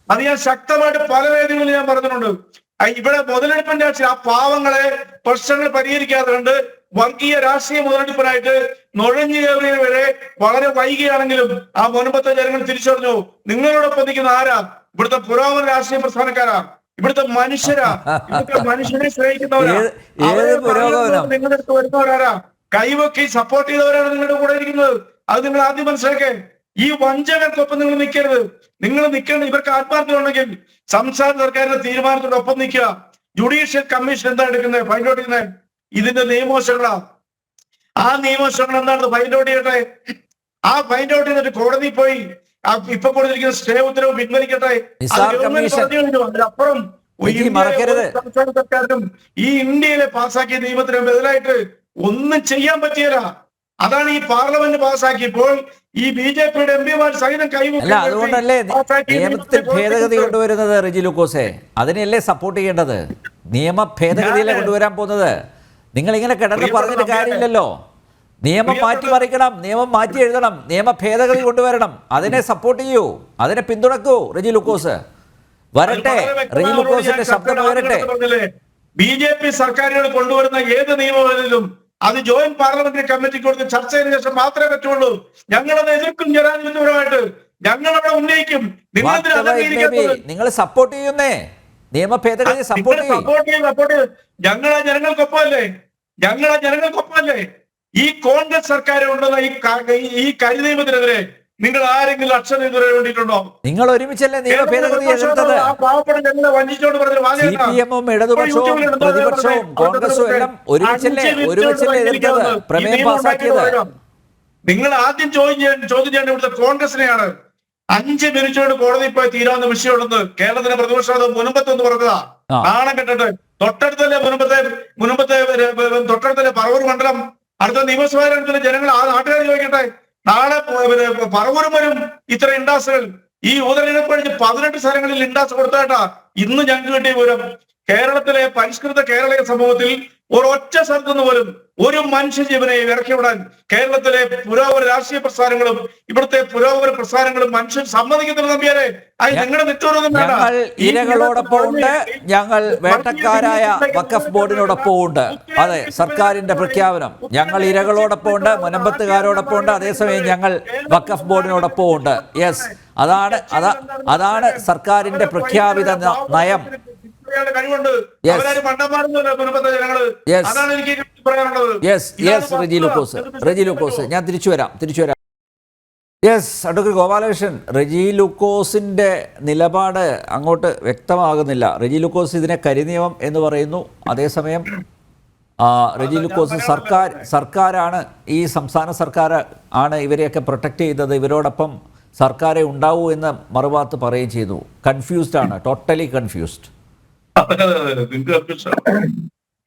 അത് ഞാൻ ശക്തമായിട്ട് പല വേദികളിൽ ഞാൻ പറഞ്ഞിട്ടുണ്ട്. ഇവിടെ മുതലെടുപ്പിന്റെ രാഷ്ട്രീയം ആ പാവങ്ങളെ പ്രശ്നങ്ങൾ പരിഹരിക്കാതെ കണ്ട് വർഗീയ രാഷ്ട്രീയ മുതലെടുപ്പിനായിട്ട് നുഴഞ്ഞു കയറിയത് വരെ വളരെ വൈകിയാണെങ്കിലും ആ മുൻപത്തെ ജനങ്ങൾ തിരിച്ചറിഞ്ഞു നിങ്ങളോടൊപ്പം നിൽക്കുന്ന ആരാ? ഇവിടുത്തെ പുരോഗമന രാഷ്ട്രീയ പ്രസ്ഥാനക്കാരാ, ഇവിടുത്തെ മനുഷ്യരാ, ഇവിടുത്തെ മനുഷ്യനെ സ്നേഹിക്കുന്നവരാ. നിങ്ങളുടെ അടുത്ത് വരുന്നവരാരാ? കൈവക്കി സപ്പോർട്ട് ചെയ്തവരാണ് നിങ്ങളുടെ കൂടെ ഇരിക്കുന്നത്. അത് നിങ്ങൾ ആദ്യം മനസ്സിലാക്കേ. ഈ വഞ്ചകർക്കൊപ്പം നിങ്ങൾ നിൽക്കരുത്. നിങ്ങൾ നിൽക്കേണ്ടത് ഇവർക്ക് ആത്മാർത്ഥത ഉണ്ടെങ്കിൽ സംസ്ഥാന സർക്കാരിന്റെ തീരുമാനത്തോടൊപ്പം നിൽക്കുക. ജുഡീഷ്യൽ കമ്മീഷൻ എന്താ എടുക്കുന്നത്? ഫൈൻഡ് ഔട്ട് ചെയ്യുന്നത് ഇതിന്റെ നിയമവശങ്ങളാ. ആ നിയമവശങ്ങൾ എന്താണെന്ന് ഫൈൻഡ് ഔട്ട് ചെയ്യട്ടെ. ആ ഫൈൻഡ് ഔട്ട് ചെയ്തിട്ട് കോടതി പോയി ഇപ്പൊ കൊടുത്തിരിക്കുന്ന സ്റ്റേ ഉത്തരവ് പിൻവലിക്കട്ടെ. അതിനപ്പുറം സംസ്ഥാന സർക്കാരിനും ഈ ഇന്ത്യയിലെ പാസ്സാക്കിയ നിയമത്തിന് ബദലായിട്ട് ഒന്നും ചെയ്യാൻ പറ്റിയല്ല. അതാണ് ഈ പാർലമെന്റ് പാസ്സാക്കിയപ്പോൾ ഈ BJPയുടെ MP-മാർ സഹിതം അതുകൊണ്ടല്ലേ നിയമത്തിൽ ഭേദഗതി കൊണ്ടുവരുന്നത് റെജിലുക്കോസെ? അതിനെയല്ലേ സപ്പോർട്ട് ചെയ്യേണ്ടത്? നിയമ ഭേദഗതിയല്ലേ കൊണ്ടുവരാൻ പോകുന്നത്? നിങ്ങൾ ഇങ്ങനെ കിടന്ന് പറഞ്ഞിട്ട് കാര്യമില്ലല്ലോ. നിയമം മാറ്റിമറിക്കണം, നിയമം മാറ്റി എഴുതണം, നിയമ ഭേദഗതി കൊണ്ടുവരണം. അതിനെ സപ്പോർട്ട് ചെയ്യൂ, അതിനെ പിന്തുണക്കൂ. റെജിലുക്കോസ് വരട്ടെ, റെജിലുക്കോസിന്റെ ശബ്ദം വരട്ടെ. BJP സർക്കാരുകൾ കൊണ്ടുവരുന്ന ഏത് നിയമത്തിലും അത് ജോയിന്റ് പാർലമെന്ററി കമ്മിറ്റിക്ക് കൊടുത്ത് ചർച്ച ചെയ്തതിനു ശേഷം മാത്രമേ പറ്റുള്ളൂ. ഞങ്ങളത് എതിർക്കും. ജനാധിപത്യപരമായിട്ട് ഞങ്ങളവിടെ ഉന്നയിക്കും. നിങ്ങൾ സപ്പോർട്ട് ചെയ്യുന്നേ, നിയമ ഭേദഗതി സപ്പോർട്ട് ചെയ്യും. ഞങ്ങളെ ജനങ്ങൾക്കൊപ്പമല്ലേ ഈ കോൺഗ്രസ് സർക്കാർ കൊണ്ടുവന്ന ഈ കരിനിയമത്തിനെതിരെ നിങ്ങൾ ആരെങ്കിലും അക്ഷരം ഇതുവരെ വേണ്ടിയിട്ടുണ്ടോ? നിങ്ങൾ ഒരുമിച്ചല്ലേ നിയമ ഭേദഗതി എതിർത്തത്? പാവപ്പെട്ട ജനങ്ങളെ വഞ്ചിച്ചോണ്ട് പറഞ്ഞത് CPM-ഉം ഇടതുപക്ഷവും പ്രതിപക്ഷവും കോൺഗ്രസും എല്ലാം ഒരുമിച്ചല്ലേ എതിർത്തത്, പ്രമേയം പാസാക്കിയത്? നിങ്ങൾ ആദ്യം ചോദ്യം ചെയ്യേണ്ട ഇവിടുത്തെ കോൺഗ്രസിനെയാണ്. 5 മിനിറ്റ് കൊണ്ട് കോടതി പോയി തീരാവുന്ന വിഷയമുണ്ടെന്ന് കേരളത്തിലെ പ്രതിപക്ഷം മുൻപത്തൊന്ന് പറഞ്ഞതാ. നാണം കെട്ടിട്ട് തൊട്ടടുത്തല്ലേ തൊട്ടടുത്തല്ലേ പറവൂർ മണ്ഡലം. അടുത്ത നിയമസഭാ തെരഞ്ഞെടുപ്പിലെ ജനങ്ങൾ ആ നാട്ടുകാർ ചോദിക്കട്ടെ. നാളെ പറവൂരും വരും ഇത്ര ഇൻഡാസുകൾ. ഈ ഉപതെരഞ്ഞെടുപ്പ് കഴിഞ്ഞ് 18 സ്ഥലങ്ങളിൽ ഇൻഡാസ് കൊടുത്താട്ടാ ഇന്ന് ഞങ്ങൾക്ക് കിട്ടിയ വിവരം. കേരളത്തിലെ പരിഷ്കൃത കേരളീയ സമൂഹത്തിൽ ഒരൊറ്റ സ്ഥലത്തു നിന്ന് പോലും ഒരു മനുഷ്യജീവനെ ഇറക്കിവിടാൻ കേരളത്തിലെ പുരോഗമന രാഷ്ട്രീയ പ്രസ്ഥാനങ്ങളും ഇവിടുത്തെ പുരോഗമന പ്രസ്ഥാനങ്ങളും മനുഷ്യൻ സമ്മതിക്കുന്നില്ല നമ്പ്യാരെ. അത് നിങ്ങളുടെ നെറ്റോടൊന്നും വേണ്ട. ഞങ്ങൾ ഇരകളോടൊപ്പം ഉണ്ട്, ഞങ്ങൾ വേട്ടക്കാരായ വഖഫ് ബോർഡിനോടൊപ്പം ഉണ്ട്. അതെ, സർക്കാരിന്റെ പ്രഖ്യാപനം. ഞങ്ങൾ ഇരകളോടൊപ്പം ഉണ്ട്, മുനമ്പത്തുകാരോടൊപ്പം ഉണ്ട്, അതേസമയം ഞങ്ങൾ വഖഫ് ബോർഡിനോടൊപ്പം ഉണ്ട്. യെസ്, അതാണ് സർക്കാരിന്റെ പ്രഖ്യാപിത നയം. കഴിവുണ്ട്. അവരാരും മണ്ടന്മാരൊന്നുമല്ല മുനമ്പത്തെ ജനങ്ങള്. അതാണ് എനിക്ക് പറയാനുള്ളത്. റെജി ലൂക്കോസ്, ഞാൻ തിരിച്ചു വരാം. യെസ്, അഡ്വക്കേറ്റ് ഗോപാലകൃഷ്ണൻ, റെജി ലൂക്കോസിന്റെ നിലപാട് അങ്ങോട്ട് വ്യക്തമാകുന്നില്ല. റെജി ലൂക്കോസ് ഇതിനെ കരിനിയമം എന്ന് പറയുന്നു. അതേസമയം റെജി ലൂക്കോസ് സർക്കാരാണ്, ഈ സംസ്ഥാന സർക്കാർ ആണ് ഇവരെയൊക്കെ പ്രൊട്ടക്ട് ചെയ്തത്, ഇവരോടൊപ്പം സർക്കാരെ ഉണ്ടാവൂ എന്ന് മറുഭാഗത്ത് പറയുകയും ചെയ്തു. കൺഫ്യൂസ്ഡ് ആണ്, ടോട്ടലി കൺഫ്യൂസ്ഡ്.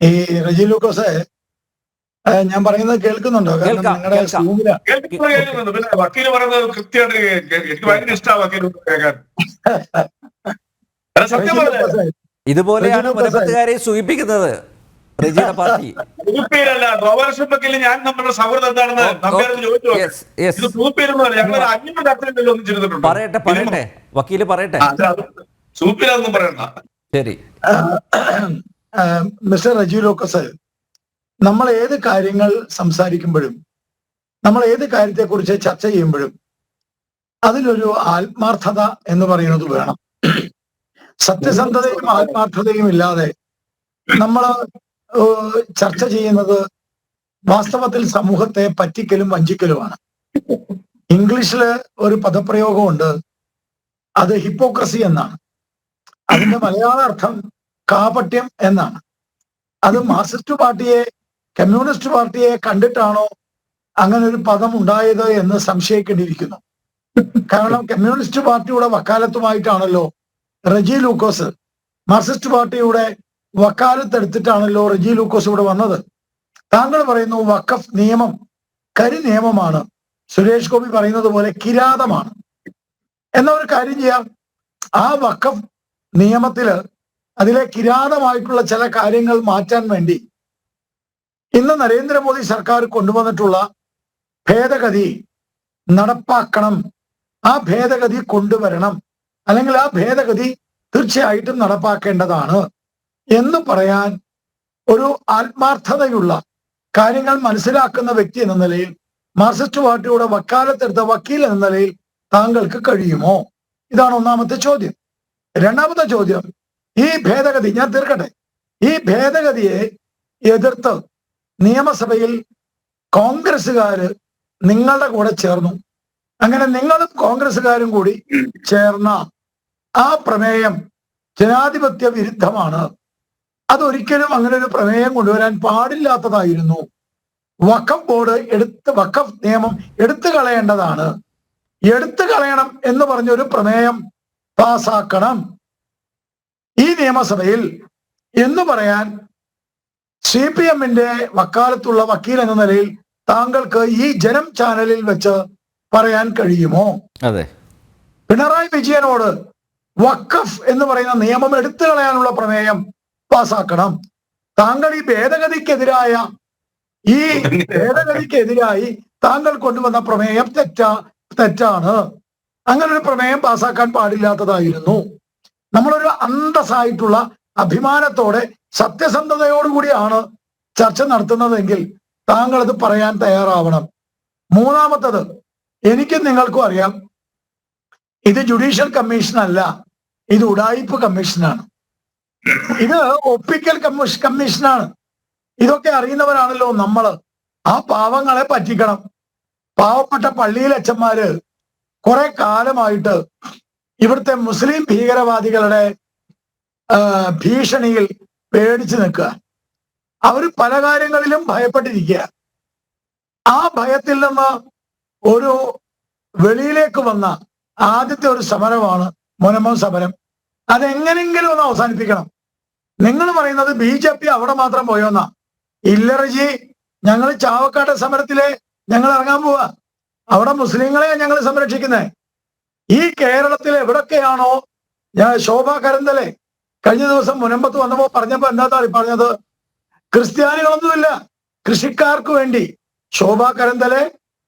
ഈ റെജി ലൂക്കോസ്, ഞാൻ പറയുന്നത് കേൾക്കുന്നുണ്ടോ? പിന്നെ വക്കീല് പറയുന്നത് കൃത്യമായിട്ട് എനിക്ക് ഭയങ്കര ഇഷ്ടമാണ് വക്കീല് കേൾക്കാൻ. സത്യം പറഞ്ഞ ഇതുപോലെയാണ് മുനമ്പത്തുകാരെ സൂചിപ്പിക്കുന്നത് റെജിയുടെ പാർട്ടി. ഗ്രൂപ്പേരല്ല, ഗോപാലകൃഷ്ണൻ വക്കീല് ഞാൻ നമ്മുടെ സൗഹൃദം എന്താണെന്ന് നമ്പ്യാരോട് ചോദിച്ചു. ഇത് ഗ്രൂപ്പേരൊന്നും ഞങ്ങൾ 500 കത്തിലല്ലോ ഒന്നും ചെയ്തിട്ടുണ്ട്. പറയട്ടെ വക്കീല് പറയട്ടെ. സൂപ്പിലൊന്നും പറയണ്ട. ശരി. മിസ്റ്റർ റെജി ലൂക്കോസ്, നമ്മൾ ഏത് കാര്യങ്ങൾ സംസാരിക്കുമ്പോഴും, നമ്മൾ ഏത് കാര്യത്തെക്കുറിച്ച് ചർച്ച ചെയ്യുമ്പോഴും അതിലൊരു ആത്മാർത്ഥത എന്ന് പറയുന്നത് വേണം. സത്യസന്ധതയും ആത്മാർത്ഥതയും ഇല്ലാതെ നമ്മൾ ചർച്ച ചെയ്യുന്നത് വാസ്തവത്തിൽ സമൂഹത്തെ പറ്റിക്കലും വഞ്ചിക്കലുമാണ്. ഇംഗ്ലീഷില് ഒരു പദപ്രയോഗമുണ്ട്, അത് ഹിപ്പോക്രസി എന്നാണ്. അതിന്റെ മലയാള അർത്ഥം കാപട്യം എന്നാണ്. അത് മാർക്സിസ്റ്റ് പാർട്ടിയെ, കമ്മ്യൂണിസ്റ്റ് പാർട്ടിയെ കണ്ടിട്ടാണോ അങ്ങനെ ഒരു പദം ഉണ്ടായത് എന്ന് സംശയിക്കേണ്ടിയിരിക്കുന്നു. കാരണം കമ്മ്യൂണിസ്റ്റ് പാർട്ടിയുടെ വക്കാലത്തുമായിട്ടാണല്ലോ റെജി ലൂക്കോസ്, മാർക്സിസ്റ്റ് പാർട്ടിയുടെ വക്കാലത്തെടുത്തിട്ടാണല്ലോ റെജി ലൂക്കോസ് ഇവിടെ വന്നത്. താങ്കൾ പറയുന്നു വഖഫ് നിയമം കരി നിയമമാണ്, സുരേഷ് ഗോപി പറയുന്നത് പോലെ കിരാതമാണ്. എന്ന ഒരു കാര്യം ചെയ്യാം, ആ വഖഫ് നിയമത്തില് അതിലെ കിരാതമായിട്ടുള്ള ചില കാര്യങ്ങൾ മാറ്റാൻ വേണ്ടി ഇന്ന് നരേന്ദ്രമോദി സർക്കാർ കൊണ്ടുവന്നിട്ടുള്ള ഭേദഗതി നടപ്പാക്കണം, ആ ഭേദഗതി കൊണ്ടുവരണം, അല്ലെങ്കിൽ ആ ഭേദഗതി തീർച്ചയായിട്ടും നടപ്പാക്കേണ്ടതാണ് എന്ന് പറയാൻ ഒരു ആത്മാർത്ഥതയുള്ള, കാര്യങ്ങൾ മനസ്സിലാക്കുന്ന വ്യക്തി എന്ന നിലയിൽ, മാർക്സിസ്റ്റ് പാർട്ടിയുടെ വക്കാലത്തെടുത്ത വക്കീൽ എന്ന നിലയിൽ താങ്കൾക്ക് കഴിയുമോ? ഇതാണ് ഒന്നാമത്തെ ചോദ്യം. രണ്ടാമത്തെ ചോദ്യം, ഈ ഭേദഗതി, ഞാൻ തീർക്കട്ടെ, ഈ ഭേദഗതിയെ എതിർത്ത് നിയമസഭയിൽ കോൺഗ്രസ്സുകാര് നിങ്ങളുടെ കൂടെ ചേർന്നു. അങ്ങനെ നിങ്ങളും കോൺഗ്രസ്സുകാരും കൂടി ചേർന്ന ആ പ്രമേയം ജനാധിപത്യ വിരുദ്ധമാണ്. അതൊരിക്കലും അങ്ങനെ ഒരു പ്രമേയം കൊണ്ടുവരാൻ പാടില്ലാത്തതായിരുന്നു. വഖഫ് ബോർഡ് വഖഫ് നിയമം എടുത്തു കളയേണ്ടതാണ്, എടുത്തു കളയണം എന്ന് പറഞ്ഞൊരു പ്രമേയം പാസാക്കണം ഈ നിയമസഭയിൽ എന്ന് പറയാൻ CPM-ന്റെ വക്കാലത്തുള്ള വക്കീൽ എന്ന നിലയിൽ താങ്കൾക്ക് ഈ ജനം ചാനലിൽ വെച്ച് പറയാൻ കഴിയുമോ? അതെ. പിണറായി വിജയനോട് വഖഫ് എന്ന് പറയുന്ന നിയമം എടുത്തു കളയാനുള്ള പ്രമേയം പാസാക്കണം. താങ്കൾ ഈ ഭേദഗതിക്കെതിരായി താങ്കൾ കൊണ്ടുവന്ന പ്രമേയം തെറ്റാണ്. അങ്ങനെ ഒരു പ്രമേയം പാസാക്കാൻ പാടില്ലാത്തതായിരുന്നു. നമ്മളൊരു അന്തസ്സായിട്ടുള്ള അഭിമാനത്തോടെ സത്യസന്ധതയോടുകൂടിയാണ് ചർച്ച നടത്തുന്നതെങ്കിൽ താങ്കൾ അത് പറയാൻ തയ്യാറാവണം. മൂന്നാമത്തത്, എനിക്കും നിങ്ങൾക്കും അറിയാം, ഇത് ജുഡീഷ്യൽ കമ്മീഷൻ അല്ല, ഇത് ഉഡായിപ്പ് കമ്മീഷനാണ്, ഇത് ഒപ്പിക്കൽ കമ്മീഷനാണ്. ഇതൊക്കെ അറിയുന്നവരാണല്ലോ നമ്മള്. ആ പാവങ്ങളെ പറ്റിക്കണം. പാവപ്പെട്ട പള്ളിയിലെ അച്ഛന്മാര് കുറെ കാലമായിട്ട് ഇവിടുത്തെ മുസ്ലിം ഭീകരവാദികളുടെ ഭീഷണിയിൽ പേടിച്ചു നിൽക്കുക. അവർ പല കാര്യങ്ങളിലും ഭയപ്പെട്ടിരിക്കുക. ആ ഭയത്തിൽ നിന്ന് ഒരു വെളിയിലേക്ക് വന്ന ആദ്യത്തെ ഒരു സമരമാണ് മുനമ്പം സമരം. അതെങ്ങനെങ്കിലും ഒന്ന് അവസാനിപ്പിക്കണം. നിങ്ങൾ പറയുന്നത് BJP അവിടെ മാത്രം പോയോന്നാ. ഇല്ലറജി, ഞങ്ങൾ ചാവക്കാട്ടെ സമരത്തിലെ ഞങ്ങൾ ഇറങ്ങാൻ പോവാ. അവിടെ മുസ്ലിങ്ങളെ ഞങ്ങൾ സംരക്ഷിക്കുന്നത്. ഈ കേരളത്തിൽ എവിടൊക്കെയാണോ, ഞാൻ ശോഭ കരന്തലെ കഴിഞ്ഞ ദിവസം മുനമ്പത്ത് വന്നപ്പോ പറഞ്ഞപ്പോ എന്താ പറഞ്ഞത്, ക്രിസ്ത്യാനികളൊന്നുമില്ല. കൃഷിക്കാർക്ക് വേണ്ടി ശോഭാ കരന്തലെ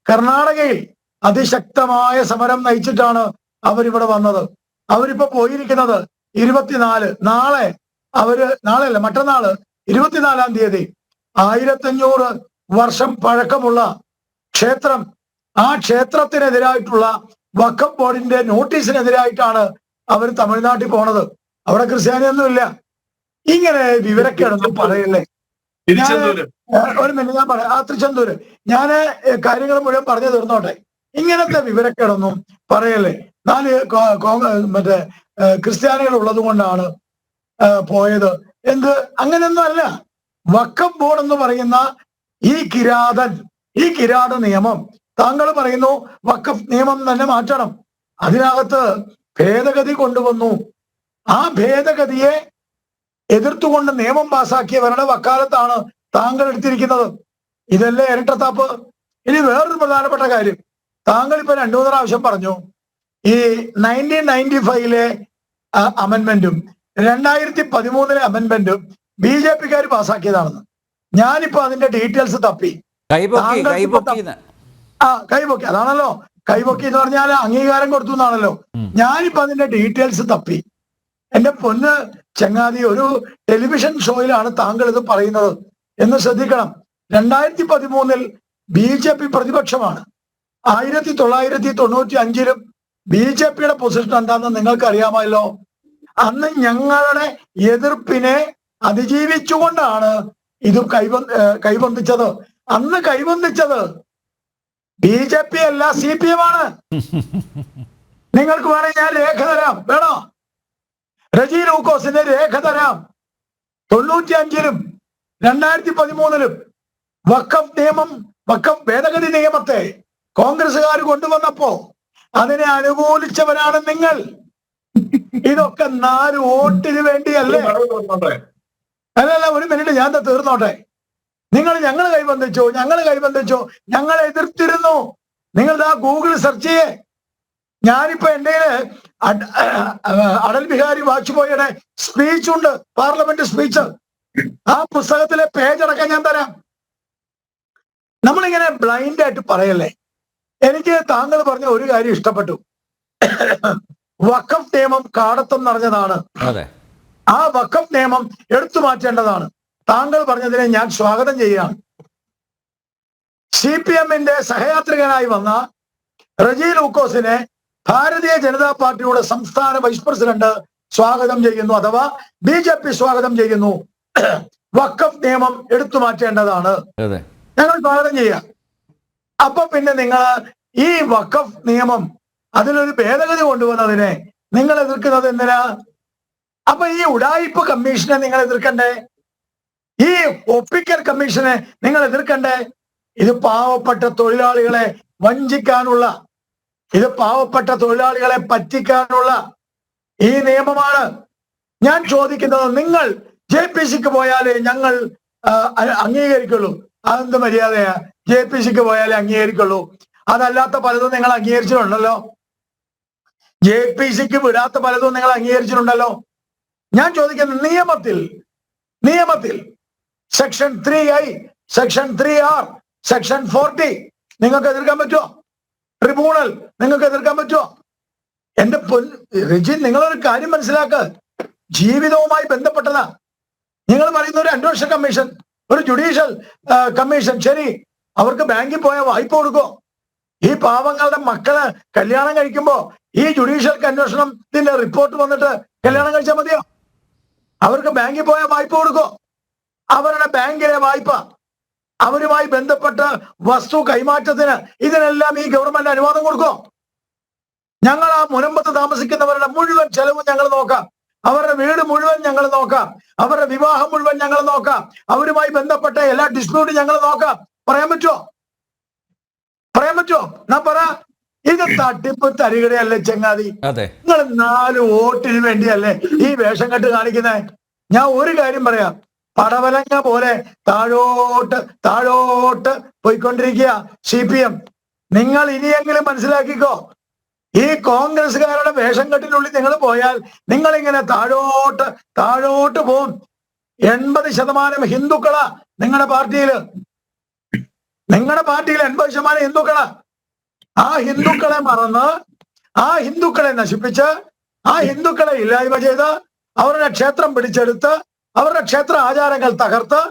കർണാടകയിൽ അതിശക്തമായ സമരം നയിച്ചിട്ടാണ് അവരിവിടെ വന്നത്. അവരിപ്പോ പോയിരിക്കുന്നത് 24 നാളെയല്ല മറ്റന്നാള് 24-ാം തീയതി 1500 വർഷം പഴക്കമുള്ള ക്ഷേത്രം, ആ ക്ഷേത്രത്തിനെതിരായിട്ടുള്ള വഖഫ് ബോർഡിന്റെ നോട്ടീസിനെതിരായിട്ടാണ് അവർ തമിഴ്നാട്ടിൽ പോണത്. അവിടെ ക്രിസ്ത്യാനിയൊന്നുമില്ല. ഇങ്ങനെ വിവരക്കേടൊന്നും പറയല്ലേ. ഒരു മിനിറ്റ് ഞാൻ പറയാം. തൃശ്ശന്തൂര് ഞാന് കാര്യങ്ങൾ മുഴുവൻ പറഞ്ഞു തീർന്നോട്ടെ. ഇങ്ങനത്തെ വിവരക്കേടൊന്നും പറയല്ലേ. 4 മറ്റേ ക്രിസ്ത്യാനികൾ ഉള്ളത് കൊണ്ടാണ് പോയത്. അങ്ങനെയൊന്നും അല്ല. വഖഫ് ബോർഡ് എന്ന് പറയുന്ന ഈ കിരാത നിയമം, താങ്കൾ പറയുന്നു വഖഫ് നിയമം തന്നെ മാറ്റണം. അതിനകത്ത് ഭേദഗതി കൊണ്ടുവന്നു. ആ ഭേദഗതിയെ എതിർത്തുകൊണ്ട് നിയമം പാസാക്കിയവരുടെ വക്കാലത്താണ് താങ്കൾ എടുത്തിരിക്കുന്നത്. ഇതല്ലേ ഇരട്ടത്താപ്പ്? ഇനി വേറൊരു പ്രധാനപ്പെട്ട കാര്യം, താങ്കൾ ഇപ്പൊ 2-3 പ്രാവശ്യം പറഞ്ഞു ഈ 1995-ലെ അമെന്റ്മെന്റും 2013-ലെ അമെന്റ്മെന്റും BJP-ക്കാർ പാസാക്കിയതാണെന്ന്. ഞാനിപ്പോ അതിന്റെ ഡീറ്റെയിൽസ് തപ്പി. കൈപൊക്കി അതാണല്ലോ, കൈപൊക്കി എന്ന് പറഞ്ഞാൽ അംഗീകാരം കൊടുത്തു എന്നാണല്ലോ. ഞാനിപ്പോ അതിന്റെ ഡീറ്റെയിൽസ് തപ്പി. എന്റെ പൊന്ന് ചങ്ങാതി, ഒരു ടെലിവിഷൻ ഷോയിലാണ് താങ്കൾ ഇത് പറയുന്നത് എന്ന് ശ്രദ്ധിക്കണം. 2013-ൽ BJP പ്രതിപക്ഷമാണ്. 1995-ലും BJP-യുടെ പൊസിഷൻ എന്താണെന്ന് നിങ്ങൾക്ക് അറിയാമല്ലോ. അന്ന് ഞങ്ങളുടെ എതിർപ്പിനെ അതിജീവിച്ചുകൊണ്ടാണ് ഇത് കൈബന്ധിച്ചത്. അന്ന് കൈബന്ധിച്ചത് BJP അല്ല, CPM ആണ്. നിങ്ങൾക്ക് വേണേ ഞാൻ രേഖ തരാം, വേണോ? റജി ലൂക്കോസിന്റെ രേഖ തരാം. 95-ലും 2013-ലും വഖഫ് ഭേദഗതി നിയമത്തെ കോൺഗ്രസുകാർ കൊണ്ടുവന്നപ്പോ അതിനെ അനുകൂലിച്ചവരാണ് നിങ്ങൾ. ഇതൊക്കെ 4 വോട്ടിന് വേണ്ടിയല്ലേ? അല്ലല്ല, ഒരു മിനിറ്റ് ഞാൻ തീർന്നോട്ടെ. ഞങ്ങൾ കൈബന്ധിച്ചോ, ഞങ്ങൾ എതിർത്തിരുന്നു. നിങ്ങൾ ഗൂഗിൾ സെർച്ച് ചെയ്യേ. ഞാനിപ്പോ എന്റെ അടൽ ബിഹാരി വാജ്പേയിയുടെ സ്പീച്ചുണ്ട്, പാർലമെന്റ് സ്പീച്ച്. ആ പുസ്തകത്തിലെ പേജ് അടക്കം ഞാൻ തരാം. നമ്മളിങ്ങനെ ബ്ലൈൻഡ് ആയിട്ട് പറയല്ലേ. എനിക്ക് താങ്കൾ പറഞ്ഞ ഒരു കാര്യം ഇഷ്ടപ്പെട്ടു. വഖഫ് നിയമം കാടത്തം നിറഞ്ഞതാണ്. ആ വഖഫ് നിയമം എടുത്തു മാറ്റേണ്ടതാണ്. താങ്കൾ പറഞ്ഞതിനെ ഞാൻ സ്വാഗതം ചെയ്യുകയാണ്. CPM-ന്റെ സഹയാത്രികനായി വന്ന റജി ലൂക്കോസിനെ ഭാരതീയ ജനതാ പാർട്ടിയുടെ സംസ്ഥാന വൈസ് പ്രസിഡന്റ് സ്വാഗതം ചെയ്യുന്നു, അഥവാ BJP സ്വാഗതം ചെയ്യുന്നു. വഖഫ് നിയമം എടുത്തു മാറ്റേണ്ടതാണ്, ഞങ്ങൾ സ്വാഗതം ചെയ്യാം. അപ്പൊ പിന്നെ നിങ്ങൾ ഈ വഖഫ് നിയമം അതിലൊരു ഭേദഗതി കൊണ്ടുവന്നതിനെ നിങ്ങൾ എതിർക്കുന്നത് എന്തിനാ? അപ്പൊ ഈ ഉഡായിപ്പ് കമ്മീഷനെ നിങ്ങൾ എതിർക്കണ്ടേ? ഈ ഒപ്പിക്കൽ കമ്മീഷനെ നിങ്ങൾ എതിർക്കണ്ടേ? ഇത് പാവപ്പെട്ട തൊഴിലാളികളെ വഞ്ചിക്കാനുള്ള, ഇത് പാവപ്പെട്ട തൊഴിലാളികളെ പറ്റിക്കാനുള്ള ഈ നിയമമാണ്. ഞാൻ ചോദിക്കുന്നത്, നിങ്ങൾ JPC-ക്ക് പോയാലേ ഞങ്ങൾ അംഗീകരിക്കുള്ളൂ. അതെന്ത് മര്യാദയാ? JPC-ക്ക് പോയാലേ അംഗീകരിക്കുള്ളൂ. അതല്ലാത്ത പലതും നിങ്ങൾ അംഗീകരിച്ചിട്ടുണ്ടല്ലോ. JPC-ക്ക് വിടാത്ത പലതും നിങ്ങൾ അംഗീകരിച്ചിട്ടുണ്ടല്ലോ. ഞാൻ ചോദിക്കുന്നത്, നിയമത്തിൽ section 3I, section 3R, section 40 നിങ്ങൾക്ക് എതിർക്കാൻ പറ്റുമോ? ട്രിബ്യൂണൽ നിങ്ങൾക്ക് എതിർക്കാൻ പറ്റുമോ? എന്റെ റെജി, നിങ്ങളൊരു കാര്യം മനസ്സിലാക്കുക, ജീവിതവുമായി ബന്ധപ്പെട്ടതാ. നിങ്ങൾ പറയുന്ന ഒരു അന്വേഷണ കമ്മീഷൻ, ഒരു ജുഡീഷ്യൽ കമ്മീഷൻ, ശരി, അവർക്ക് ബാങ്കിൽ പോയാൽ വായ്പ കൊടുക്കോ? ഈ പാവങ്ങളുടെ മക്കള് കല്യാണം കഴിക്കുമ്പോ ഈ ജുഡീഷ്യൽ അന്വേഷണത്തിന്റെ റിപ്പോർട്ട് വന്നിട്ട് കല്യാണം കഴിച്ചാൽ മതിയോ? അവർക്ക് ബാങ്കിൽ പോയാൽ വായ്പ കൊടുക്കോ? അവരുടെ ബാങ്കിലെ വായ്പ, അവരുമായി ബന്ധപ്പെട്ട വസ്തു കൈമാറ്റത്തിന്, ഇതിനെല്ലാം ഈ ഗവൺമെന്റ് അനുവാദം കൊടുക്കോ? ഞങ്ങൾ ആ മുനമ്പത്ത് താമസിക്കുന്നവരുടെ മുഴുവൻ ചെലവും ഞങ്ങൾ നോക്കാം, അവരുടെ വീട് മുഴുവൻ ഞങ്ങൾ നോക്കാം, അവരുടെ വിവാഹം മുഴുവൻ ഞങ്ങൾ നോക്കാം, അവരുമായി ബന്ധപ്പെട്ട എല്ലാ ഡിസ്പ്യൂട്ടും ഞങ്ങൾ നോക്കാം. പറയാൻ പറ്റുമോ? ഞാൻ പറ. ഇത് തട്ടിപ്പ് തരികടയല്ലേ ചങ്ങാതി? നിങ്ങൾ 4 വോട്ടിന് വേണ്ടിയല്ലേ ഈ വേഷം കെട്ട് കാണിക്കുന്നേ? ഞാൻ ഒരു കാര്യം പറയാം, പടവലങ്ങ പോലെ താഴോട്ട് പോയിക്കൊണ്ടിരിക്കുക CPM. നിങ്ങൾ ഇനിയെങ്കിലും മനസ്സിലാക്കിക്കോ, ഈ കോൺഗ്രസ്സുകാരുടെ വേഷം കെട്ടിനുള്ളിൽ നിങ്ങൾ പോയാൽ നിങ്ങൾ ഇങ്ങനെ താഴോട്ട് പോകും. 80% ഹിന്ദുക്കളാ നിങ്ങളുടെ പാർട്ടിയിൽ 80% ഹിന്ദുക്കളാ. ആ ഹിന്ദുക്കളെ മറന്ന്, ആ ഹിന്ദുക്കളെ നശിപ്പിച്ച്, ആ ഹിന്ദുക്കളെ ഇല്ലായ്മ ചെയ്ത്, അവരുടെ ക്ഷേത്രം പിടിച്ചെടുത്ത്, അവരുടെ ക്ഷേത്ര ആചാരങ്ങൾ തകർത്ത്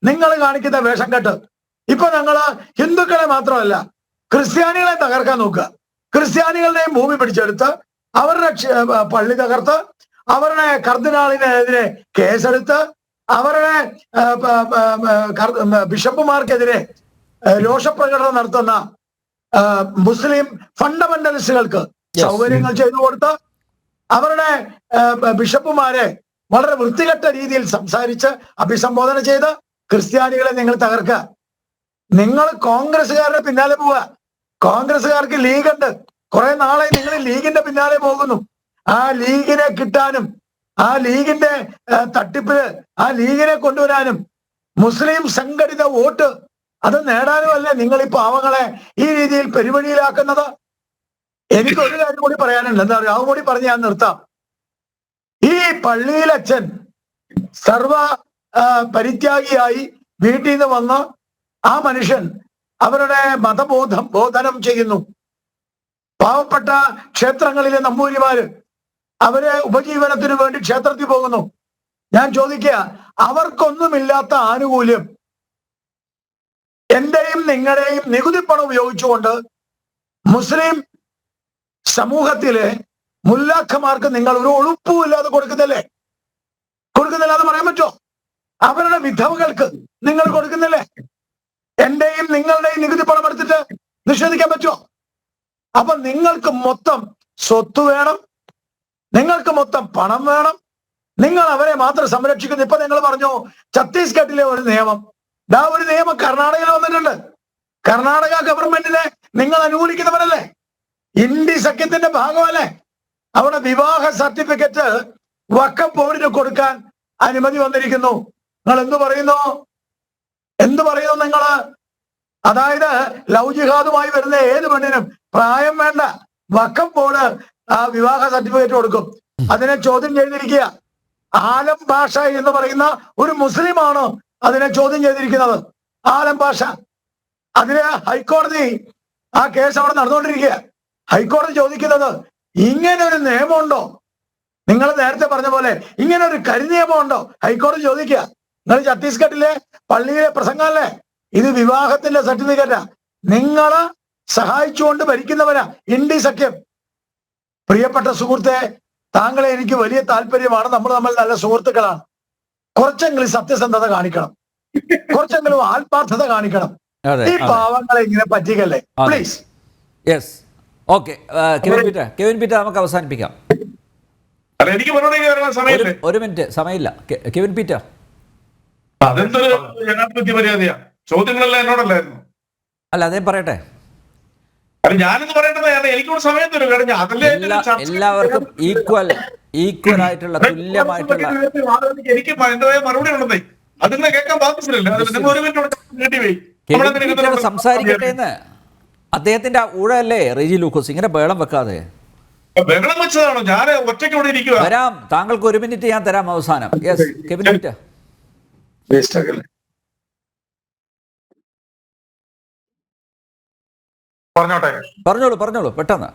നിങ്ങൾ കാണിക്കുന്ന വേഷം കെട്ട് ഇപ്പൊ ഞങ്ങള് ഹിന്ദുക്കളെ മാത്രമല്ല ക്രിസ്ത്യാനികളെ തകർക്കാൻ നോക്കുക. ക്രിസ്ത്യാനികളുടെയും ഭൂമി പിടിച്ചെടുത്ത്, അവരുടെ പള്ളി തകർത്ത്, അവരുടെ കർദിനാളിനെതിരെ കേസെടുത്ത്, അവരുടെ ബിഷപ്പുമാർക്കെതിരെ രോഷപ്രകടനം നടത്തുന്ന മുസ്ലിം ഫണ്ടമെന്റലിസ്റ്റുകൾക്ക് സൗകര്യങ്ങൾ ചെയ്തു കൊടുത്ത്, അവരുടെ ബിഷപ്പുമാരെ വളരെ വൃത്തികെട്ട രീതിയിൽ സംസാരിച്ച് അഭിസംബോധന ചെയ്ത് ക്രിസ്ത്യാനികളെ നിങ്ങൾ തകർക്കുക. നിങ്ങൾ കോൺഗ്രസ്സുകാരുടെ പിന്നാലെ പോവുക. കോൺഗ്രസ്സുകാർക്ക് ലീഗുണ്ട്. കുറെ നാളെ നിങ്ങൾ ലീഗിന്റെ പിന്നാലെ പോകുന്നു. ആ ലീഗിനെ കിട്ടാനും, ആ ലീഗിന്റെ തട്ടിപ്പില് ആ ലീഗിനെ കൊണ്ടുവരാനും, മുസ്ലിം സംഘടിത വോട്ട് അത് നേടാനുമല്ലേ നിങ്ങൾ ഈ പാവങ്ങളെ ഈ രീതിയിൽ പെരുവഴിയിലാക്കുന്നത്. എനിക്കൊരു കാര്യം കൂടി പറയാനുണ്ട്. എന്താ പറയുക, അതും കൂടി പറഞ്ഞ് ഞാൻ നിർത്താം. ഈ പള്ളിയിലച്ഛൻ സർവ പരിത്യാഗിയായി വീട്ടിൽ നിന്ന് വന്ന് ആ മനുഷ്യൻ അവരുടെ ബോധനം ചെയ്യുന്നു. പാവപ്പെട്ട ക്ഷേത്രങ്ങളിലെ നമ്പൂതിരിമാര് അവരെ ഉപജീവനത്തിന് വേണ്ടി ക്ഷേത്രത്തിൽ പോകുന്നു. ഞാൻ ചോദിക്കുക, അവർക്കൊന്നുമില്ലാത്ത ആനുകൂല്യം എന്റെയും നിങ്ങളുടെയും നികുതി പണം ഉപയോഗിച്ചുകൊണ്ട് മുസ്ലിം സമൂഹത്തിലെ മുല്ലാഖമാർക്ക് നിങ്ങൾ ഒരു ഒഴുപ്പുമില്ലാതെ കൊടുക്കുന്നില്ലേ? എന്ന് പറയാൻ പറ്റുമോ? അവരുടെ വിധവകൾക്ക് നിങ്ങൾ കൊടുക്കുന്നില്ലേ? എന്റെയും നിങ്ങളുടെയും നികുതി പണം എടുത്തിട്ട് നിഷേധിക്കാൻ പറ്റുമോ? അപ്പൊ നിങ്ങൾക്ക് മൊത്തം സ്വത്ത് വേണം, നിങ്ങൾക്ക് മൊത്തം പണം വേണം, നിങ്ങൾ അവരെ മാത്രം സംരക്ഷിക്കുന്നു. ഇപ്പൊ നിങ്ങൾ പറഞ്ഞു ഛത്തീസ്ഗഡിലെ ഒരു നിയമം, ഒരു നിയമം കർണാടകയിൽ വന്നിട്ടുണ്ട്. കർണാടക ഗവൺമെന്റിനെ നിങ്ങൾ അനുകൂലിക്കുന്നവരല്ലേ? ഇന്ത്യ സഖ്യത്തിന്റെ ഭാഗമല്ലേ? അവിടെ വിവാഹ സർട്ടിഫിക്കറ്റ് വഖഫ് ബോർഡിന് കൊടുക്കാൻ അനുമതി വന്നിരിക്കുന്നു. നിങ്ങൾ എന്തു പറയുന്നു നിങ്ങള്? അതായത് ലവ് ജിഹാദുമായി വരുന്ന ഏത് പെണ്ണിനും പ്രായം വേണ്ട, വഖഫ് ബോർഡ് ആ വിവാഹ സർട്ടിഫിക്കറ്റ് കൊടുക്കും. അതിനെ ചോദ്യം ചെയ്തിരിക്കുക ആലം ഭാഷ എന്ന് പറയുന്ന ഒരു മുസ്ലിമാണ് അതിനെ ചോദ്യം ചെയ്തിരിക്കുന്നത്. ആലം ഭാഷ. അതിന് ഹൈക്കോടതി ആ കേസ് അവിടെ നടന്നുകൊണ്ടിരിക്കുക. ഹൈക്കോടതി ചോദിക്കുന്നത് ഇങ്ങനെ ഒരു നിയമമുണ്ടോ? നിങ്ങൾ നേരത്തെ പറഞ്ഞ പോലെ ഇങ്ങനെ ഒരു കരിനിയമം ഉണ്ടോ? ഹൈക്കോടതി ചോദിക്കുക. നിങ്ങൾ ഛത്തീസ്ഗഡിലെ പള്ളിയിലെ പ്രസംഗമല്ലേ? ഇത് വിവാഹത്തിന്റെ സർട്ടിഫിക്കറ്റാ. നിങ്ങള് സഹായിച്ചുകൊണ്ട് ഭരിക്കുന്നവരാ ഇന്ത്യ സഖ്യം. പ്രിയപ്പെട്ട സുഹൃത്തെ, താങ്കളെ എനിക്ക് വലിയ താല്പര്യമാണ്. നമ്മൾ നല്ല സുഹൃത്തുക്കളാണ്. കുറച്ചെങ്കിലും സത്യസന്ധത കാണിക്കണം, കുറച്ചെങ്കിലും ആത്മാർത്ഥത കാണിക്കണം. ഈ പാവങ്ങളെ ഇങ്ങനെ പറ്റിക്കല്ലേ please. Yes, okay. Kevin Peter നമുക്ക് അവസാനിപ്പിക്കാം. എനിക്ക് സമയമില്ല. ഒരു മിനിറ്റ് സമയമില്ല. കെവിൻ പീറ്റർ. അതെന്തൊരു ജനാധിപത്യ മര്യാദയാ? ചോദ്യങ്ങളെല്ലാം എന്നോടല്ലായിരുന്നു. അല്ല, അതേ പറയട്ടെ. അല്ല, ഞാനെന്ന് പറയേണ്ടത് എനിക്കൂടെ സമയം തരും. കാരണം അതല്ലേ എല്ലാവർക്കും ഈക്വൽ ആയിട്ടുള്ള തുല്യമായിട്ടുള്ള എനിക്ക് എന്റേതായ മറുപടി ഉണ്ടെന്നേ. അതിങ്ങനെ കേൾക്കാൻ ബാധിച്ചില്ലല്ലോ. നിങ്ങൾ ഒരു മിനിറ്റ് സംസാരിക്കട്ടെ എന്ന് അദ്ദേഹത്തിന്റെ ഊഴല്ലേ റെജി ലൂക്കോസ്. ഇങ്ങനെ ബഹളം വെക്കാതെ. ബഹളം വെച്ചതാണോ? ഞാൻ ഒറ്റയ്ക്ക് ഇവിടെ ഇരിക്കുക. വരാം, താങ്കൾക്ക് ഒരു മിനിറ്റ് ഞാൻ തരാം അവസാനം. Yes, Kevin Peter. പറഞ്ഞോളൂ പെട്ടെന്ന്.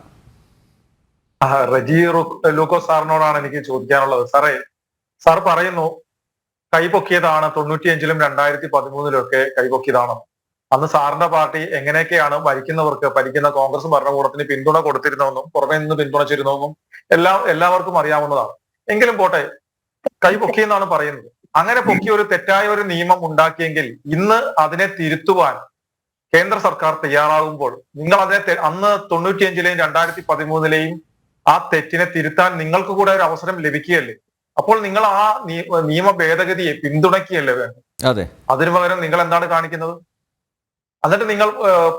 റെജി ലൂക്കോസ് സാറിനോടാണ് എനിക്ക് ചോദിക്കാനുള്ളത്. സാർ പറയുന്നു കൈപൊക്കിയതാണ് 95-ലും 2013-ലും ഒക്കെ കൈപൊക്കിയതാണ്. അന്ന് സാറിന്റെ പാർട്ടി എങ്ങനെയൊക്കെയാണ് ഭരിക്കുന്ന കോൺഗ്രസ് ഭരണകൂടത്തിന് പിന്തുണ കൊടുത്തിരുന്നതെന്നും പുറമെ നിന്ന് പിന്തുണച്ചിരുന്നതെന്നും എല്ലാവർക്കും അറിയാവുന്നതാണ്. എങ്കിലും പോട്ടെ, കൈപൊക്കിയെന്നാണ് പറയുന്നത്. അങ്ങനെ പൊക്കിയ ഒരു തെറ്റായ ഒരു നിയമം ഉണ്ടാക്കിയെങ്കിൽ ഇന്ന് അതിനെ തിരുത്തുവാൻ കേന്ദ്ര സർക്കാർ തയ്യാറാകുമ്പോൾ നിങ്ങൾ അതിനെ അന്ന് 95-ലെയും 2013-ലെയും ആ തെറ്റിനെ തിരുത്താൻ നിങ്ങൾക്ക് കൂടെ ഒരു അവസരം ലഭിക്കുകയല്ലേ? അപ്പോൾ നിങ്ങൾ ആ നിയമ ഭേദഗതിയെ പിന്തുണയ്ക്കുകയല്ലേ വേണ്ടത്? അതെ. അതിനു പകരം നിങ്ങൾ എന്താണ് കാണിക്കുന്നത്? എന്നിട്ട് നിങ്ങൾ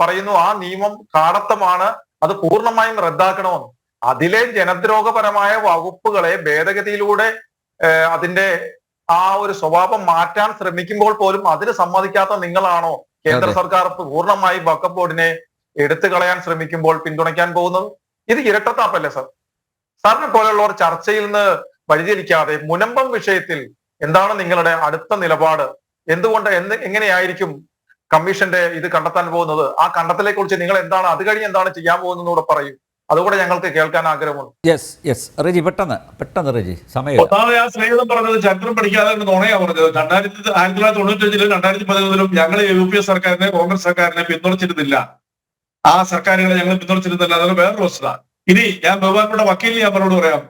പറയുന്നു ആ നിയമം കാടത്തമാണ്, അത് പൂർണ്ണമായും റദ്ദാക്കണമെന്ന്. അതിലെ ജനദ്രോഹപരമായ വകുപ്പുകളെ ഭേദഗതിയിലൂടെ അതിന്റെ ആ ഒരു സ്വഭാവം മാറ്റാൻ ശ്രമിക്കുമ്പോൾ പോലും അതിന് സമ്മതിക്കാത്ത നിങ്ങളാണോ കേന്ദ്ര സർക്കാർ പൂർണ്ണമായി വഖഫ് ബോർഡിനെ എടുത്തു കളയാൻ ശ്രമിക്കുമ്പോൾ പിന്തുണയ്ക്കാൻ പോകുന്നത്? ഇത് ഇരട്ടത്താപ്പല്ലേ സാർ? സാറിനെ പോലെയുള്ളവർ ചർച്ചയിൽ നിന്ന് വഴിതിരിക്കാതെ മുനമ്പം വിഷയത്തിൽ എന്താണ് നിങ്ങളുടെ അടുത്ത നിലപാട്? എന്തുകൊണ്ട് എങ്ങനെയായിരിക്കും കമ്മീഷന്റെ ഇത് കണ്ടെത്താൻ പോകുന്നത്? ആ കണ്ടെത്തലെ കുറിച്ച് നിങ്ങൾ എന്താണ്, അത് കഴിഞ്ഞ് എന്താണ് ചെയ്യാൻ പോകുന്നതെന്നൂടെ പറയൂ. അതുകൂടെ ഞങ്ങൾക്ക് കേൾക്കാൻ ആഗ്രഹമുണ്ട്. യെസ് റെജി, പെട്ടെന്ന് റെജി, സമയം. ഒന്നാമത് ആ സ്നേഹിതം പറഞ്ഞത് ചരിത്രം പഠിക്കാതെ നുണയാ പറഞ്ഞത്. 1995-ലും 2013-ലും ഞങ്ങൾ UPA സർക്കാരിനെ, കോൺഗ്രസ് സർക്കാരിനെ പിന്തുണച്ചിരുന്നില്ല. ആ സർക്കാരുകളെ ഞങ്ങൾ പിന്തുണച്ചിരുന്നില്ല. അതൊരു വേറൊരു വസ്തുത. ഇനി ഞാൻ ബഹുമാനപ്പെട്ട വക്കീലിന് ഞാൻ പറഞ്ഞോട് പറയാം.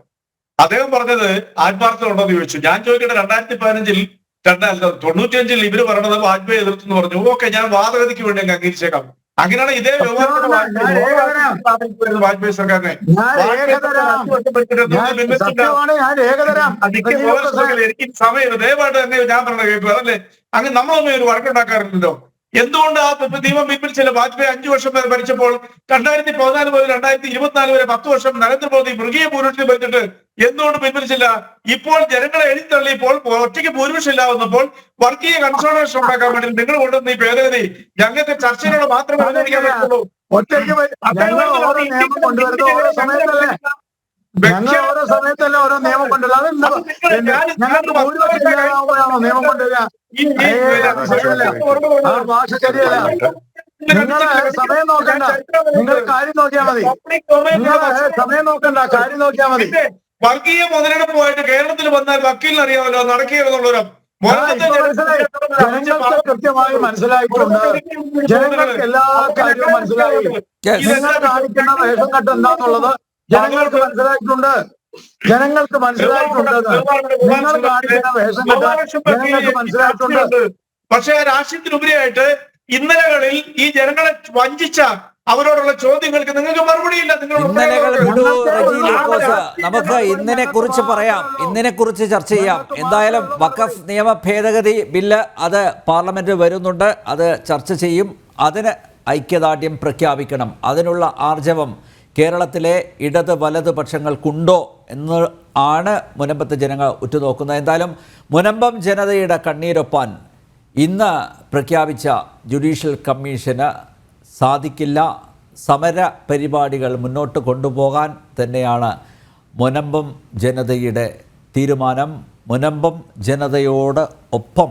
അദ്ദേഹം പറഞ്ഞത് ആത്മാർത്ഥത ഉണ്ടോ എന്ന് ചോദിച്ചു. ഞാൻ ചോദിക്കട്ടെ, 2015-ൽ 95-ൽ ഇവര് പറയണത് വാജ്പേയി എതിർത്തെന്ന് പറഞ്ഞു. ഓക്കെ, ഞാൻ വാദഗതിക്ക് വേണ്ടി അങ്ങ് അംഗീകരിച്ചേക്കാം. അങ്ങനെയാണ് ഇതേ വാജ്പേയി സർക്കാരിനെ എനിക്ക് സമയം ദയവായിട്ട് തന്നെ ഞാൻ പറഞ്ഞ കേൾക്കുക. അതല്ലേ അങ്ങ് നമ്മളൊന്നും ഒരു വഴക്കുണ്ടാക്കാറില്ലല്ലോ. എന്തുകൊണ്ട് ആ നിയമം പിൻവലിച്ചില്ല? വാജ്പേയി 5 വർഷം വരെ ഭരിച്ചപ്പോൾ 2014 മുതൽ 2024 വരെ 10 വർഷം നരേന്ദ്രമോദി മൃഗീയ ഭൂരിപക്ഷത്തിൽ ഭരിച്ചിട്ട് എന്തുകൊണ്ട് പിൻവലിച്ചില്ല? ഇപ്പോൾ ജനങ്ങളെ എഴുത്തള്ളിയപ്പോൾ ഒറ്റയ്ക്ക് ഭൂരിപക്ഷം ഇല്ലാവുന്നപ്പോൾ വർഗീയ കൺസോളേഷൻ ഉണ്ടാക്കാൻ വേണ്ടി നിങ്ങൾ കൊണ്ടുവന്ന ഈ ഭേദഗതി ഞങ്ങൾക്ക് ചർച്ചയിലൂടെ മാത്രമേ അനുവദിക്കാൻ പറ്റുള്ളൂ. ഓരോ സമയത്തല്ല ഓരോ നിയമം കൊണ്ടുവരിക. നിയമം കൊണ്ടുവരിക ഭാഷ ശരിയല്ല. നിങ്ങൾ സമയം നോക്കണ്ട, നിങ്ങൾ കാര്യം നോക്കിയാൽ മതി. നിങ്ങൾ സമയം നോക്കണ്ട, കാര്യം നോക്കിയാൽ മതി. വർഗീയ മുതലെടുപ്പുമായിട്ട് കേരളത്തിൽ വന്നാൽ വക്കീലിന് അറിയാമല്ലോ നടക്കുകയെന്നുള്ളവരും ജനങ്ങൾക്ക് കൃത്യമായി മനസ്സിലായിട്ടുണ്ട്. ജനങ്ങൾക്ക് എല്ലാ കാര്യവും മനസ്സിലായി. നിങ്ങൾ കാണിക്കുന്ന വേഷം കെട്ട് എന്താന്നുള്ളത് ജനങ്ങൾക്ക് മനസ്സിലായിട്ടുണ്ട്. ജനങ്ങൾക്ക് മനസ്സിലായിട്ടുണ്ട്. നിങ്ങൾ കാണിക്കുന്ന വേഷം കെട്ട് ജനങ്ങൾക്ക് മനസ്സിലായിട്ടുണ്ട്. പക്ഷേ രാഷ്ട്രീയത്തിനുപരിയായിട്ട് ഇന്നലകളിൽ ഈ ജനങ്ങളെ വഞ്ചിച്ച അവരോടുള്ള ചോദ്യങ്ങൾക്ക് നിങ്ങൾക്ക് മറുപടിയില്ല. ഇന്നലകൾ വിടൂ റജി ലൂക്കോസ്, നമുക്ക് ഇന്നിനെ കുറിച്ച് പറയാം, ഇന്നിനെ കുറിച്ച് ചർച്ച ചെയ്യാം. എന്തായാലും വഖഫ് നിയമ ഭേദഗതി ബില്ല് അത് പാർലമെന്റ് വരുന്നുണ്ട്, അത് ചർച്ച ചെയ്യും. അതിന് ഐക്യദാർഢ്യം പ്രഖ്യാപിക്കണം. അതിനുള്ള ആർജവം കേരളത്തിലെ ഇടത് വലത് പക്ഷങ്ങൾക്കുണ്ടോ എന്ന് ആണ് മുനമ്പത്തെ ജനങ്ങൾ ഉറ്റുനോക്കുന്നത്. എന്തായാലും മുനമ്പം ജനതയുടെ കണ്ണീരൊപ്പാൻ ഇന്ന് പ്രഖ്യാപിച്ച ജുഡീഷ്യൽ കമ്മീഷന് സാധിക്കില്ല. സമര പരിപാടികൾ മുന്നോട്ട് കൊണ്ടുപോകാൻ തന്നെയാണ് മുനമ്പം ജനതയുടെ തീരുമാനം. മുനമ്പം ജനതയോട് ഒപ്പം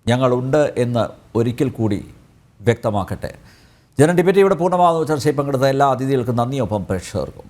ഞങ്ങളുണ്ട് എന്ന് ഒരിക്കൽ കൂടി വ്യക്തമാക്കട്ടെ. ജനം ഡിബേറ്റ് ഇവിടെ പൂർണ്ണമാകുന്ന ചർച്ചയിൽ പങ്കെടുത്ത എല്ലാ അതിഥികൾക്കും നന്ദിയൊപ്പം പ്രേക്ഷകർക്കും.